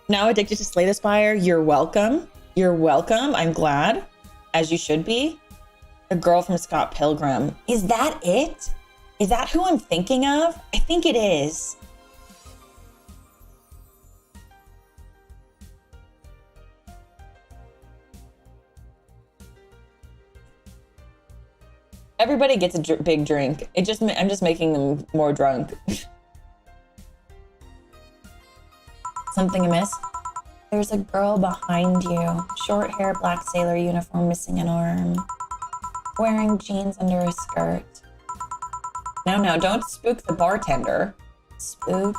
Now addicted to Slay the Spire? You're welcome. You're welcome. I'm glad. As you should be. The girl from Scott Pilgrim. Is that it? Is that who I'm thinking of? I think it is. Everybody gets a big drink. I'm just making them more drunk. Something amiss? There's a girl behind you. Short hair, black sailor uniform, missing an arm. Wearing jeans under a skirt. No, don't spook the bartender. Spook?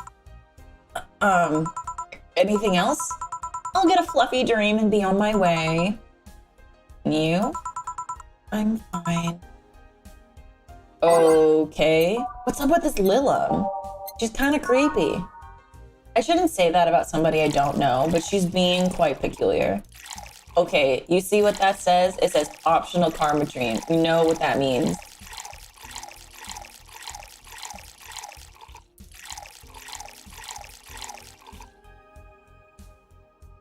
Anything else? I'll get a fluffy dream and be on my way. You? I'm fine. Okay. What's up with this Lilum? She's kind of creepy. I shouldn't say that about somebody I don't know, but she's being quite peculiar. Okay, you see what that says? It says optional karma dream. You know what that means.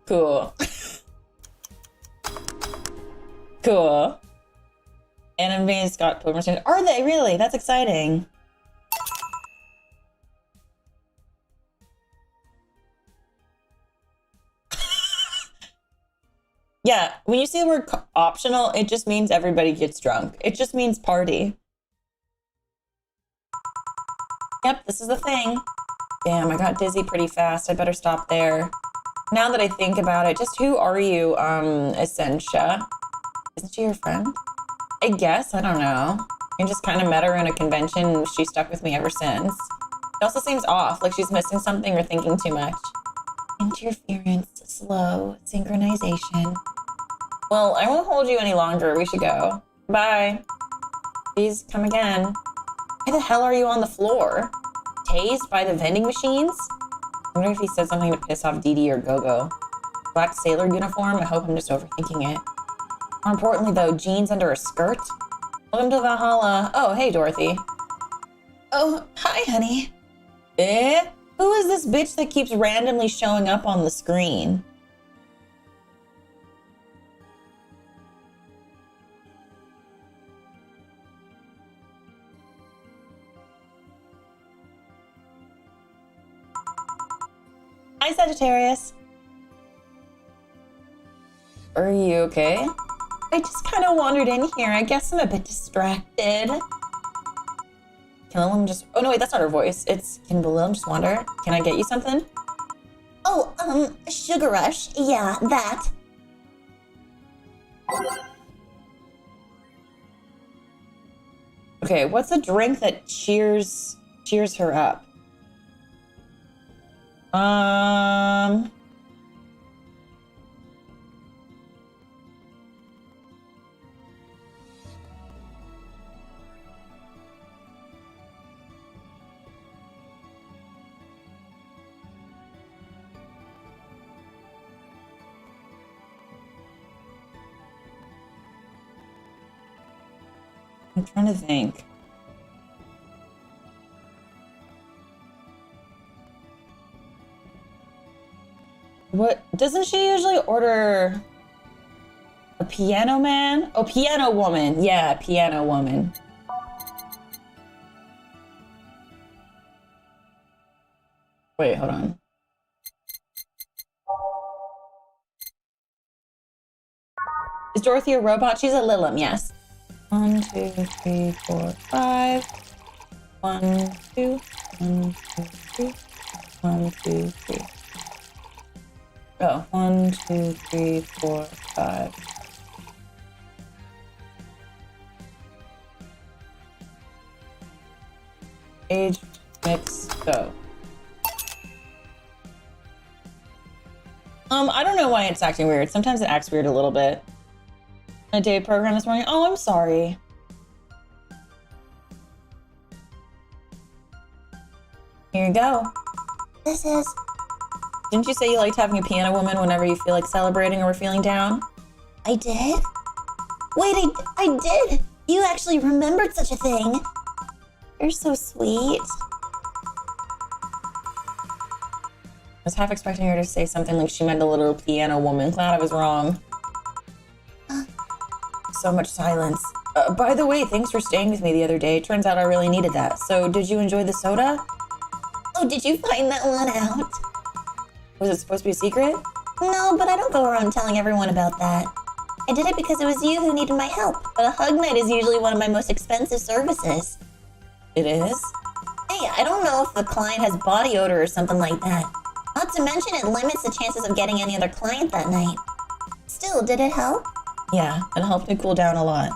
Cool. Cool. Anime Scott Pilgrim. Are they really? That's exciting. Yeah, when you say the word optional, it just means everybody gets drunk. It just means party. Yep, this is the thing. Damn, I got dizzy pretty fast. I better stop there. Now that I think about it, just who are you, Essentia? Isn't she your friend? I guess, I don't know. I just kind of met her in a convention and she stuck with me ever since. She also seems off, like she's missing something or thinking too much. Interference, slow, synchronization. Well, I won't hold you any longer. We should go. Bye. Please come again. Why the hell are you on the floor? Tased by the vending machines? I wonder if he said something to piss off Dee Dee or Gogo. black sailor uniform. I hope I'm just overthinking it. More importantly, though, jeans under a skirt. Welcome to Valhalla. Oh, hey, Dorothy. Oh, hi, honey. Who is this bitch that keeps randomly showing up on the screen? Hi, Sagittarius. Are you okay? I just kind of wandered in here. I guess I'm a bit distracted. Can Lilum just... Oh, no, wait, that's not her voice. Can Lilum just wander? Can I get you something? Oh, sugar rush. Yeah, that. Okay, what's a drink that cheers her up? I'm trying to think. What doesn't she usually order? A piano man? Oh, piano woman. Yeah, piano woman. Wait, hold on. Is Dorothy a robot? She's a Lilum, yes. 1, 2, 3, 4, 5. 1, 2, 1, 2, 3. 1, 2, 3. Oh, 1, 2, 3, 4, 5. Age, mix, go. I don't know why it's acting weird. Sometimes it acts weird a little bit. A day program this morning. Oh, I'm sorry. Here you go. This is... Didn't you say you liked having a piano woman whenever you feel like celebrating or feeling down? I did? Wait, I did! You actually remembered such a thing. You're so sweet. I was half expecting her to say something like she meant a little piano woman. Glad I was wrong. So much silence. By the way, thanks for staying with me the other day. Turns out I really needed that. So, did you enjoy the soda? Oh, did you find that one out? Was it supposed to be a secret? No, but I don't go around telling everyone about that. I did it because it was you who needed my help, but a hug night is usually one of my most expensive services. It is? Hey, I don't know if the client has body odor or something like that. Not to mention it limits the chances of getting any other client that night. Still, did it help? Yeah, it helped me cool down a lot.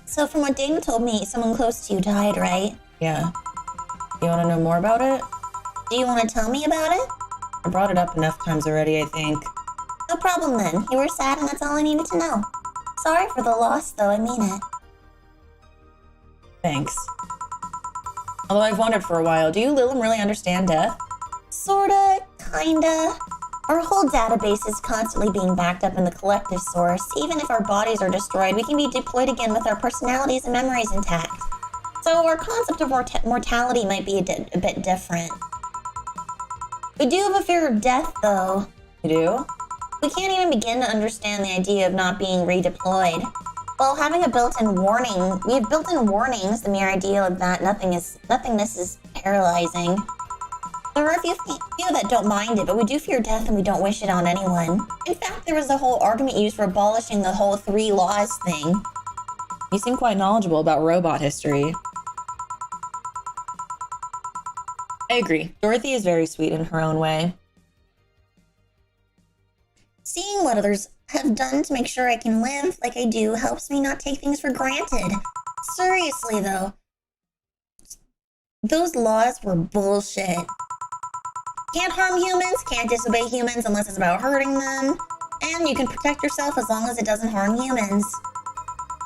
So from what Dana told me, someone close to you died, right? Yeah. You want to know more about it? Do you want to tell me about it? I brought it up enough times already, I think. No problem then. You were sad and that's all I needed to know. Sorry for the loss, though, I mean it. Thanks. Although I've wondered for a while, do you Lilum really understand death? Sorta, kinda. Our whole database is constantly being backed up in the collective source. Even if our bodies are destroyed, we can be deployed again with our personalities and memories intact. So our concept of mortality might be a bit different. We do have a fear of death, though. You do? We can't even begin to understand the idea of not being redeployed. Well, having a built-in warning, we have built-in warnings, the mere idea of that nothingness is paralyzing. There are a few that don't mind it, but we do fear death and we don't wish it on anyone. In fact, there was a whole argument used for abolishing the whole 3 laws thing. You seem quite knowledgeable about robot history. I agree. Dorothy is very sweet in her own way. Seeing what others have done to make sure I can live like I do helps me not take things for granted. Seriously, though. Those laws were bullshit. Can't harm humans, can't disobey humans unless it's about hurting them, and you can protect yourself as long as it doesn't harm humans.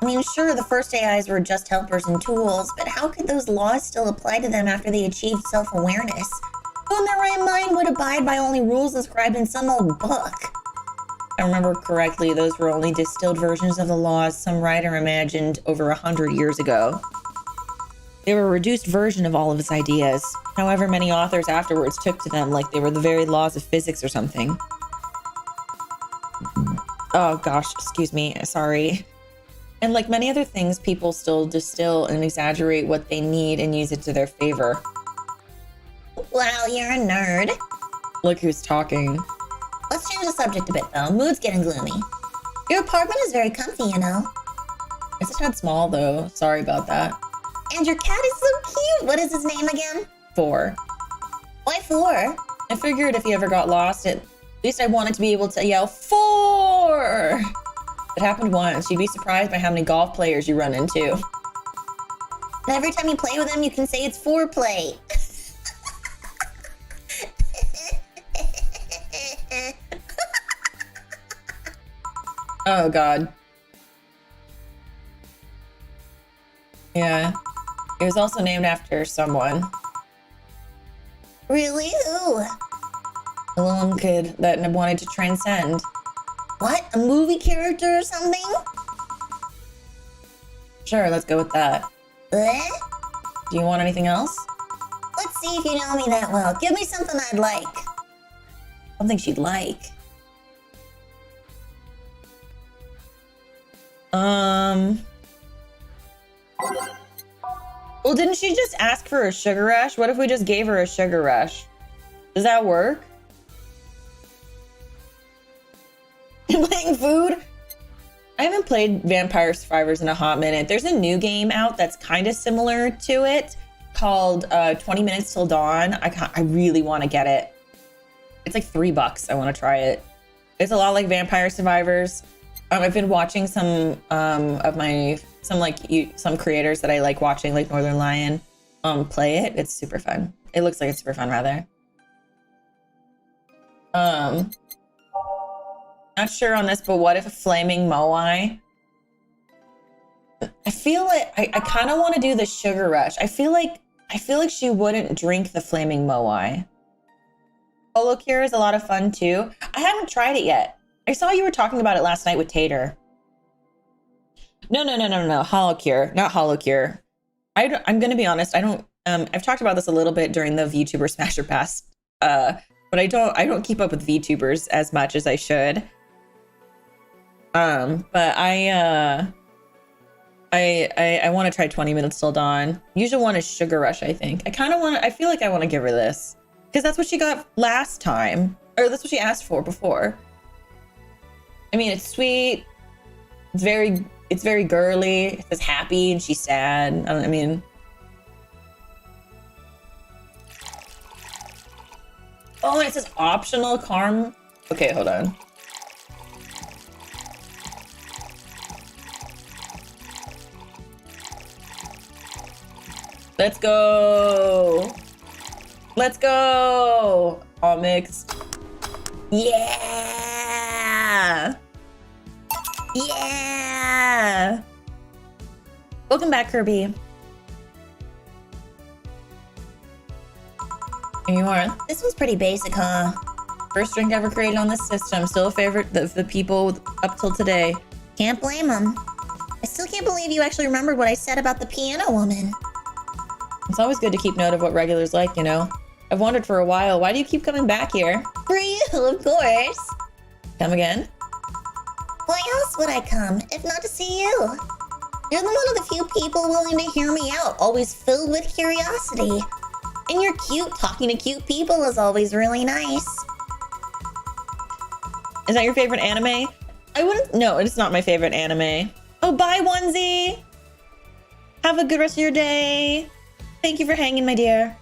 I mean, sure, the first AIs were just helpers and tools, but how could those laws still apply to them after they achieved self-awareness? Who in their right mind would abide by only rules inscribed in some old book? If I remember correctly, those were only distilled versions of the laws some writer imagined over 100 years ago. They were a reduced version of all of his ideas. However, many authors afterwards took to them like they were the very laws of physics or something. Oh gosh, excuse me, sorry. And like many other things, people still distill and exaggerate what they need and use it to their favor. Wow, you're a nerd. Look who's talking. Let's change the subject a bit though. Mood's getting gloomy. Your apartment is very comfy, you know. It's a tad small though. Sorry about that. And your cat is so cute. What is his name again? 4. Why 4? I figured if he ever got lost, at least I wanted to be able to yell 4. It happened once. You'd be surprised by how many golf players you run into. And every time you play with him, you can say it's foreplay. Oh god. Yeah. It was also named after someone. Really? Who? A little kid that wanted to transcend. What? A movie character or something? Sure, let's go with that. Eh? Do you want anything else? Let's see if you know me that well. Give me something I'd like. Something she'd like. Well, didn't she just ask for a sugar rush? What if we just gave her a sugar rush? Does that work? Playing food? I haven't played Vampire Survivors in a hot minute. There's a new game out that's kind of similar to it called 20 Minutes Till Dawn. I really want to get it. It's like $3. I want to try it. It's a lot like Vampire Survivors. I've been watching some creators that I like watching, like Northern Lion, play it. It's super fun. It looks like it's super fun, rather. Not sure on this, but what if a flaming moai? I feel like I kind of want to do the sugar rush. I feel like she wouldn't drink the flaming moai. Holo Cure is a lot of fun too. I haven't tried it yet. I saw you were talking about it last night with Tater. No. Holo Cure, not Holo Cure. I'm gonna be honest. I don't. I've talked about this a little bit during the VTuber Smasher Pass, but I don't keep up with VTubers as much as I should. But I want to try 20 Minutes Till Dawn. Usual one is Sugar Rush, I think. I feel like I want to give her this because that's what she got last time, or that's what she asked for before. I mean, it's sweet. It's very girly. It says happy and she's sad. I mean, oh, and it says optional calm. Okay, hold on. Let's go. Let's go. All mixed. Yeah. Yeah. Welcome back, Kirby. Here you are. This one's pretty basic, huh? First drink ever created on this system. Still a favorite of the people up till today. Can't blame them. I still can't believe you actually remembered what I said about the piano woman. It's always good to keep note of what regulars like, you know? I've wondered for a while, why do you keep coming back here? For you, of course. Come again? Why else would I come, if not to see you? You're one of the few people willing to hear me out, always filled with curiosity. And you're cute. Talking to cute people is always really nice. Is that your favorite anime? No, it's not my favorite anime. Oh, bye, Onesie! Have a good rest of your day. Thank you for hanging, my dear.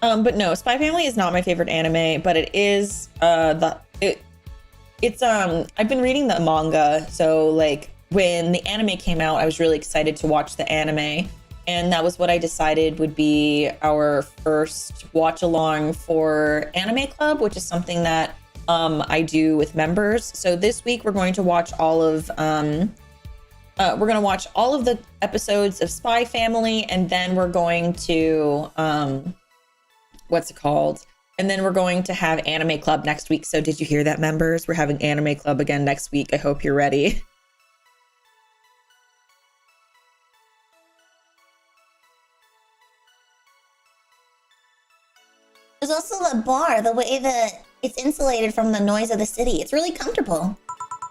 But no, Spy Family is not my favorite anime, but it is, I've been reading the manga, so like when the anime came out, I was really excited to watch the anime, and that was what I decided would be our first watch along for Anime Club, which is something that I do with members. So this week we're going to watch all of the episodes of Spy Family, and then we're going to what's it called? And then we're going to have Anime Club next week. So did you hear that, members? We're having Anime Club again next week. I hope you're ready. There's also a bar, the way that it's insulated from the noise of the city. It's really comfortable.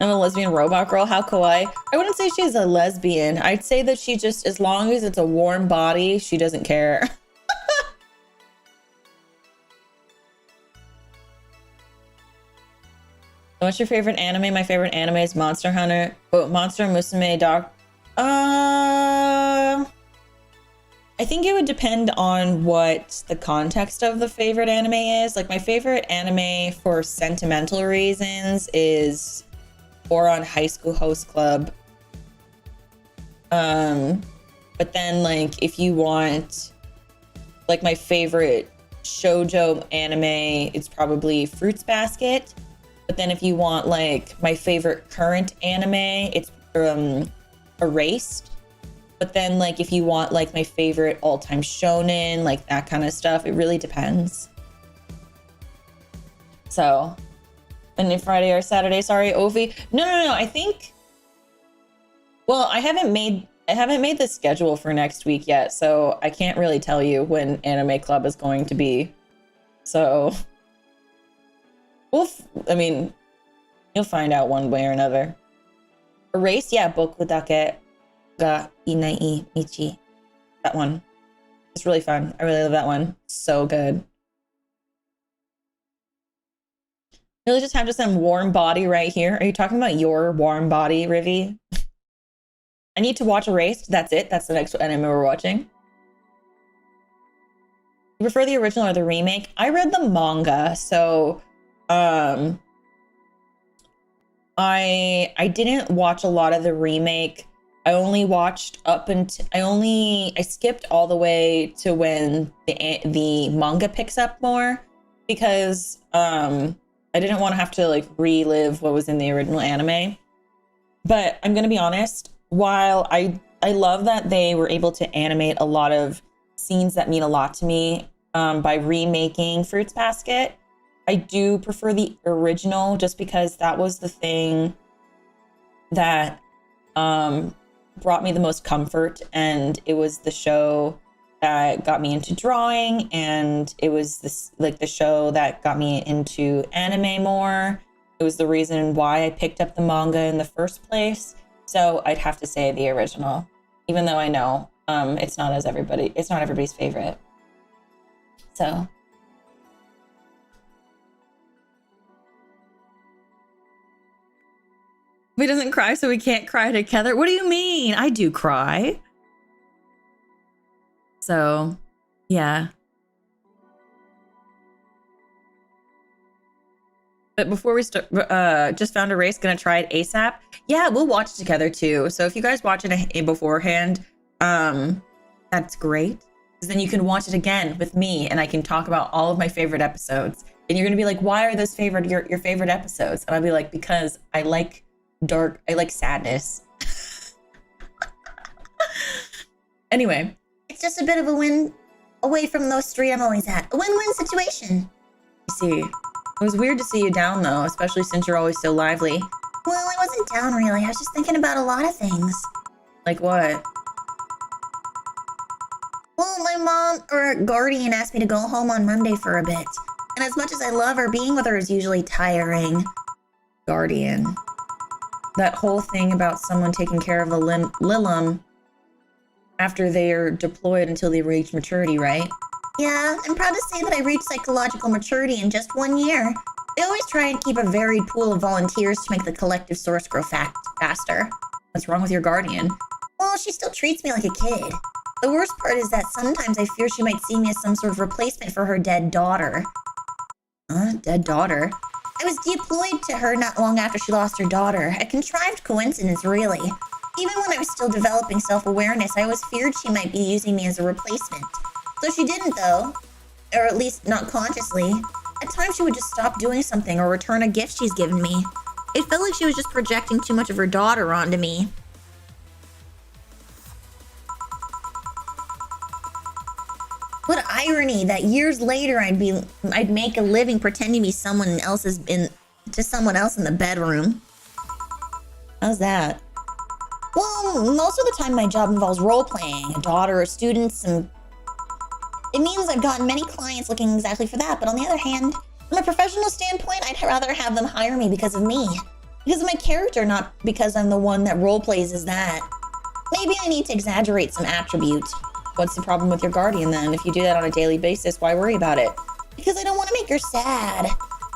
I'm a lesbian robot girl. How kawaii. I wouldn't say she's a lesbian. I'd say that she just, as long as it's a warm body, she doesn't care. What's your favorite anime? My favorite anime is Monster Hunter. Oh, Monster Musume Doc. I think it would depend on what the context of the favorite anime is. Like, my favorite anime for sentimental reasons is Boron High School Host Club. But then, like, if you want, like, my favorite shoujo anime, it's probably Fruits Basket. But then if you want, like, my favorite current anime, it's Erased. But then, like, if you want, like, my favorite all-time shonen, like, that kind of stuff, it really depends. So, and if Friday or Saturday, sorry, Ovi. No, I think, well, I haven't made the schedule for next week yet, so I can't really tell you when Anime Club is going to be. So, I mean, you'll find out one way or another. Erased, yeah, boku dake ga inai michi. That one. It's really fun. I really love that one. So good. Really just have just some warm body right here. Are you talking about your warm body, Rivi? I need to watch Erased. That's it. That's the next anime we're watching. You prefer the original or the remake? I read the manga, so I didn't watch a lot of the remake. I only watched I skipped all the way to when the manga picks up more, because I didn't want to have to, like, relive what was in the original anime. But I'm gonna be honest, while I love that they were able to animate a lot of scenes that mean a lot to me by remaking Fruits Basket, I do prefer the original, just because that was the thing that brought me the most comfort, and it was the show that got me into drawing, and it was the show that got me into anime more. It was the reason why I picked up the manga in the first place. So I'd have to say the original, even though I know it's not everybody's favorite. So he doesn't cry, so we can't cry together. What do you mean? I do cry. So, yeah. But before we start, just found Erased, gonna try it ASAP. Yeah, we'll watch it together too. So if you guys watch it beforehand, that's great. Because then you can watch it again with me, and I can talk about all of my favorite episodes. And you're gonna be like, why are those your favorite episodes? And I'll be like, because I like sadness. Anyway, It's just a bit of a win away from those three I'm always at. A win-win situation. you see, it was weird to see you down though, especially since you're always so lively. Well, I wasn't down really. I was just thinking about a lot of things. Like what? Well, my mom or guardian asked me to go home on Monday for a bit. And as much as I love her, being with her is usually tiring. Guardian. That whole thing about someone taking care of a Lilum after they're deployed until they reach maturity, right? Yeah, I'm proud to say that I reached psychological maturity in just 1 year. They always try and keep a varied pool of volunteers to make the collective source grow faster. What's wrong with your guardian? Well, she still treats me like a kid. The worst part is that sometimes I fear she might see me as some sort of replacement for her dead daughter. Dead daughter? I was deployed to her not long after she lost her daughter. A contrived coincidence, really. Even when I was still developing self-awareness, I always feared she might be using me as a replacement. So she didn't, though. Or at least not consciously. At times she would just stop doing something or return a gift she's given me. It felt like she was just projecting too much of her daughter onto me. What irony that years later I'd make a living pretending to be someone else in the bedroom. How's that? Well, most of the time my job involves role-playing, a daughter or students, and it means I've gotten many clients looking exactly for that. But on the other hand, from a professional standpoint, I'd rather have them hire me because of me. Because of my character, not because I'm the one that role-plays as that. Maybe I need to exaggerate some attribute. What's the problem with your guardian then? If you do that on a daily basis, why worry about it? Because I don't want to make her sad.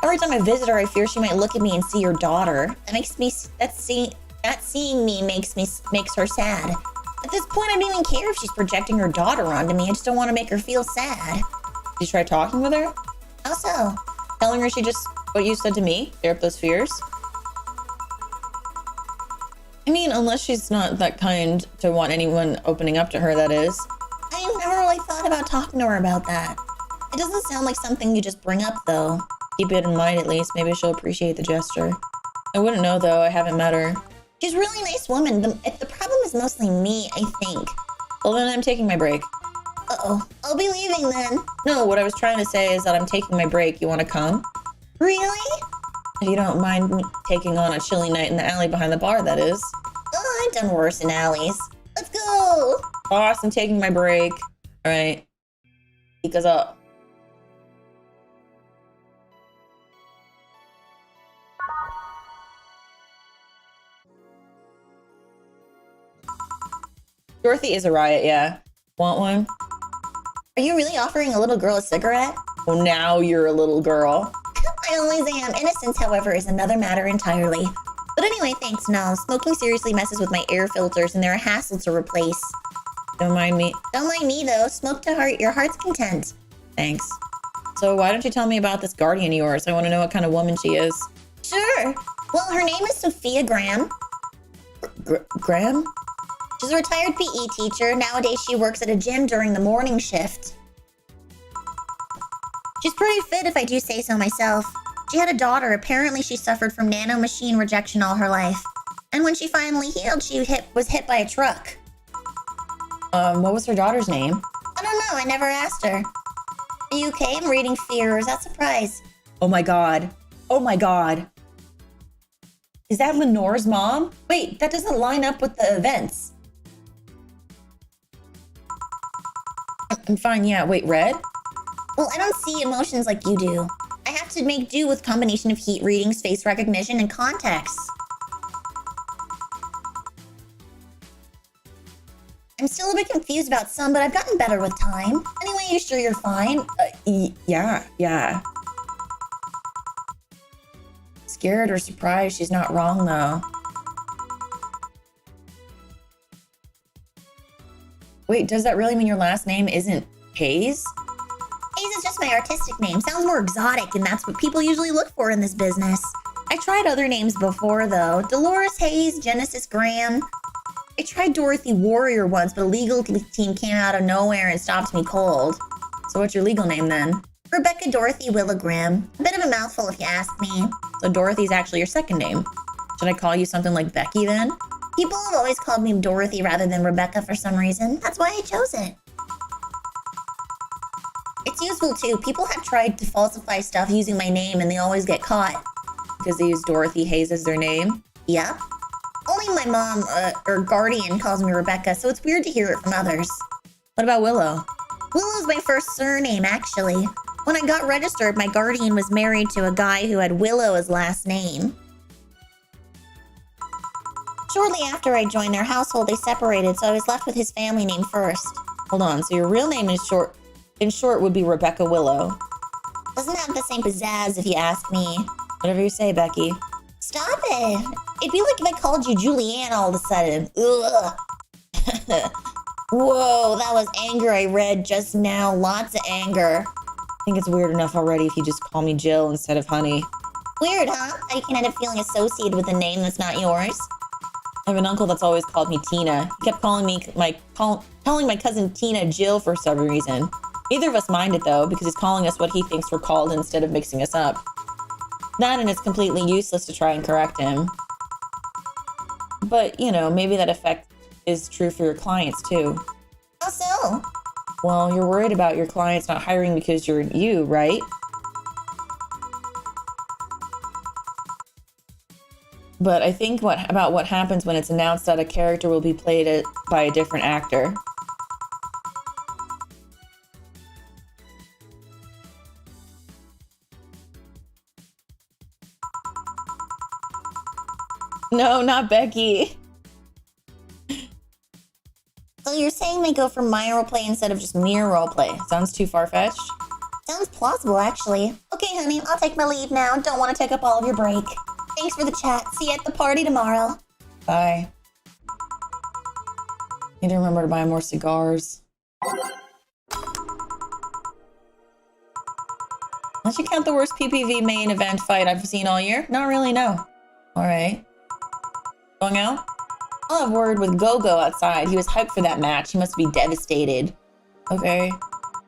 Every time I visit her, I fear she might look at me and see her daughter. Seeing me makes her sad. At this point, I don't even care if she's projecting her daughter onto me. I just don't want to make her feel sad. Did you try talking with her? How so? Telling her what you said to me? Clear up those fears? I mean, unless she's not that kind to want anyone opening up to her, that is. I've never really thought about talking to her about that. It doesn't sound like something you just bring up, though. Keep it in mind, at least. Maybe she'll appreciate the gesture. I wouldn't know, though. I haven't met her. She's a really nice woman. The problem is mostly me, I think. Well, then I'm taking my break. Uh-oh. I'll be leaving then. No, what I was trying to say is that I'm taking my break. You want to come? Really? If you don't mind me taking on a chilly night in the alley behind the bar, that is. Oh, I've done worse in alleys. Let's go! Boss, I'm taking my break. All right. Because up. Dorothy is a riot, yeah. Want one? Are you really offering a little girl a cigarette? Oh, now you're a little girl. I always am. Innocence, however, is another matter entirely. But anyway, thanks, no. Smoking seriously messes with my air filters and they're a hassle to replace. Don't mind me. Don't mind me, though. Smoke to your heart's content. Thanks. So why don't you tell me about this guardian of yours? I want to know what kind of woman she is. Sure. Well, her name is Sophia Graham. Graham? She's a retired PE teacher. Nowadays, she works at a gym during the morning shift. She's pretty fit, if I do say so myself. She had a daughter. Apparently, she suffered from nanomachine rejection all her life. And when she finally healed, she was hit by a truck. What was her daughter's name? I don't know. I never asked her. Are you okay? I'm reading fear. Or is that surprise? Oh my god. Oh my god. Is that Lenore's mom? Wait, that doesn't line up with the events. I'm fine, yeah. Wait, Red? Well, I don't see emotions like you do. I have to make do with combination of heat readings, face recognition, and context. I'm still a bit confused about some, but I've gotten better with time. Anyway, you sure you're fine? Yeah. Scared or surprised, she's not wrong, though. Wait, does that really mean your last name isn't Hayes? Hayes is just my artistic name. Sounds more exotic, and that's what people usually look for in this business. I tried other names before, though. Dolores Hayes, Genesis Graham. I tried Dorothy Warrior once, but a legal team came out of nowhere and stopped me cold. So what's your legal name, then? Rebecca Dorothy Willa Graham. A bit of a mouthful, if you ask me. So Dorothy's actually your second name. Should I call you something like Becky, then? People have always called me Dorothy rather than Rebecca for some reason. That's why I chose it. It's useful too. People have tried to falsify stuff using my name and they always get caught. Because they use Dorothy Hayes as their name? Yep. Only my mom, or guardian, calls me Rebecca, so it's weird to hear it from others. What about Willow? Willow's my first surname, actually. When I got registered, my guardian was married to a guy who had Willow as last name. Shortly after I joined their household, they separated, so I was left with his family name first. Hold on, so your real name in short would be Rebecca Willow. Doesn't have the same pizzazz if you ask me. Whatever you say, Becky. Stop it. It'd be like if I called you Julianne all of a sudden. Ugh. Whoa, that was anger I read just now. Lots of anger. I think it's weird enough already if you just call me Jill instead of Honey. Weird, huh? How you can end up feeling associated with a name that's not yours. I have an uncle that's always called me Tina. He kept calling my cousin Tina Jill for some reason. Neither of us mind it though, because he's calling us what he thinks we're called instead of mixing us up. That, and it's completely useless to try and correct him. But, you know, maybe that effect is true for your clients too. How so? Well, you're worried about your clients not hiring because you're you, right? But I think about what happens when it's announced that a character will be played by a different actor. No, not Becky. So you're saying they go for my roleplay instead of just mere roleplay? Sounds too far-fetched. Sounds plausible, actually. Okay, honey, I'll take my leave now. Don't want to take up all of your break. Thanks for the chat. See you at the party tomorrow. Bye. Need to remember to buy more cigars. Unless you count the worst PPV main event fight I've seen all year? Not really, no. All right. Going out? I'll have word with Gogo outside. He was hyped for that match. He must be devastated. Okay.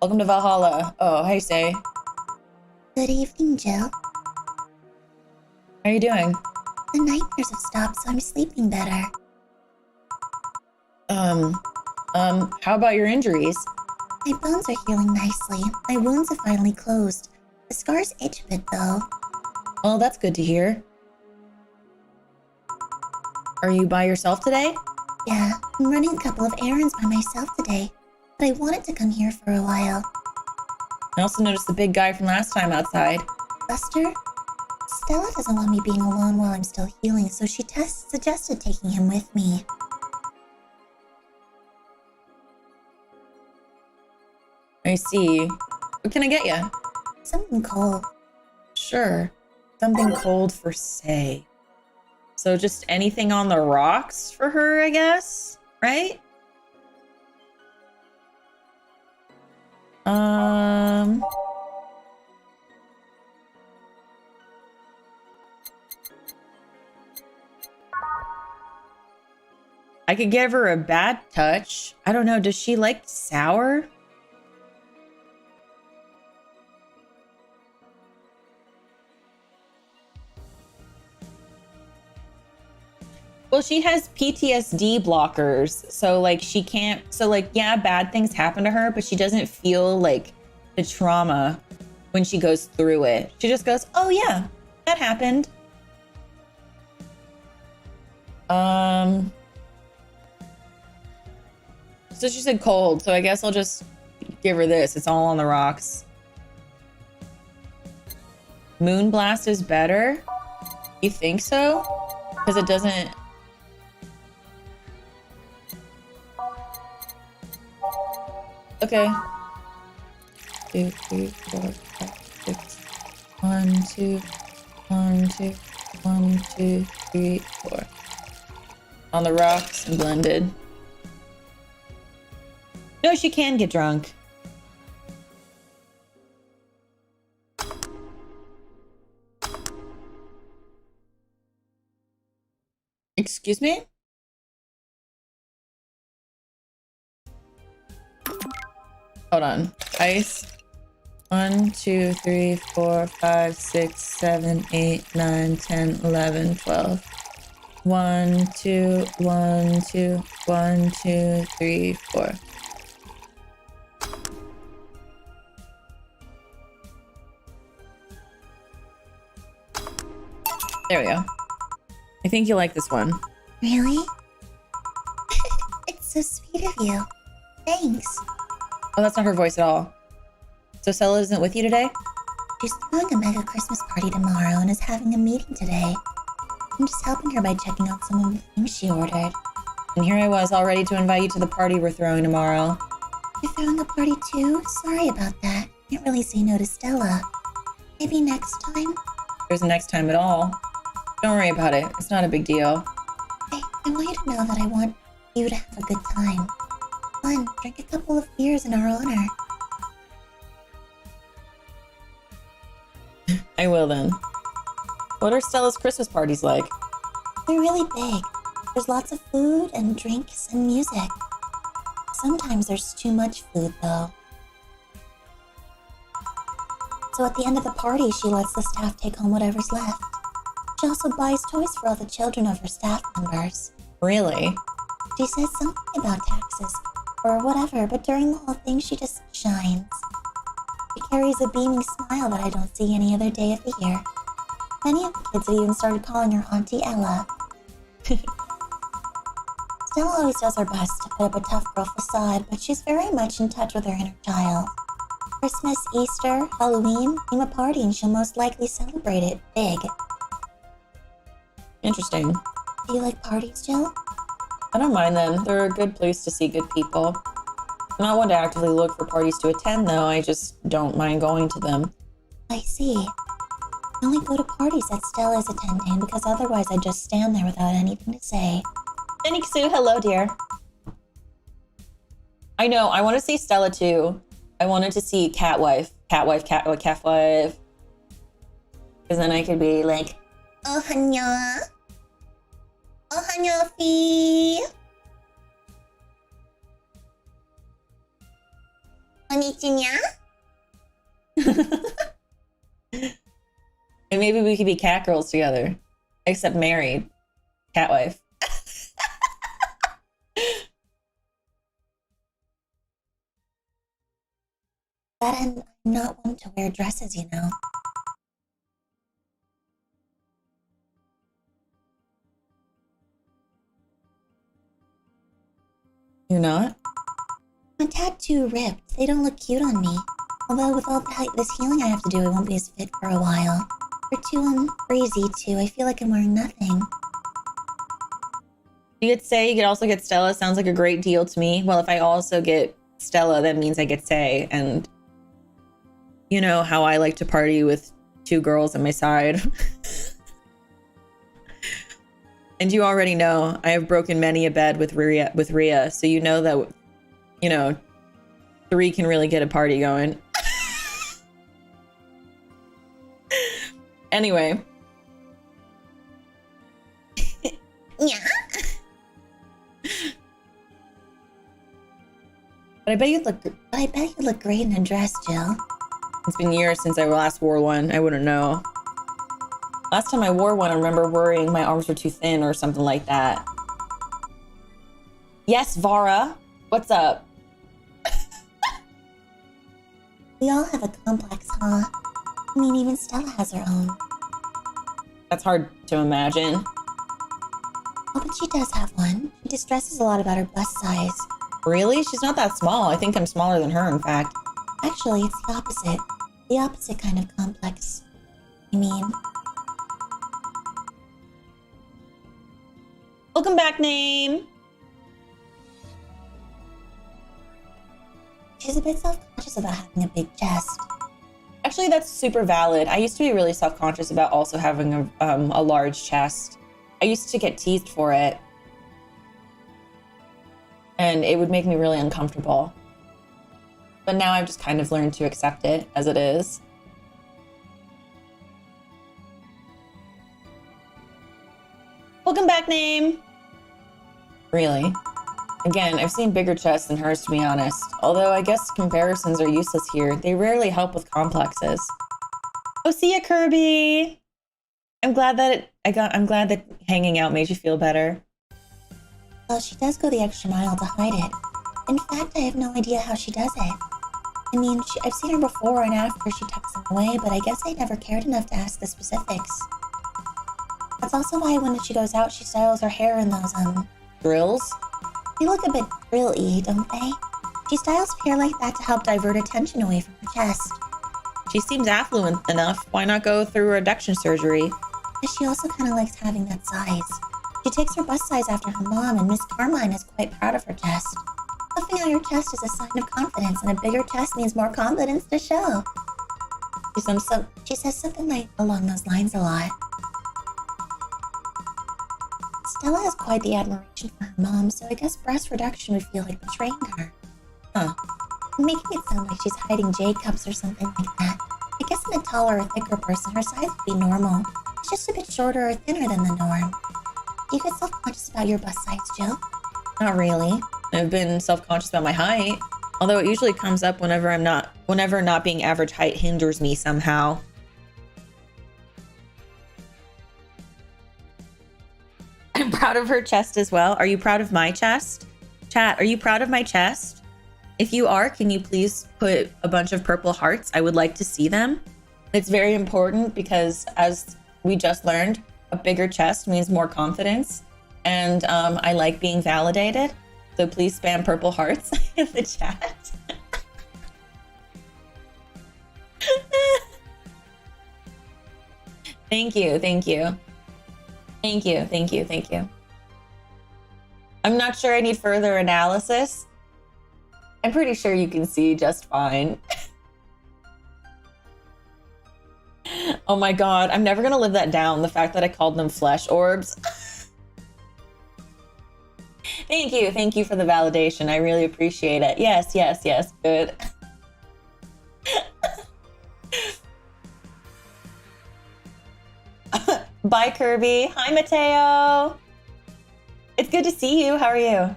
Welcome to Valhalla. Oh, hey, Say. Good evening, Jill. How are you doing? The nightmares have stopped, so I'm sleeping better. How about your injuries? My bones are healing nicely. My wounds have finally closed. The scars itch a bit, though. Well, that's good to hear. Are you by yourself today? Yeah, I'm running a couple of errands by myself today, but I wanted to come here for a while. I also noticed the big guy from last time outside. Buster? Stella doesn't want me being alone while I'm still healing, so she suggested taking him with me. I see. What can I get you? Something cold. Sure. Something cold for Say. So just anything on the rocks for her, I guess? Right? I could give her a bad touch. I don't know. Does she like sour? Well, she has PTSD blockers. So like she can't, so like, yeah, bad things happen to her, but she doesn't feel like the trauma when she goes through it. She just goes, oh yeah, that happened. So she said cold, so I guess I'll just give her this. It's all on the rocks. Moonblast is better? You think so? Because it doesn't... Okay. 2, 3, 4, 5, 6. 1, 2, 1, 2, 1, 2, 3, 4. On the rocks and blended. No, she can get drunk. Excuse me? Hold on. Ice. 1, 2, 3, 4, 5, 6, 7, 8, 9, 10, 11, 12. 1, 2, 1, 2, 1, 2, 3, 4. There we go. I think you like this one. Really? It's so sweet of you. Thanks. Oh, that's not her voice at all. So Stella isn't with you today? She's throwing a mega Christmas party tomorrow and is having a meeting today. I'm just helping her by checking out some of the things she ordered. And here I was, all ready to invite you to the party we're throwing tomorrow. You're throwing a party too? Sorry about that. Can't really say no to Stella. Maybe next time? There's a next time at all. Don't worry about it. It's not a big deal. I want you to know that I want you to have a good time. Fun, drink a couple of beers in our honor. I will then. What are Stella's Christmas parties like? They're really big. There's lots of food and drinks and music. Sometimes there's too much food, though. So at the end of the party, she lets the staff take home whatever's left. She also buys toys for all the children of her staff members. Really? She says something about taxes or whatever, but during the whole thing, she just shines. She carries a beaming smile that I don't see any other day of the year. Many of the kids have even started calling her Auntie Ella. Stella always does her best to put up a tough girl facade, but she's very much in touch with her inner child. Christmas, Easter, Halloween, name a party and she'll most likely celebrate it big. Interesting. Do you like parties, Jill? I don't mind them. They're a good place to see good people. I'm not one to actively look for parties to attend, though. I just don't mind going to them. I see. I only go to parties that Stella is attending because otherwise I'd just stand there without anything to say. Sue, hello, dear. I know, I want to see Stella too. I wanted to see Catwife. Because then I could be like, Oh, Hanya. Oh, Hanya Fee. Konnichiwa. and maybe we could be cat girls together. Except married. Catwife. But I'm not one to wear dresses, you know. You're not? I'm a tad too ripped. They don't look cute on me. Although with all this healing I have to do, I won't be as fit for a while. They're too crazy too. I feel like I'm wearing nothing. You could say you could also get Stella. Sounds like a great deal to me. Well, if I also get Stella, that means I get Say. And you know how I like to party with two girls on my side. And you already know I have broken many a bed with Rhea. So you know that, you know, 3 can really get a party going. Anyway. Yeah. But I bet you'd look great in a dress, Jill. It's been years since I last wore one. I wouldn't know. Last time I wore one, I remember worrying my arms were too thin or something like that. Yes, Vara. What's up? We all have a complex, huh? I mean, even Stella has her own. That's hard to imagine. Oh, but she does have one. She distresses a lot about her bust size. Really? She's not that small. I think I'm smaller than her, in fact. Actually, it's the opposite. The opposite kind of complex. I mean... Welcome back, Name. She's a bit self-conscious about having a big chest. Actually, that's super valid. I used to be really self-conscious about also having a large chest. I used to get teased for it. And it would make me really uncomfortable. But now I've just kind of learned to accept it as it is. Welcome back, Name. Really? Again, I've seen bigger chests than hers, to be honest. Although I guess comparisons are useless here. They rarely help with complexes. Oh, see ya, Kirby. I'm glad that hanging out made you feel better. Well, she does go the extra mile to hide it. In fact, I have no idea how she does it. I mean, I've seen her before and after she tucks them away, but I guess I never cared enough to ask the specifics. That's also why when she goes out, she styles her hair in those, Drills? They look a bit frilly, don't they? She styles her hair like that to help divert attention away from her chest. She seems affluent enough. Why not go through reduction surgery? But she also kind of likes having that size. She takes her bust size after her mom, and Miss Carmine is quite proud of her chest. Puffing out your chest is a sign of confidence, and a bigger chest means more confidence to show. She says something like along those lines a lot. Stella has quite the admiration for her mom, so I guess breast reduction would feel like betraying her. Huh. Making it sound like she's hiding J-cups or something like that. I guess in a taller or thicker person, her size would be normal. It's just a bit shorter or thinner than the norm. Do you get self-conscious about your bust size, Jill? Not really. I've been self-conscious about my height. Although it usually comes up whenever not being average height hinders me somehow. I'm proud of her chest as well. Are you proud of my chest? Chat, are you proud of my chest? If you are, can you please put a bunch of purple hearts? I would like to see them. It's very important because, as we just learned, a bigger chest means more confidence. And I like being validated. So please spam purple hearts in the chat. Thank you, thank you. Thank you, thank you, thank you. I'm not sure I need further analysis. I'm pretty sure you can see just fine. Oh my god, I'm never gonna live that down, the fact that I called them flesh orbs. Thank you for the validation. I really appreciate it. Yes, yes, yes, good. Bye, Kirby. Hi, Mateo. It's good to see you. How are you?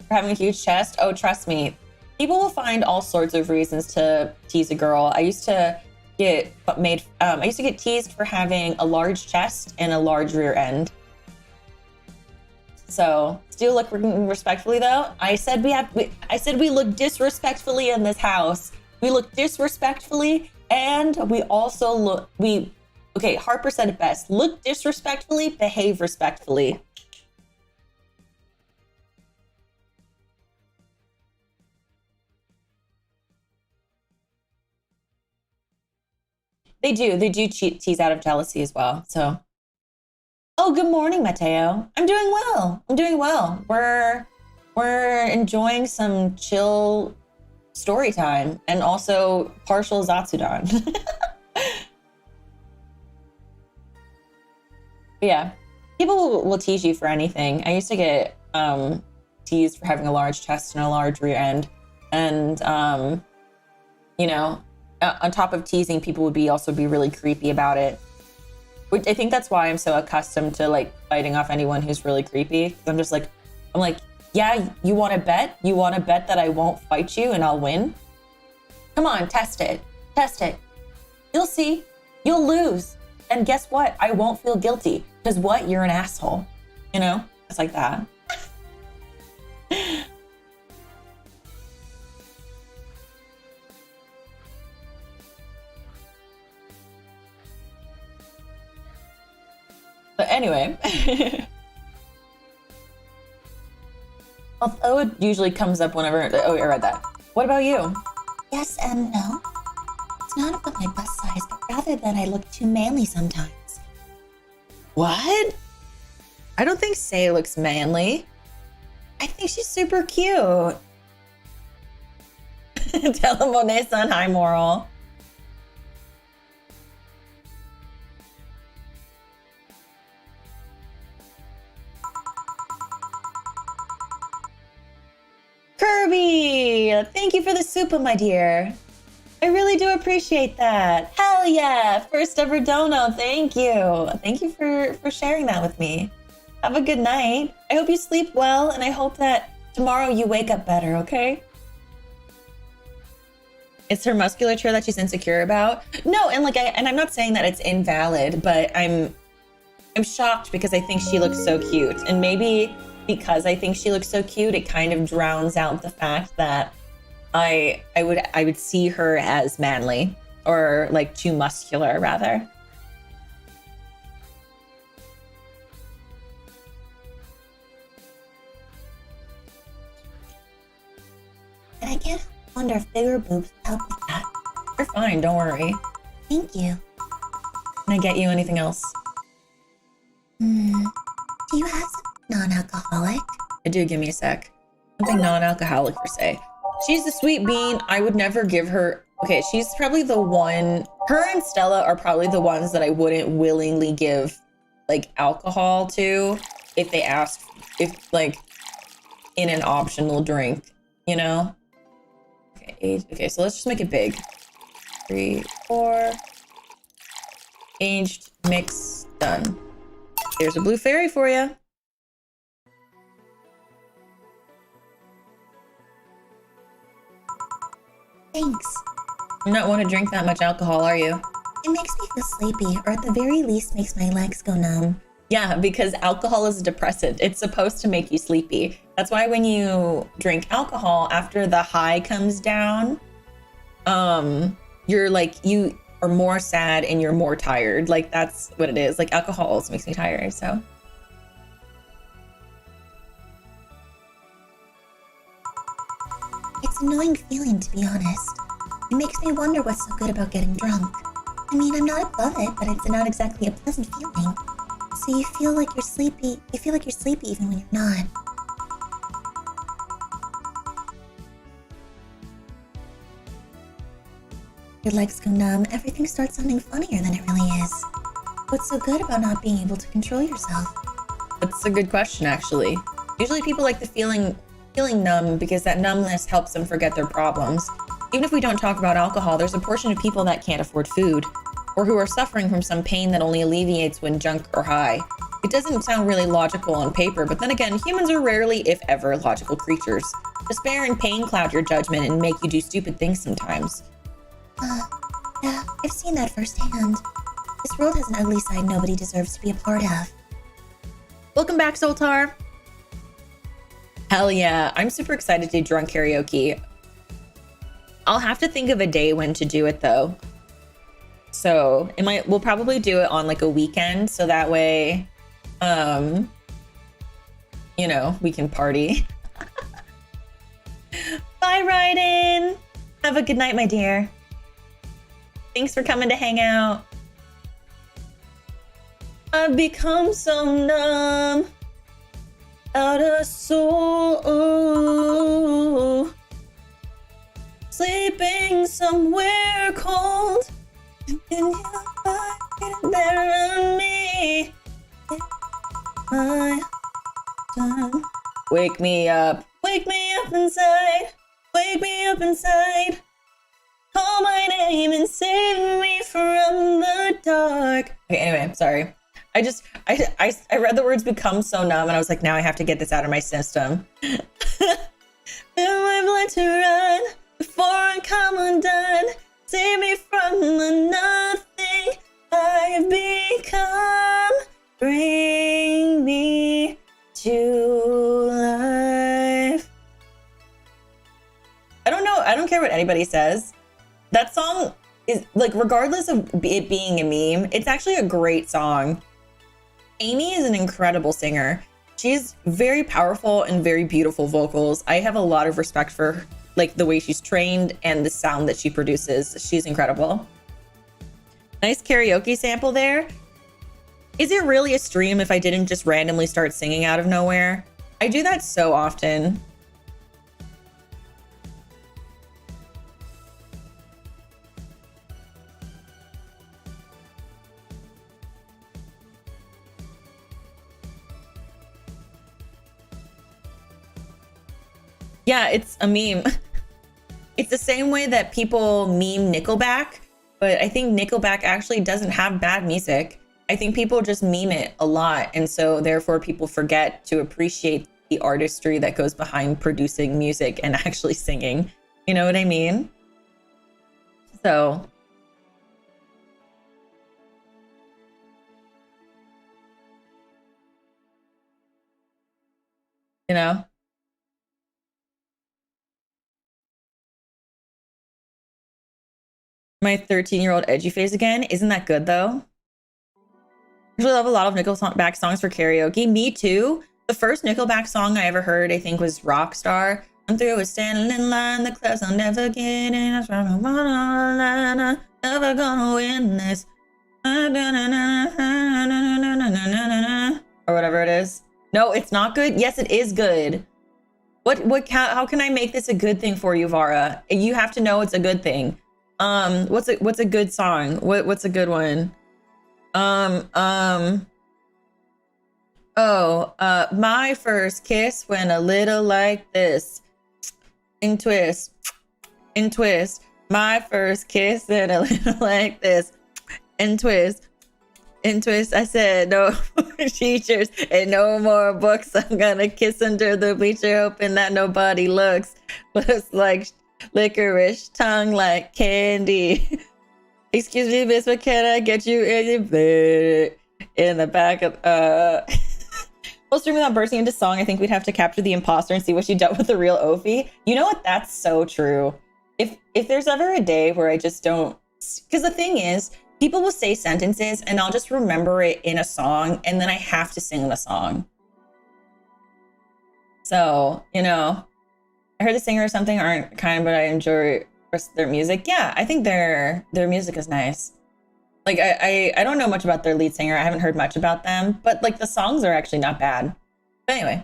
For having a huge chest? Oh, trust me. People will find all sorts of reasons to tease a girl. I used to get teased for having a large chest and a large rear end. So, still look respectfully though. I said we look disrespectfully in this house. We look disrespectfully, and we also okay, Harper said it best. Look disrespectfully, behave respectfully. They do tease out of jealousy as well. So, oh, good morning, Mateo. I'm doing well. We're enjoying some chill story time and also partial Zatsudan. Yeah, people will tease you for anything. I used to get teased for having a large chest and a large rear end, and you know, on top of teasing, people would also be really creepy about it. Which I think that's why I'm so accustomed to like fighting off anyone who's really creepy. I'm like, yeah, you want to bet? You want to bet that I won't fight you and I'll win? Come on, test it. You'll see. You'll lose. And guess what? I won't feel guilty. Because what? You're an asshole. You know? It's like that. But anyway. Although it usually comes up whenever... Oh, I read that. What about you? Yes and no. It's not about my bust size, but rather that I look too manly sometimes. What? I don't think Say looks manly. I think she's super cute. Tell him Onee-san hi, Moral. Kirby! Thank you for the super, my dear. I really do appreciate that. Hell yeah! First ever dono, thank you. Thank you for sharing that with me. Have a good night. I hope you sleep well, and I hope that tomorrow you wake up better, okay? It's her musculature that she's insecure about. No, and I'm not saying that it's invalid, but I'm shocked because I think she looks so cute. And maybe because I think she looks so cute, it kind of drowns out the fact that I would see her as manly, or like too muscular rather. And I can't wonder if bigger boobs help with that. You're fine, don't worry. Thank you. Can I get you anything else? Do you have some non-alcoholic? I do, give me a sec. Something non-alcoholic per se. She's the sweet bean. I would never give her... Okay, she's probably the one... Her and Stella are probably the ones that I wouldn't willingly give, like, alcohol to if they asked, if, like, in an optional drink, you know? Okay, so let's just make it big. 3, 4. Aged, mix, done. There's a blue fairy for you. Thanks. You're not one to drink that much alcohol, are you? It makes me feel sleepy, or at the very least makes my legs go numb. Yeah, because alcohol is a depressant. It's supposed to make you sleepy. That's why when you drink alcohol, after the high comes down, you're like, you are more sad and you're more tired. Like, that's what it is. Like, alcohol also makes me tired, so. It's an annoying feeling, to be honest. It makes me wonder what's so good about getting drunk. I mean, I'm not above it, but it's not exactly a pleasant feeling. So you feel like you're sleepy. You feel like you're sleepy even when you're not. Your legs go numb, everything starts sounding funnier than it really is. What's so good about not being able to control yourself? That's a good question, actually. Usually people like the feeling numb because that numbness helps them forget their problems. Even if we don't talk about alcohol, there's a portion of people that can't afford food or who are suffering from some pain that only alleviates when drunk or high. It doesn't sound really logical on paper, but then again, humans are rarely, if ever, logical creatures. Despair and pain cloud your judgment and make you do stupid things sometimes. Yeah, I've seen that firsthand. This world has an ugly side nobody deserves to be a part of. Welcome back, Zoltar. Hell yeah, I'm super excited to do drunk karaoke. I'll have to think of a day when to do it though. So we'll probably do it on like a weekend, so that way, you know, we can party. Bye, Ryden. Have a good night, my dear. Thanks for coming to hang out. I've become so numb, out of soul, sleeping somewhere cold. And you're right there on me. My time. Wake me up inside, wake me up inside. Call my name and save me from the dark. Okay, anyway, sorry. I read the words become so numb and I was like, now I have to get this out of my system. Feel my blood to run before I come undone. Save me from the nothing I've become. Bring me to life. I don't know. I don't care what anybody says. That song is like, regardless of it being a meme, it's actually a great song. Amy is an incredible singer. She's very powerful and very beautiful vocals. I have a lot of respect for like the way she's trained and the sound that she produces. She's incredible. Nice karaoke sample there. Is it really a stream if I didn't just randomly start singing out of nowhere? I do that so often. Yeah, it's a meme. It's the same way that people meme Nickelback, but I think Nickelback actually doesn't have bad music. I think people just meme it a lot, and so therefore people forget to appreciate the artistry that goes behind producing music and actually singing. You know what I mean? So you know? My 13-year-old edgy phase again. Isn't that good though? I really love a lot of Nickelback songs for karaoke. Me too. The first Nickelback song I ever heard, I think, was Rockstar. I'm through with standing in line, the class I'll never get in. I'm never gonna win this. Or whatever it is. No, it's not good. Yes, it is good. How can I make this a good thing for you, Vara? You have to know it's a good thing. What's a good song? What's a good one? My first kiss went a little like this. In twist. My first kiss went a little like this. In twist. I said no more teachers and no more books. I'm gonna kiss under the bleacher, hoping that nobody looks. Looks like Licorice tongue like candy. Excuse me, miss, but can I get you in your bed? In the back of While streaming without bursting into song, I think we'd have to capture the imposter and see what she dealt with the real Ophi. You know what? That's so true. If there's ever a day where I just don't, because the thing is, people will say sentences and I'll just remember it in a song and then I have to sing the song. So, you know, I heard the singer or something aren't kind, but I enjoy their music. Yeah, I think their music is nice. Like I don't know much about their lead singer. I haven't heard much about them, but like the songs are actually not bad. But anyway,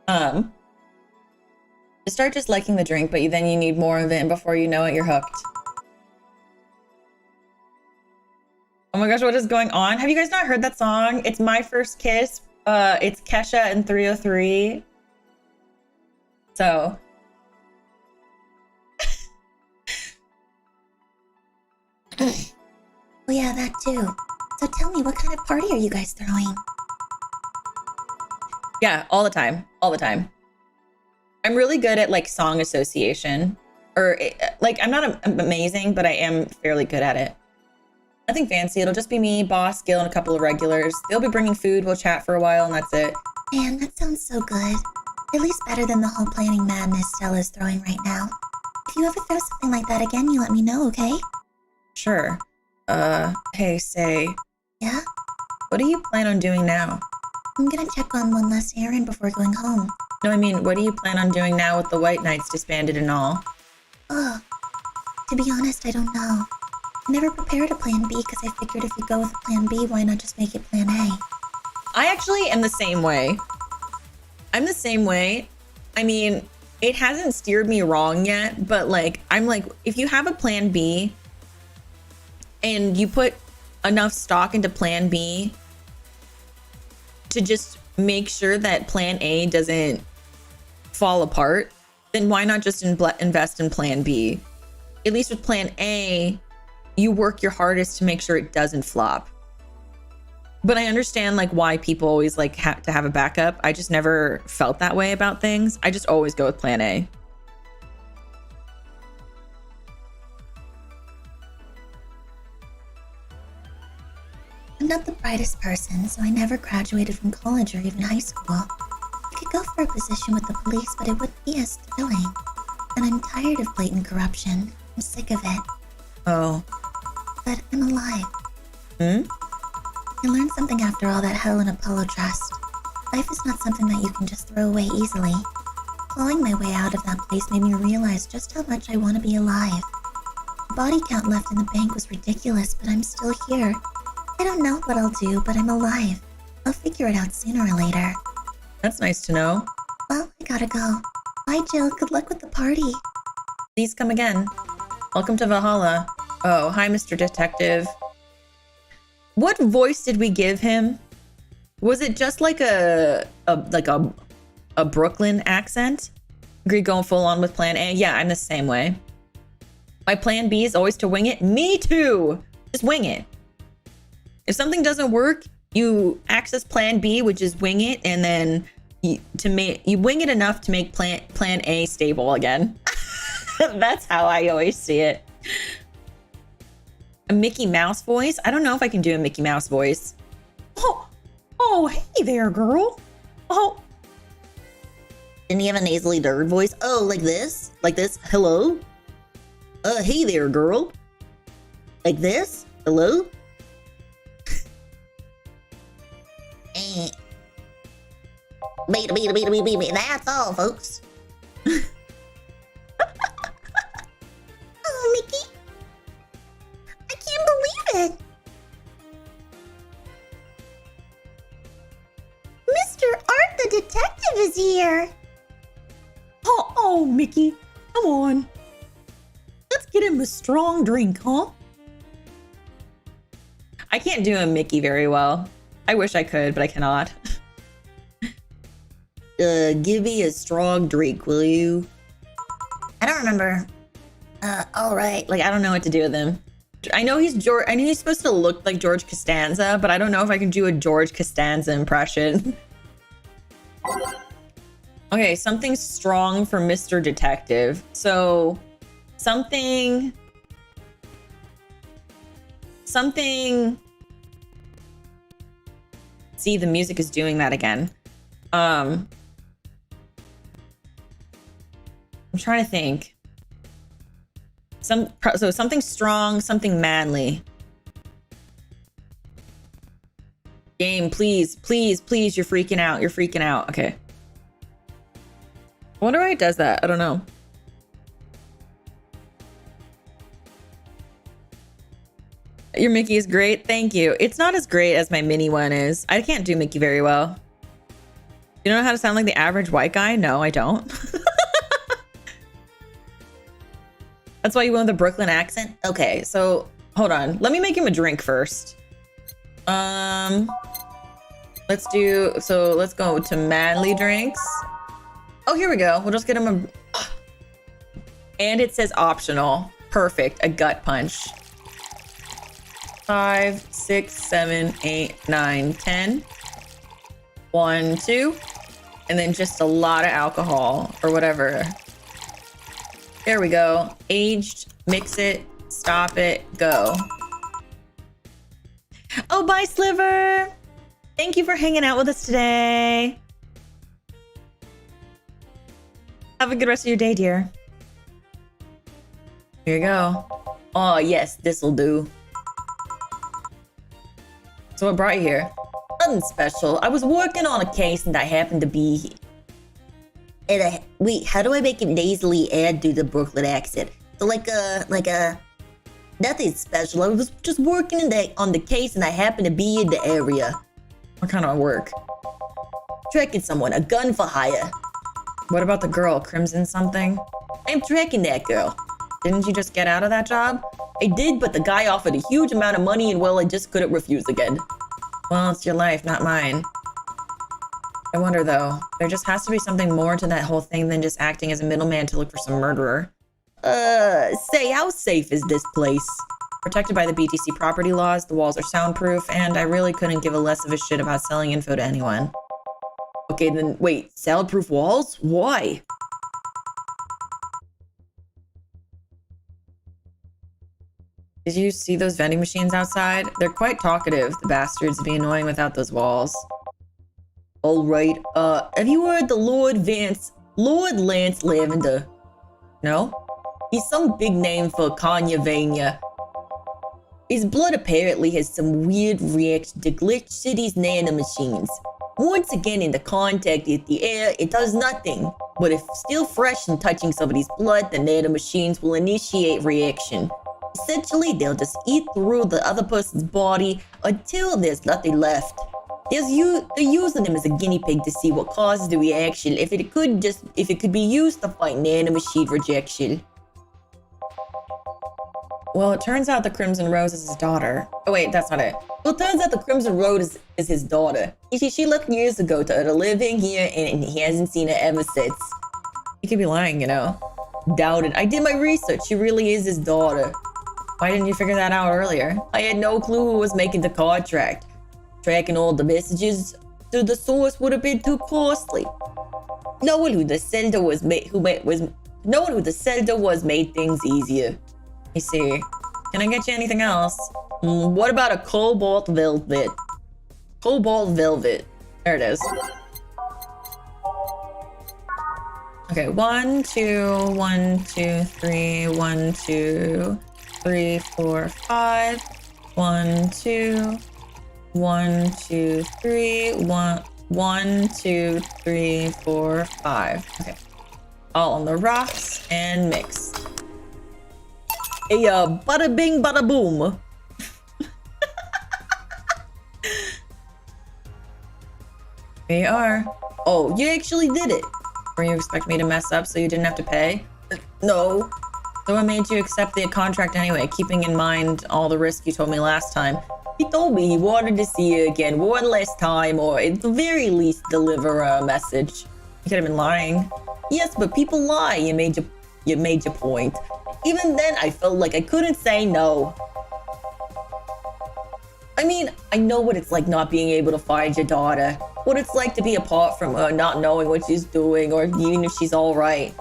you start just liking the drink, but then you need more of it, and before you know it, you're hooked. Oh my gosh, what is going on? Have you guys not heard that song? It's My First Kiss. It's Kesha and 303. So. Oh yeah, that too. So tell me, what kind of party are you guys throwing? Yeah, all the time. All the time. I'm really good at like song association. Or like, I'm not amazing, but I am fairly good at it. Nothing fancy. It'll just be me, Boss, Gil, and a couple of regulars. They'll be bringing food. We'll chat for a while, and that's it. Man, that sounds so good. At least better than the whole planning madness Stella's throwing right now. If you ever throw something like that again, you let me know, okay? Sure. Hey, say. Yeah? What do you plan on doing now? I'm gonna check on one last errand before going home. No, I mean, what do you plan on doing now with the White Knights disbanded and all? Oh, to be honest, I don't know. I never prepared a plan B because I figured if you go with plan B, why not just make it plan A? I actually am the same way. I'm the same way. I mean, it hasn't steered me wrong yet, but like, I'm like, if you have a plan B and you put enough stock into plan B to just make sure that plan A doesn't fall apart, then why not just invest in plan B? At least with plan A, you work your hardest to make sure it doesn't flop. But I understand like why people always like have to have a backup. I just never felt that way about things. I just always go with plan A. I'm not the brightest person, so I never graduated from college or even high school. I could go for a position with the police, but it wouldn't be as thrilling. And I'm tired of blatant corruption. I'm sick of it. Oh. But I'm alive. I learned something after all that hell in Apollo Trust. Life is not something that you can just throw away easily. Clawing my way out of that place made me realize just how much I want to be alive. The body count left in the bank was ridiculous, but I'm still here. I don't know what I'll do, but I'm alive. I'll figure it out sooner or later. That's nice to know. Well, I gotta go. Bye, Jill. Good luck with the party. Please come again. Welcome to Valhalla. Oh, hi, Mr. Detective. What voice did we give him? Was it just like a Brooklyn accent? Agree going full on with plan A? Yeah, I'm the same way. My plan B is always to wing it. Me too. Just wing it. If something doesn't work, you access plan B, which is wing it, and then you wing it enough to make plan A stable again. That's how I always see it. A Mickey Mouse voice? I don't know if I can do a Mickey Mouse voice. Oh, hey there, girl. Oh. Didn't he have a nasally nerd voice? Oh, like this? Like this? Hello? Hey there, girl. Like this? Hello? Beta. That's all, folks. Oh, Mickey. I can't believe it. Mr. Art the detective is here. Oh, Mickey. Come on. Let's get him a strong drink, huh? I can't do a Mickey very well. I wish I could, but I cannot. Give me a strong drink, will you? I don't remember. All right. Like, I don't know what to do with him. I know he's George. I know he's supposed to look like George Costanza, but I don't know if I can do a George Costanza impression. Okay, something strong for Mr. Detective. So something. See, the music is doing that again. I'm trying to think. So something strong, something manly. Game, please, please, please. You're freaking out. You're freaking out. Okay. I wonder why it does that. I don't know. Your Mickey is great. Thank you. It's not as great as my mini one is. I can't do Mickey very well. You know how to sound like the average white guy? No, I don't. That's why you went with the Brooklyn accent? Okay, so hold on. Let me make him a drink first. Let's go to manly drinks. Oh, here we go. We'll just get him a... And it says optional. Perfect. A gut punch. 5, 6, 7, 8, 9, 10. 1, 2. And then just a lot of alcohol or whatever. There we go. Aged. Mix it. Stop it. Go. Oh, bye, Sliver. Thank you for hanging out with us today. Have a good rest of your day, dear. Here you go. Oh, yes, this'll do. So what brought you here? Nothing special. I was working on a case and I happened to be here. And wait, how do I make it nasally and do the Brooklyn accent? So like a nothing special. I was just working on the case and I happened to be in the area. What kind of work? Tracking someone, a gun for hire. What about the girl, Crimson something? I'm tracking that girl. Didn't you just get out of that job? I did, but the guy offered a huge amount of money and well, I just couldn't refuse again. Well, it's your life, not mine. I wonder though, there just has to be something more to that whole thing than just acting as a middleman to look for some murderer. Say, how safe is this place? Protected by the BTC property laws, the walls are soundproof, and I really couldn't give a less of a shit about selling info to anyone. Okay, then wait, soundproof walls? Why? Did you see those vending machines outside? They're quite talkative, the bastards, be annoying without those walls. Alright, have you heard the Lord Lance Lavender? No? He's some big name for Conyavania. His blood apparently has some weird reaction to Glitch City's nanomachines. Once again in the contact with the air, it does nothing. But if still fresh and touching somebody's blood, the nanomachines will initiate reaction. Essentially, they'll just eat through the other person's body until there's nothing left. They're using them as a guinea pig to see what causes the reaction if it could be used to fight nanomachine rejection. Well, it turns out the Crimson Rose is his daughter. Oh wait, that's not it. Well, it turns out the Crimson Rose is his daughter. She left years ago to earn a living here and he hasn't seen her ever since. He could be lying, you know. Doubt it. I did my research. She really is his daughter. Why didn't you figure that out earlier? I had no clue who was making the contract. Tracking all the messages to the source would have been too costly. Knowing who the sender was made things easier. You see, can I get you anything else? What about a cobalt velvet? Cobalt velvet. There it is. Okay, 1, 2, 1, 2, 3, 1, 2, 3, 4, 5. 1, 2, 1, 2, 3, 1, 2, 3, 4, 5. Okay. All on the rocks and mix. Hey, bada bing, bada boom. Here you are. Oh, you actually did it. Were you expecting me to mess up so you didn't have to pay? No. So what made you accept the contract anyway, keeping in mind all the risk you told me last time? He told me he wanted to see you again one last time, or at the very least deliver a message. You could have been lying. Yes, but people lie. You made your point. Even then, I felt like I couldn't say no. I mean, I know what it's like not being able to find your daughter. What it's like to be apart from her, not knowing what she's doing or even if she's all right.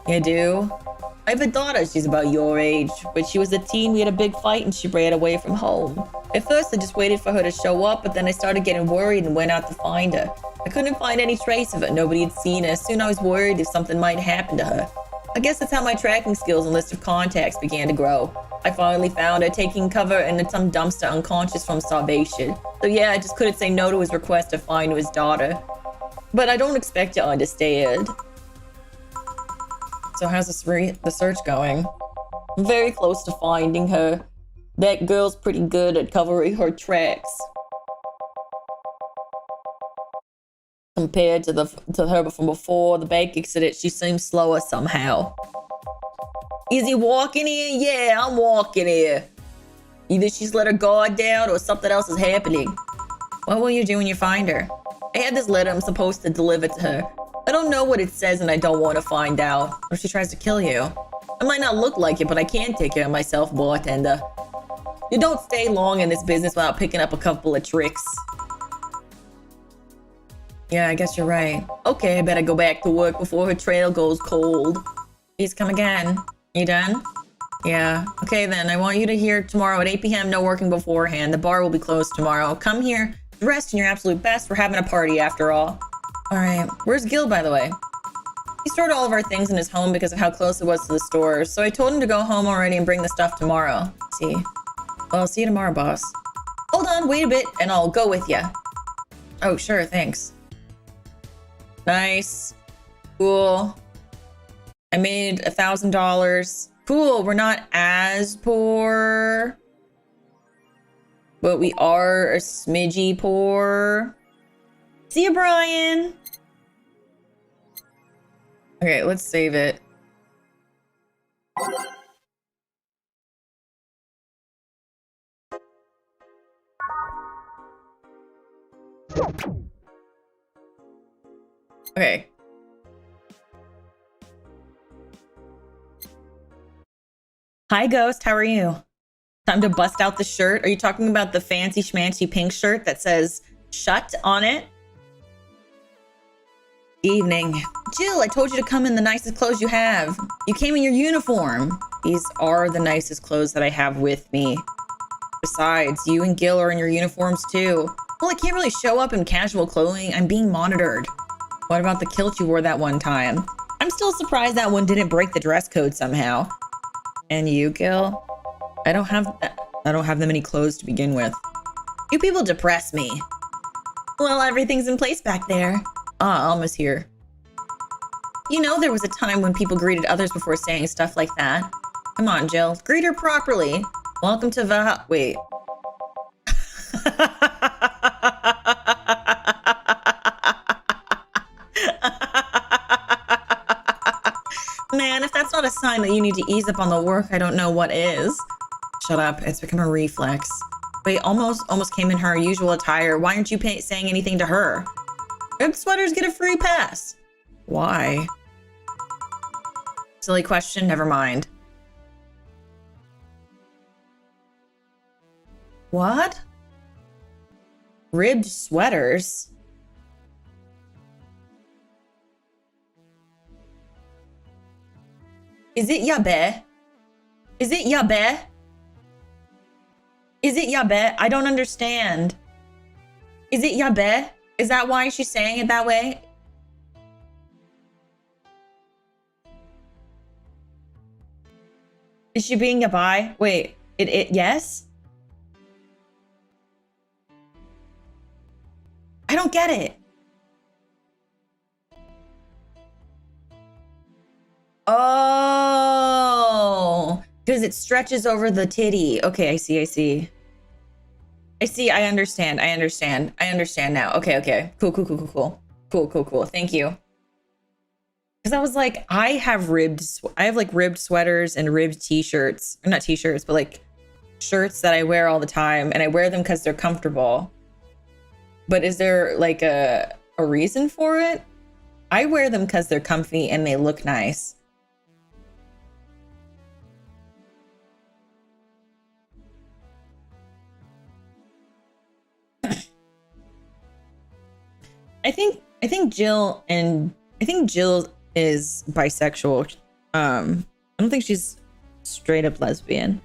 You do? I have a daughter, she's about your age. When she was a teen, we had a big fight and she ran away from home. At first, I just waited for her to show up, but then I started getting worried and went out to find her. I couldn't find any trace of her. Nobody had seen her. Soon I was worried if something might happen to her. I guess that's how my tracking skills and list of contacts began to grow. I finally found her taking cover in some dumpster unconscious from starvation. So yeah, I just couldn't say no to his request to find his daughter. But I don't expect you to understand. So how's the search going? I'm very close to finding her. That girl's pretty good at covering her tracks. Compared to her from before the bank accident, she seems slower somehow. Is he walking here? Yeah, I'm walking here. Either she's let her guard down or something else is happening. What will you do when you find her? I have this letter I'm supposed to deliver to her. I don't know what it says and I don't want to find out. Or if she tries to kill you. I might not look like it, but I can take care of myself, bartender. You don't stay long in this business without picking up a couple of tricks. Yeah, I guess you're right. Okay, I better go back to work before her trail goes cold. Please come again. You done? Yeah. Okay then, I want you to hear tomorrow at 8 p.m. No working beforehand. The bar will be closed tomorrow. Come here, dressed in your absolute best. We're having a party after all. All right. Where's Gil, by the way? He stored all of our things in his home because of how close it was to the stores. So I told him to go home already and bring the stuff tomorrow. Let's see. Well, I'll see you tomorrow, boss. Hold on, wait a bit, and I'll go with you. Oh, sure, thanks. Nice. Cool. I made $1,000. Cool, we're not as poor. But we are a smidgy poor. See you, Brian. Okay, let's save it. Okay. Hi, Ghost. How are you? Time to bust out the shirt. Are you talking about the fancy schmancy pink shirt that says "shut" on it? Evening. Jill, I told you to come in the nicest clothes you have. You came in your uniform. These are the nicest clothes that I have with me. Besides, you and Gil are in your uniforms too. Well, I can't really show up in casual clothing. I'm being monitored. What about the kilt you wore that one time? I'm still surprised that one didn't break the dress code somehow. And you, Gil? I don't have that many clothes to begin with. You people depress me. Well, everything's in place back there. Ah, almost here. You know there was a time when people greeted others before saying stuff like that. Come on, Jill. Greet her properly. Welcome to wait. Man, if that's not a sign that you need to ease up on the work, I don't know what is. Shut up. It's become a reflex. Wait, almost came in her usual attire. Why aren't you saying anything to her? Ribbed sweaters get a free pass. Why? Silly question. Never mind. What? Ribbed sweaters? Is it yabe? Is it yabe? Is it yabe? I don't understand. Is it yabe? Is that why she's saying it that way? Is she being yabai? Wait, yes? I don't get it. Oh, because it stretches over the titty. Okay, I see. I understand now. Okay. Cool. Thank you. Because I was like, I have ribbed sweaters and ribbed t-shirts. Not t-shirts, but like shirts that I wear all the time. And I wear them because they're comfortable. But is there like a reason for it? I wear them because they're comfy and they look nice. think Jill is bisexual. I don't think she's straight up lesbian.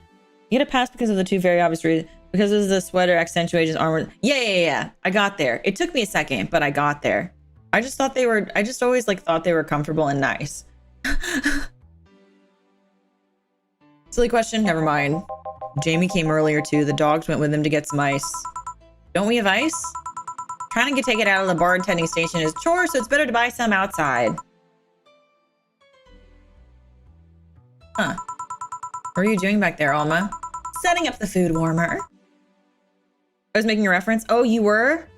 You get a pass because of the two very obvious reasons. Because of the sweater accentuates his armor. Yeah. I got there. It took me a second, but I got there. I just always like thought they were comfortable and nice. Silly question, never mind. Jamie came earlier too. The dogs went with him to get some ice. Don't we have ice? Trying to take it out of the bartending station is a chore, so it's better to buy some outside. Huh. What are you doing back there, Alma? Setting up the food warmer. I was making a reference. Oh, you were?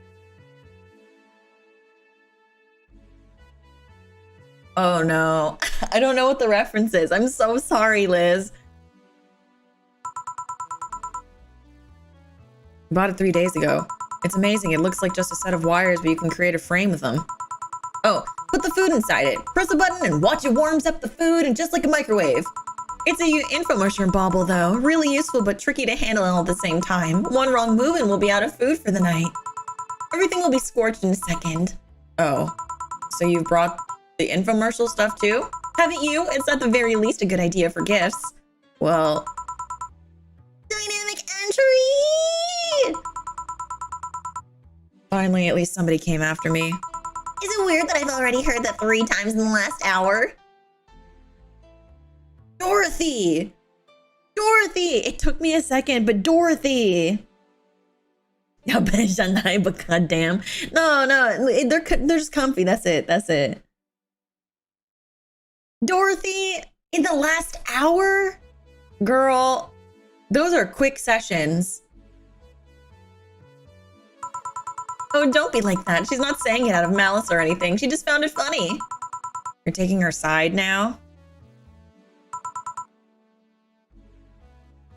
Oh no. I don't know what the reference is. I'm so sorry, Liz. Bought it 3 days ago. It's amazing. It looks like just a set of wires, but you can create a frame with them. Oh, put the food inside it. Press a button and watch it warms up the food and just like a microwave. It's a infomercial bauble though. Really useful but tricky to handle all at the same time. One wrong move and we'll be out of food for the night. Everything will be scorched in a second. Oh, so you've brought the infomercial stuff too? Haven't you? It's at the very least a good idea for gifts. Well... Dynamic entry! Finally, at least somebody came after me. Is it weird that I've already heard that 3 times in the last hour? Dorothy! It took me a second, but Dorothy! Yeah, but goddamn. No, they're just comfy. That's it. Dorothy, in the last hour? Girl, those are quick sessions. Oh, don't be like that. She's not saying it out of malice or anything. She just found it funny. You're taking her side now?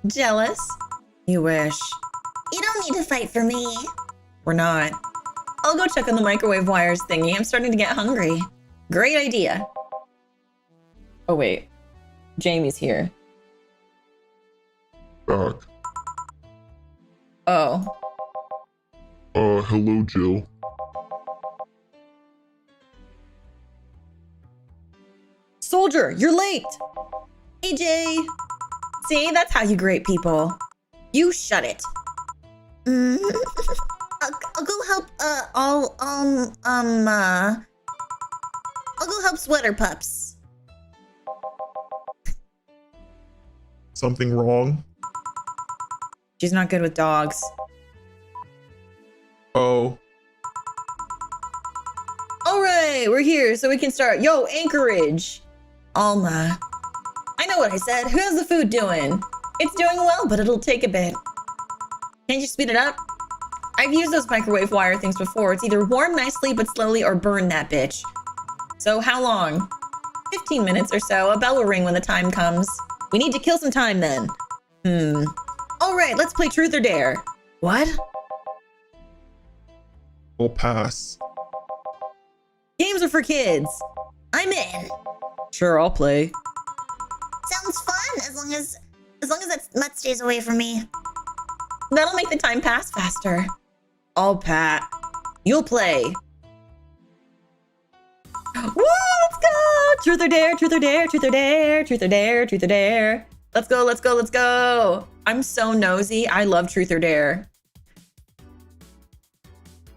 Jealous? You wish. You don't need to fight for me. We're not. I'll go check on the microwave wires thingy. I'm starting to get hungry. Great idea. Oh, wait. Jamie's here. Back. Oh. Hello, Jill. Soldier, you're late! Hey, Jay. See, that's how you grate people. You shut it. I'll go help, I'll go help Sweater Pups. Something wrong? She's not good with dogs. Oh. All right, we're here so we can start. Yo, Anchorage. Alma. I know what I said. How's the food doing? It's doing well, but it'll take a bit. Can't you speed it up? I've used those microwave wire things before. It's either warm nicely but slowly or burn that bitch. So how long? 15 minutes or so. A bell will ring when the time comes. We need to kill some time then. All right, let's play Truth or Dare. What? I'll pass. Games are for kids. I'm in. Sure, I'll play. Sounds fun, as long as that mutt stays away from me. That'll make the time pass faster. I'll pat. You'll play. Woo, let's go! Truth or dare, truth or dare, truth or dare, truth or dare, truth or dare. Let's go, let's go, let's go. I'm so nosy. I love truth or dare.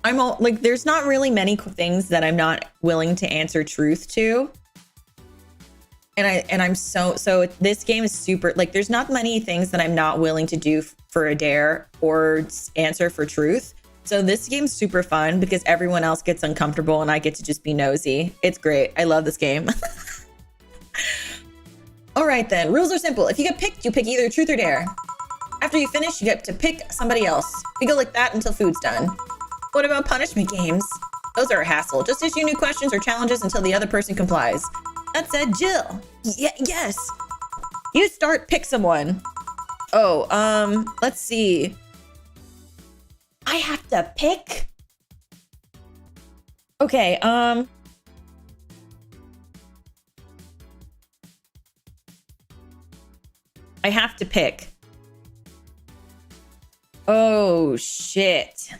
I'm all like, there's not really many things that I'm not willing to answer truth to. And I'm so this game is super, like, there's not many things that I'm not willing to do for a dare or answer for truth. So this game's super fun because everyone else gets uncomfortable and I get to just be nosy. It's great. I love this game. All right then, rules are simple. If you get picked, you pick either truth or dare. After you finish, you get to pick somebody else. We go like that until food's done. What about punishment games? Those are a hassle. Just issue new questions or challenges until the other person complies. That said, Jill. Yes. You start, pick someone. Oh, let's see. I have to pick? Okay, I have to pick. Oh, shit.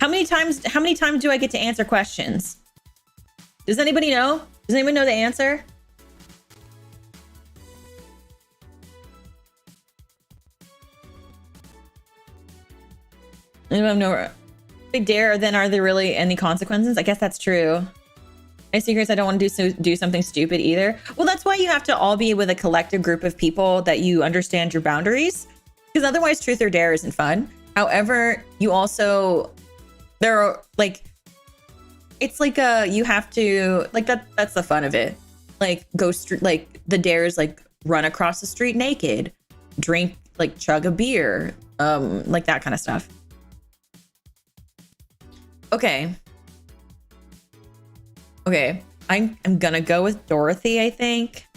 How many times do I get to answer questions? Does anybody know? Does anyone know the answer? Anyone know? Big dare, then are there really any consequences? I guess that's true. My secrets, I don't want to do something stupid either. Well, that's why you have to all be with a collective group of people that you understand your boundaries, because otherwise truth or dare isn't fun. However, you also, there are like, it's like you have to, like that's the fun of it. Like go street, like the dares, like run across the street naked, drink, like chug a beer, like that kind of stuff. Okay. Okay, I'm gonna go with Dorothy, I think.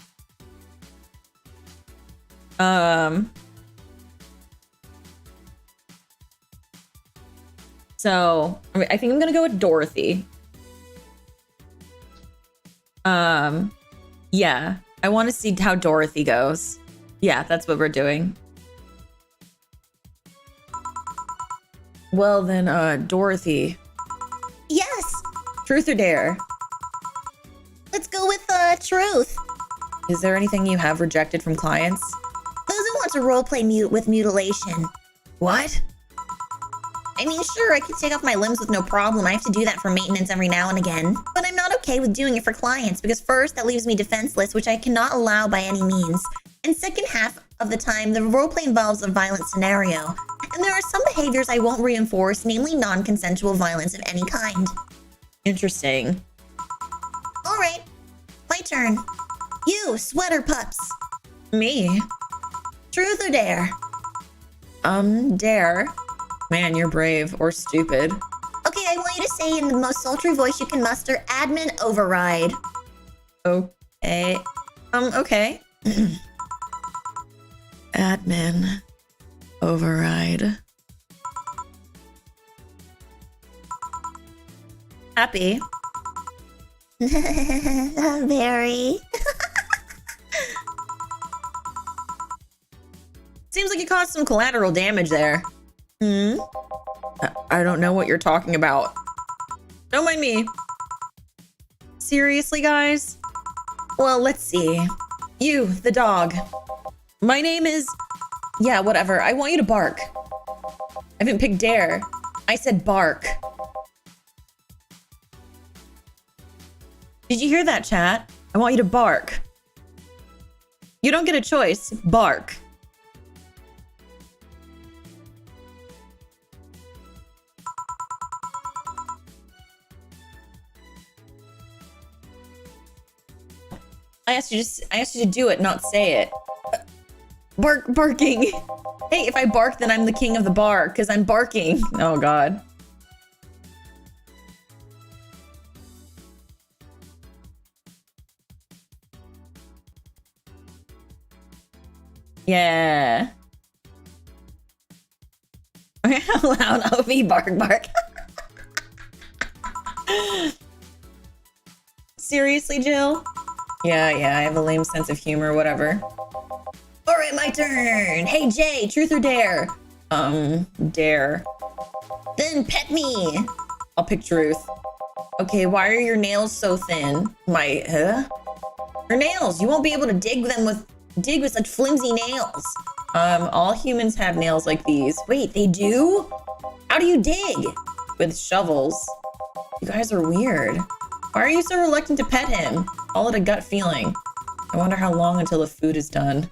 So I think I'm gonna go with Dorothy. Yeah, I want to see how Dorothy goes. Yeah, that's what we're doing. Well then, Dorothy. Yes, Truth or dare? let's go with truth. Is there anything you have rejected from clients? Those who want to roleplay with mutilation. What? I mean, sure, I could take off my limbs with no problem. I have to do that for maintenance every now and again. But I'm not okay with doing it for clients because first, that leaves me defenseless, which I cannot allow by any means. And second half of the time, the roleplay involves a violent scenario. And there are some behaviors I won't reinforce, namely non-consensual violence of any kind. Interesting. All right, my turn. You, sweater pups. Me? Truth or dare? Dare. Man, you're brave or stupid. Okay, I want you to say in the most sultry voice you can muster, admin override. Okay. Okay. Admin override. Happy. Very. Seems like you caused some collateral damage there. I don't know what you're talking about. Don't mind me. Seriously, guys? Well, let's see. You, the dog. My name is... Yeah, whatever. I want you to bark. I haven't picked dare. I said bark. Did you hear that, chat? I want you to bark. You don't get a choice. Bark. I asked you to do it, not say it. Barking. Hey, if I bark, then I'm the king of the bar, because I'm barking. Oh, God. Yeah. How loud? Opie, bark, bark. Seriously, Jill? Yeah, I have a lame sense of humor, whatever. All right, my turn. Hey, Jay, truth or dare? Dare. Then pet me. I'll pick truth. Okay, why are your nails so thin? Your nails, you won't be able to dig with such flimsy nails. All humans have nails like these. Wait, they do? How do you dig? With shovels. You guys are weird. Why are you so reluctant to pet him? Call it a gut feeling. I wonder how long until the food is done.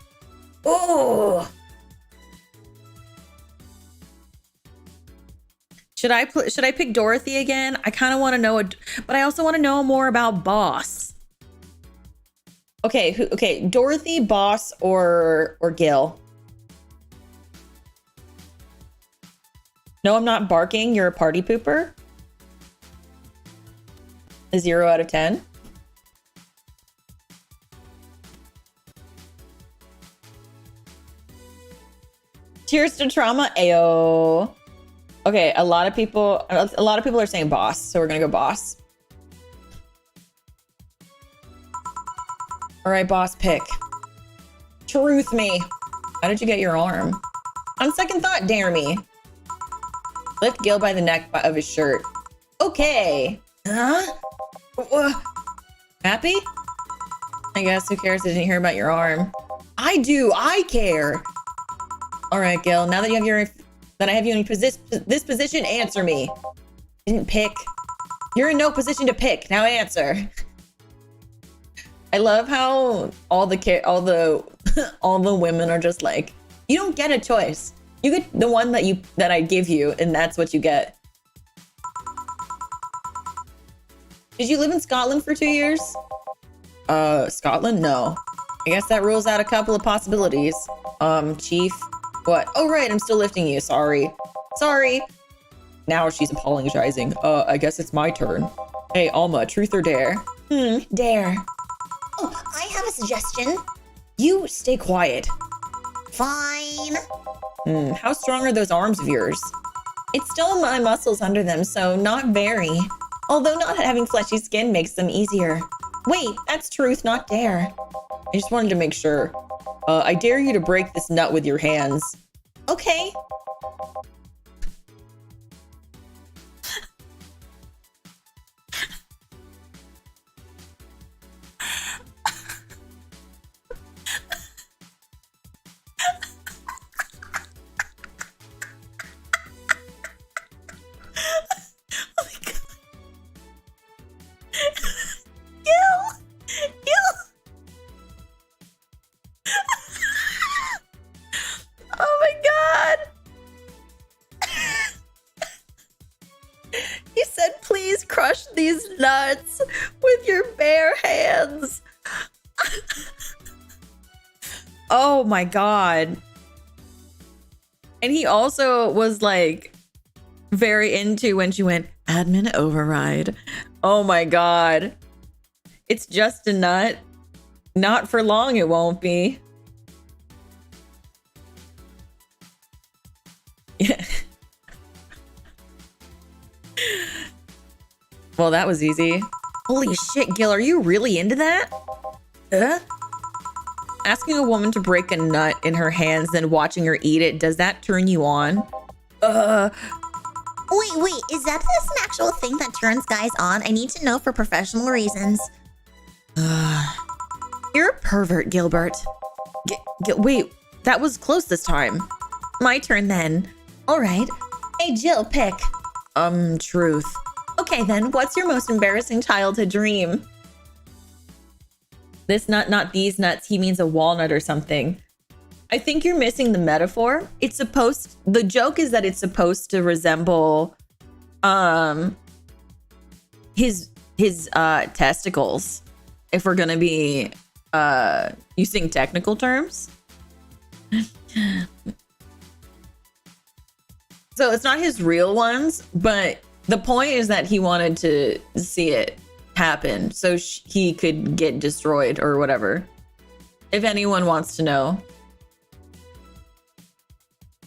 Oh! Should I pick Dorothy again? I kind of want to know, but I also want to know more about Boss. Okay, okay, Dorothy, Boss, or Gil? No, I'm not barking. You're a party pooper. A 0 out of 10. Cheers to trauma. Ayo. Okay, a lot of people are saying Boss, so we're gonna go Boss. All right, Boss, pick. Truth me. How did you get your arm? On second thought, dare me. Lift Gil by the neck of his shirt. Okay. Huh? Happy? I guess who cares? I didn't hear about your arm. I do. I care. All right, Gil. Now that I have you in this position, answer me. Didn't pick. You're in no position to pick. Now answer. I love how all the women are just like, you don't get a choice. You get the one that I give you, and that's what you get. Did you live in Scotland for 2 years? Scotland? No. I guess that rules out a couple of possibilities. Chief. What? Oh, right. I'm still lifting you. Sorry. Now she's apologizing. I guess it's my turn. Hey, Alma, truth or dare? Dare. Oh, I have a suggestion. You stay quiet. Fine. How strong are those arms of yours? It's still my muscles under them, so not very. Although not having fleshy skin makes them easier. Wait, that's truth, not dare. I just wanted to make sure. I dare you to break this nut with your hands. Okay. Nuts with your bare hands. Oh my god. And he also was like very into when she went admin override. Oh my god. It's just a nut. Not for long it won't be. Yeah. Well, that was easy. Holy shit, Gil, are you really into that? Asking a woman to break a nut in her hands, then watching her eat it, does that turn you on? Wait, is that an actual thing that turns guys on? I need to know for professional reasons. You're a pervert, Gilbert. Wait, that was close this time. My turn then. All right. Hey, Jill, pick. Truth. Okay then, what's your most embarrassing childhood dream? This nut, not these nuts. He means a walnut or something. I think you're missing the metaphor. The joke is that it's supposed to resemble his testicles, if we're gonna be using technical terms. So it's not his real ones, but the point is that he wanted to see it happen so he could get destroyed or whatever. If anyone wants to know.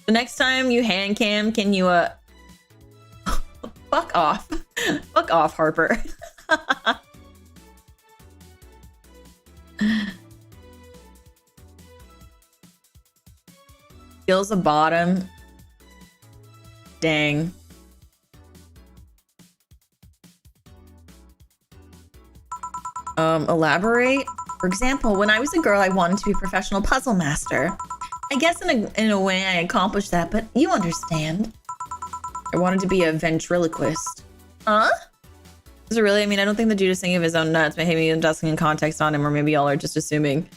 The next time you hand cam, can you fuck off. Fuck off, Harper. Skills a bottom. Dang. Elaborate. For example, when I was a girl, I wanted to be a professional puzzle master. I guess in a way I accomplished that, but you understand. I wanted to be a ventriloquist. Huh? Is it really? I mean, I don't think the dude is thinking of his own nuts. Maybe I'm just in context on him, or maybe y'all are just assuming.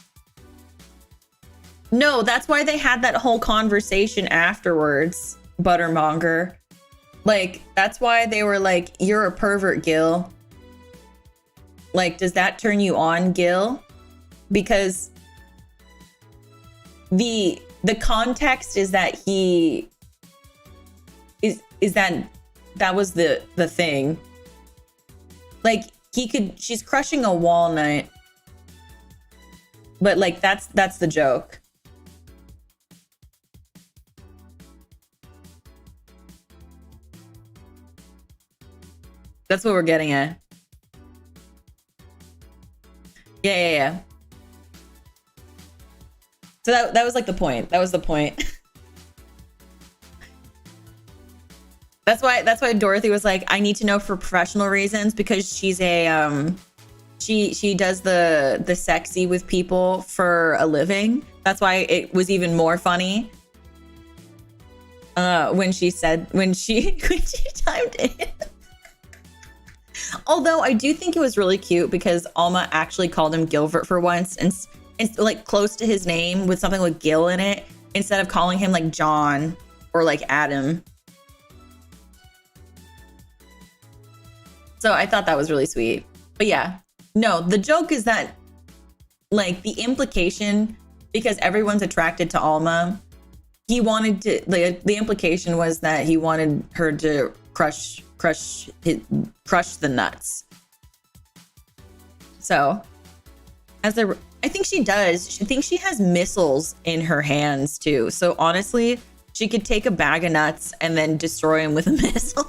No, that's why they had that whole conversation afterwards, Buttermonger. Like, that's why they were like, you're a pervert, Gil. Like, does that turn you on, Gil? Because the context is that he is that was the thing. Like, she's crushing a walnut, but like that's the joke. That's what we're getting at. Yeah. So that was like the point. That was the point. That's why Dorothy was like, I need to know for professional reasons, because she's a she does the sexy with people for a living. That's why it was even more funny when she chimed in. Although I do think it was really cute because Alma actually called him Gilbert for once, and like close to his name with something with Gil in it, instead of calling him like John or like Adam. So I thought that was really sweet. But yeah, no, the joke is that like the implication, because everyone's attracted to Alma, he wanted to, like, the implication was that he wanted her to crush the nuts. So I think she does. She thinks she has missiles in her hands too. So honestly, she could take a bag of nuts and then destroy him with a missile.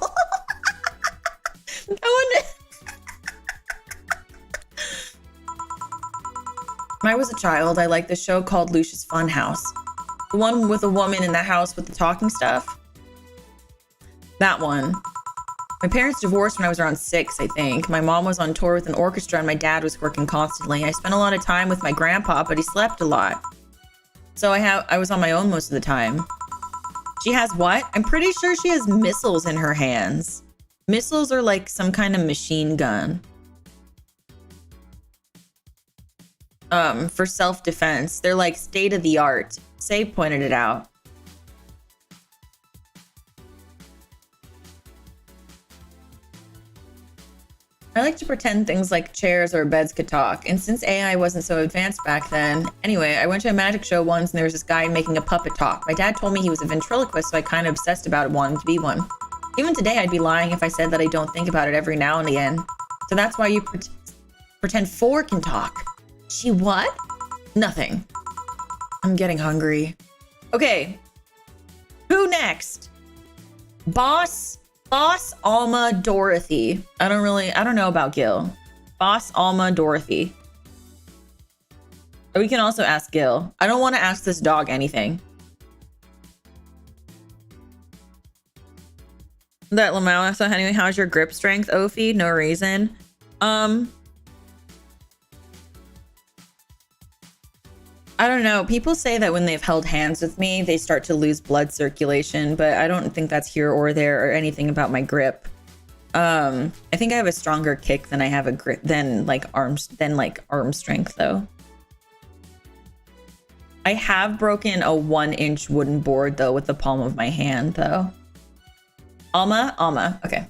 When I was a child, I liked the show called Lucia's Funhouse. The one with a woman in the house with the talking stuff. That one. My parents divorced when I was around 6, I think. My mom was on tour with an orchestra and my dad was working constantly. I spent a lot of time with my grandpa, but he slept a lot. So I was on my own most of the time. She has what? I'm pretty sure she has missiles in her hands. Missiles are like some kind of machine gun. For self-defense. They're like state of the art. Save pointed it out. I like to pretend things like chairs or beds could talk, and since AI wasn't so advanced back then, anyway, I went to a magic show once and there was this guy making a puppet talk. My dad told me he was a ventriloquist, so I kind of obsessed about wanting to be one. Even today, I'd be lying if I said that I don't think about it every now and again. So that's why you pretend 4 can talk. She what? Nothing. I'm getting hungry. Okay. Who next? Boss Alma Dorothy. I don't know about Gil. Boss Alma Dorothy. We can also ask Gil. I don't want to ask this dog anything. That Lamau. So anyway, how's your grip strength, Ophi? No reason. I don't know. People say that when they've held hands with me, they start to lose blood circulation, but I don't think that's here or there or anything about my grip. I think I have a stronger kick than I have a grip than arm strength though. I have broken a 1-inch wooden board though with the palm of my hand though. Alma, okay.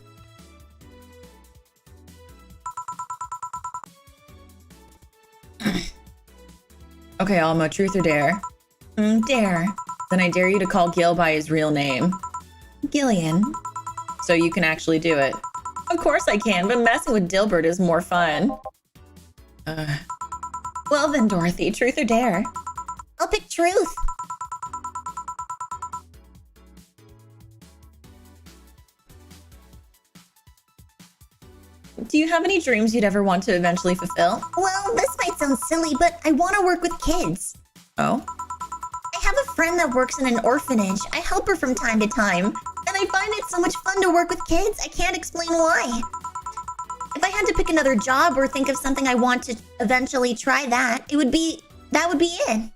Okay, Alma, truth or dare? Dare. Then I dare you to call Gil by his real name. Gillian. So you can actually do it. Of course I can, but messing with Dilbert is more fun. Well then, Dorothy, truth or dare? I'll pick truth. Do you have any dreams you'd ever want to eventually fulfill? Well, this might sound silly, but I want to work with kids. Oh? I have a friend that works in an orphanage. I help her from time to time, and I find it so much fun to work with kids. I can't explain why. If I had to pick another job or think of something I want to eventually try, that would be it.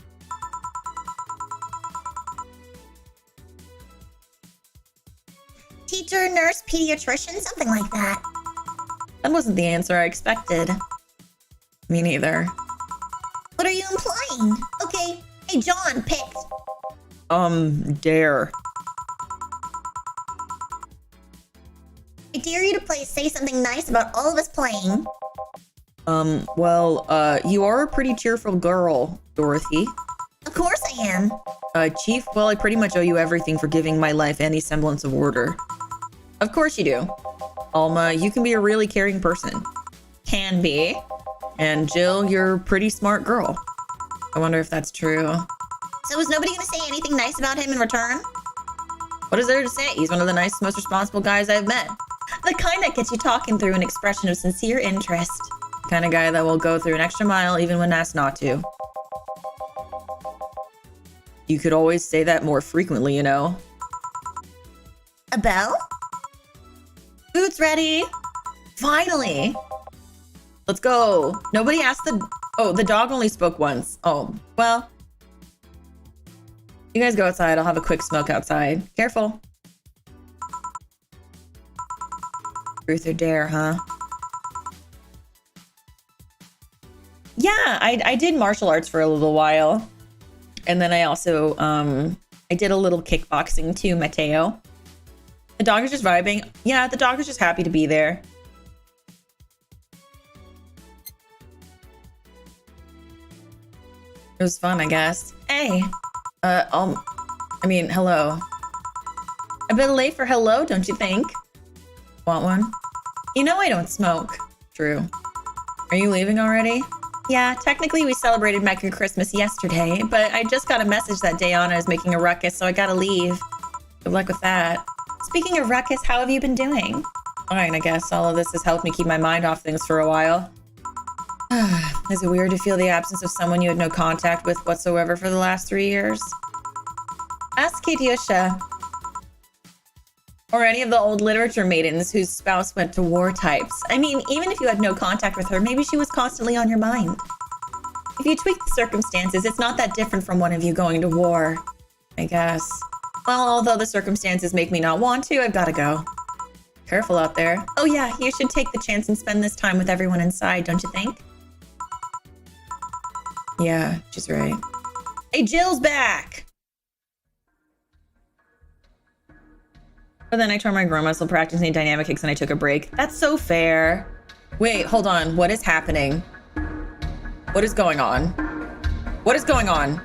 Teacher, nurse, pediatrician, something like that. That wasn't the answer I expected. Me neither. What are you implying? Okay, hey John, pick. Dare. I dare you to say something nice about all of us playing. You are a pretty cheerful girl, Dorothy. Of course I am. Chief, well, I pretty much owe you everything for giving my life any semblance of order. Of course you do. Alma, you can be a really caring person. Can be. And Jill, you're a pretty smart girl. I wonder if that's true. So was nobody gonna say anything nice about him in return? What is there to say? He's one of the nicest, most responsible guys I've met. The kind that gets you talking through an expression of sincere interest. The kind of guy that will go through an extra mile even when asked not to. You could always say that more frequently, you know. A bell? fruit's ready. Finally. Let's go. Nobody asked the dog only spoke once. Oh, well. You guys go outside. I'll have a quick smoke outside. Careful. Truth or dare, huh? Yeah, I did martial arts for a little while. And then I also, I did a little kickboxing too, Mateo. The dog is just vibing. Yeah, the dog is just happy to be there. It was fun, I guess. Hey, hello. A bit late for hello, don't you think? Want one? You know I don't smoke. True. Are you leaving already? Yeah, technically we celebrated Mecca Christmas yesterday, but I just got a message that Dayana is making a ruckus, so I gotta leave. Good luck with that. Speaking of ruckus, how have you been doing? Fine, I guess. All of this has helped me keep my mind off things for a while. Is it weird to feel the absence of someone you had no contact with whatsoever for the last 3 years? Ask Katiusha. Or any of the old literature maidens whose spouse went to war types. I mean, even if you had no contact with her, maybe she was constantly on your mind. If you tweak the circumstances, it's not that different from one of you going to war, I guess. Well, although the circumstances make me not want to, I've gotta go. Careful out there. Oh yeah, you should take the chance and spend this time with everyone inside, don't you think? Yeah, she's right. Hey, Jill's back! But then I tore my groin muscle practicing dynamic kicks and I took a break. That's so fair. Wait, hold on. What is happening? What is going on? What is going on?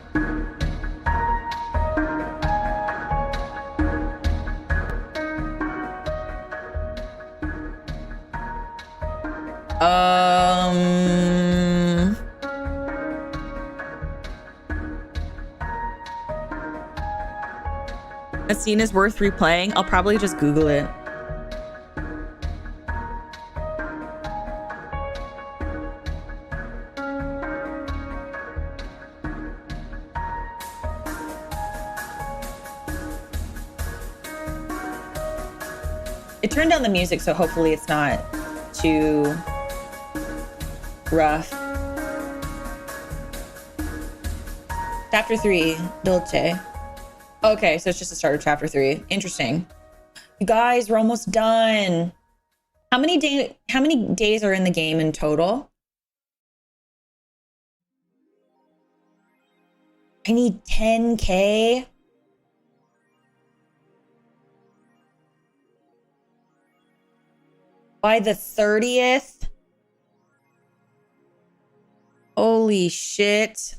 A scene is worth replaying. I'll probably just Google it. It turned down the music, so hopefully it's not too rough. Chapter 3, Dolce. Okay, so it's just the start of chapter 3. Interesting. You guys, we're almost done. How many days are in the game in total? I need 10K. By the 30th? Holy shit.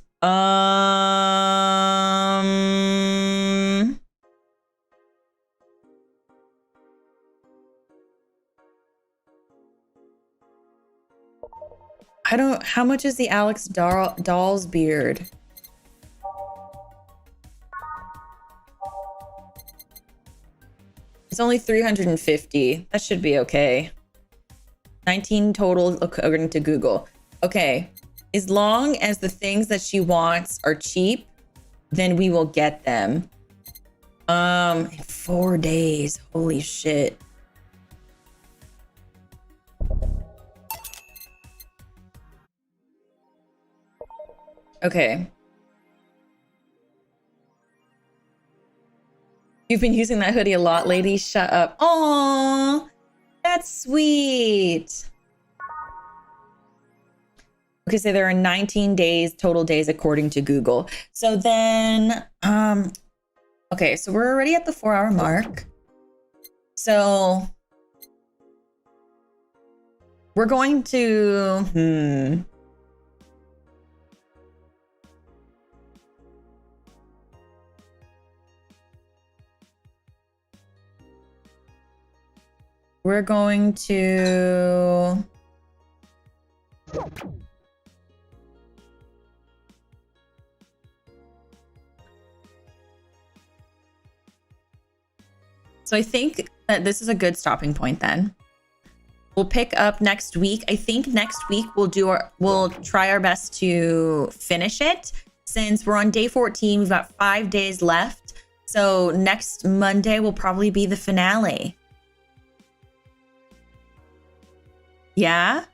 How much is the Alex Doll's beard? It's only 350. That should be okay. 19 total according to Google. Okay. As long as the things that she wants are cheap, then we will get them. In 4 days. Holy shit. Okay. You've been using that hoodie a lot, lady. Shut up. Aww. That's sweet. Okay, so there are 19 days, total days according to Google. So then, okay, so we're already at the 4-hour mark. So we're going to, we're going to, so I think that this is a good stopping point then. We'll pick up next week. I think next week we'll try our best to finish it. Since we're on day 14, we've got 5 days left. So next Monday will probably be the finale. Yeah?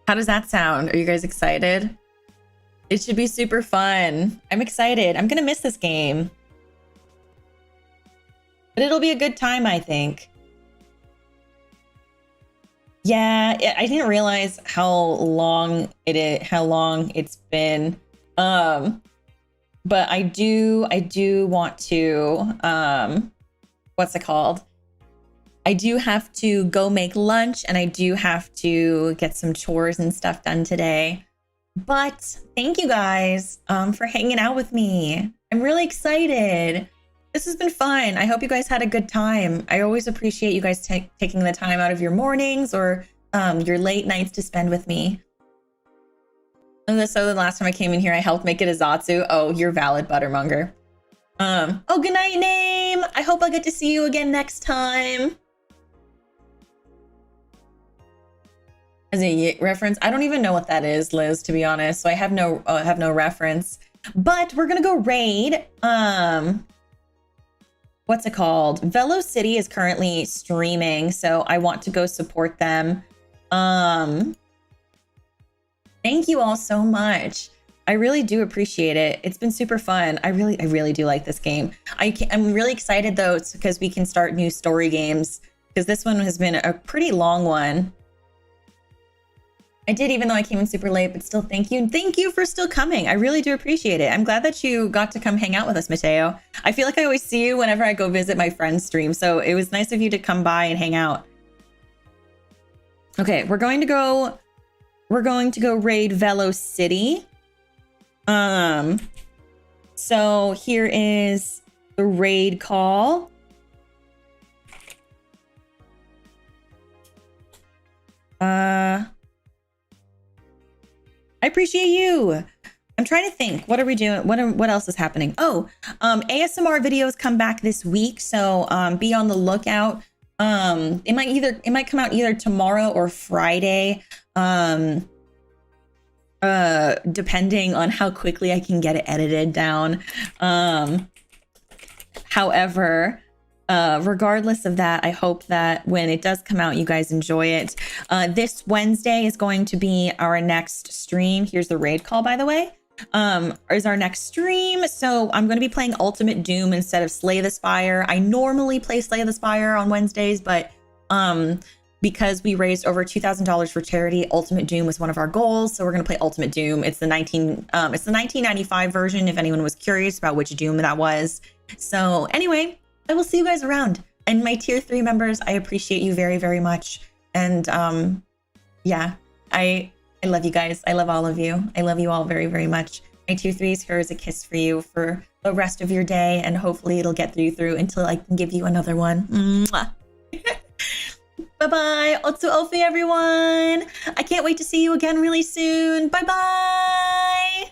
How does that sound? Are you guys excited? It should be super fun. I'm excited. I'm gonna miss this game. But it'll be a good time, I think. Yeah, I didn't realize how long it's been. But I do want to, what's it called? I do have to go make lunch and I do have to get some chores and stuff done today. But thank you guys for hanging out with me. I'm really excited. This has been fun. I hope you guys had a good time. I always appreciate you guys taking the time out of your mornings or your late nights to spend with me. And so the last time I came in here, I helped make it a Zatsu. Oh, you're valid, Buttermonger. Oh, good night, Name. I hope I get to see you again next time. As a reference, I don't even know what that is, Liz, to be honest. So I have no reference. But we're gonna go raid. What's it called? Velo City is currently streaming, so I want to go support them. Thank you all so much. I really do appreciate it. It's been super fun. I really do like this game. I'm really excited though, because we can start new story games, because this one has been a pretty long one. I did, even though I came in super late, but still thank you. And thank you for still coming. I really do appreciate it. I'm glad that you got to come hang out with us, Mateo. I feel like I always see you whenever I go visit my friend's stream. So it was nice of you to come by and hang out. Okay, we're going to go raid Velo City. So here is the raid call. I appreciate you. I'm trying to think. What are we doing? What else is happening? Oh, ASMR videos come back this week, so be on the lookout. It might come out either tomorrow or Friday, depending on how quickly I can get it edited down. However, regardless of that, I hope that when it does come out, you guys enjoy it. This Wednesday is going to be our next stream. Here's the raid call, by the way. Is our next stream. So I'm going to be playing Ultimate Doom instead of Slay the Spire. I normally play Slay the Spire on Wednesdays, but because we raised over $2,000 for charity, Ultimate Doom was one of our goals. So we're going to play Ultimate Doom. It's the 1995 version, if anyone was curious about which Doom that was. So anyway, I will see you guys around. And my tier 3 members, I appreciate you very, very much. And yeah, I love you guys. I love all of you. I love you all very, very much. My tier 3s, here is a kiss for you for the rest of your day. And hopefully it'll get you through until I can give you another one. Mwah. Bye-bye. Otsu Ofi, everyone. I can't wait to see you again really soon. Bye-bye.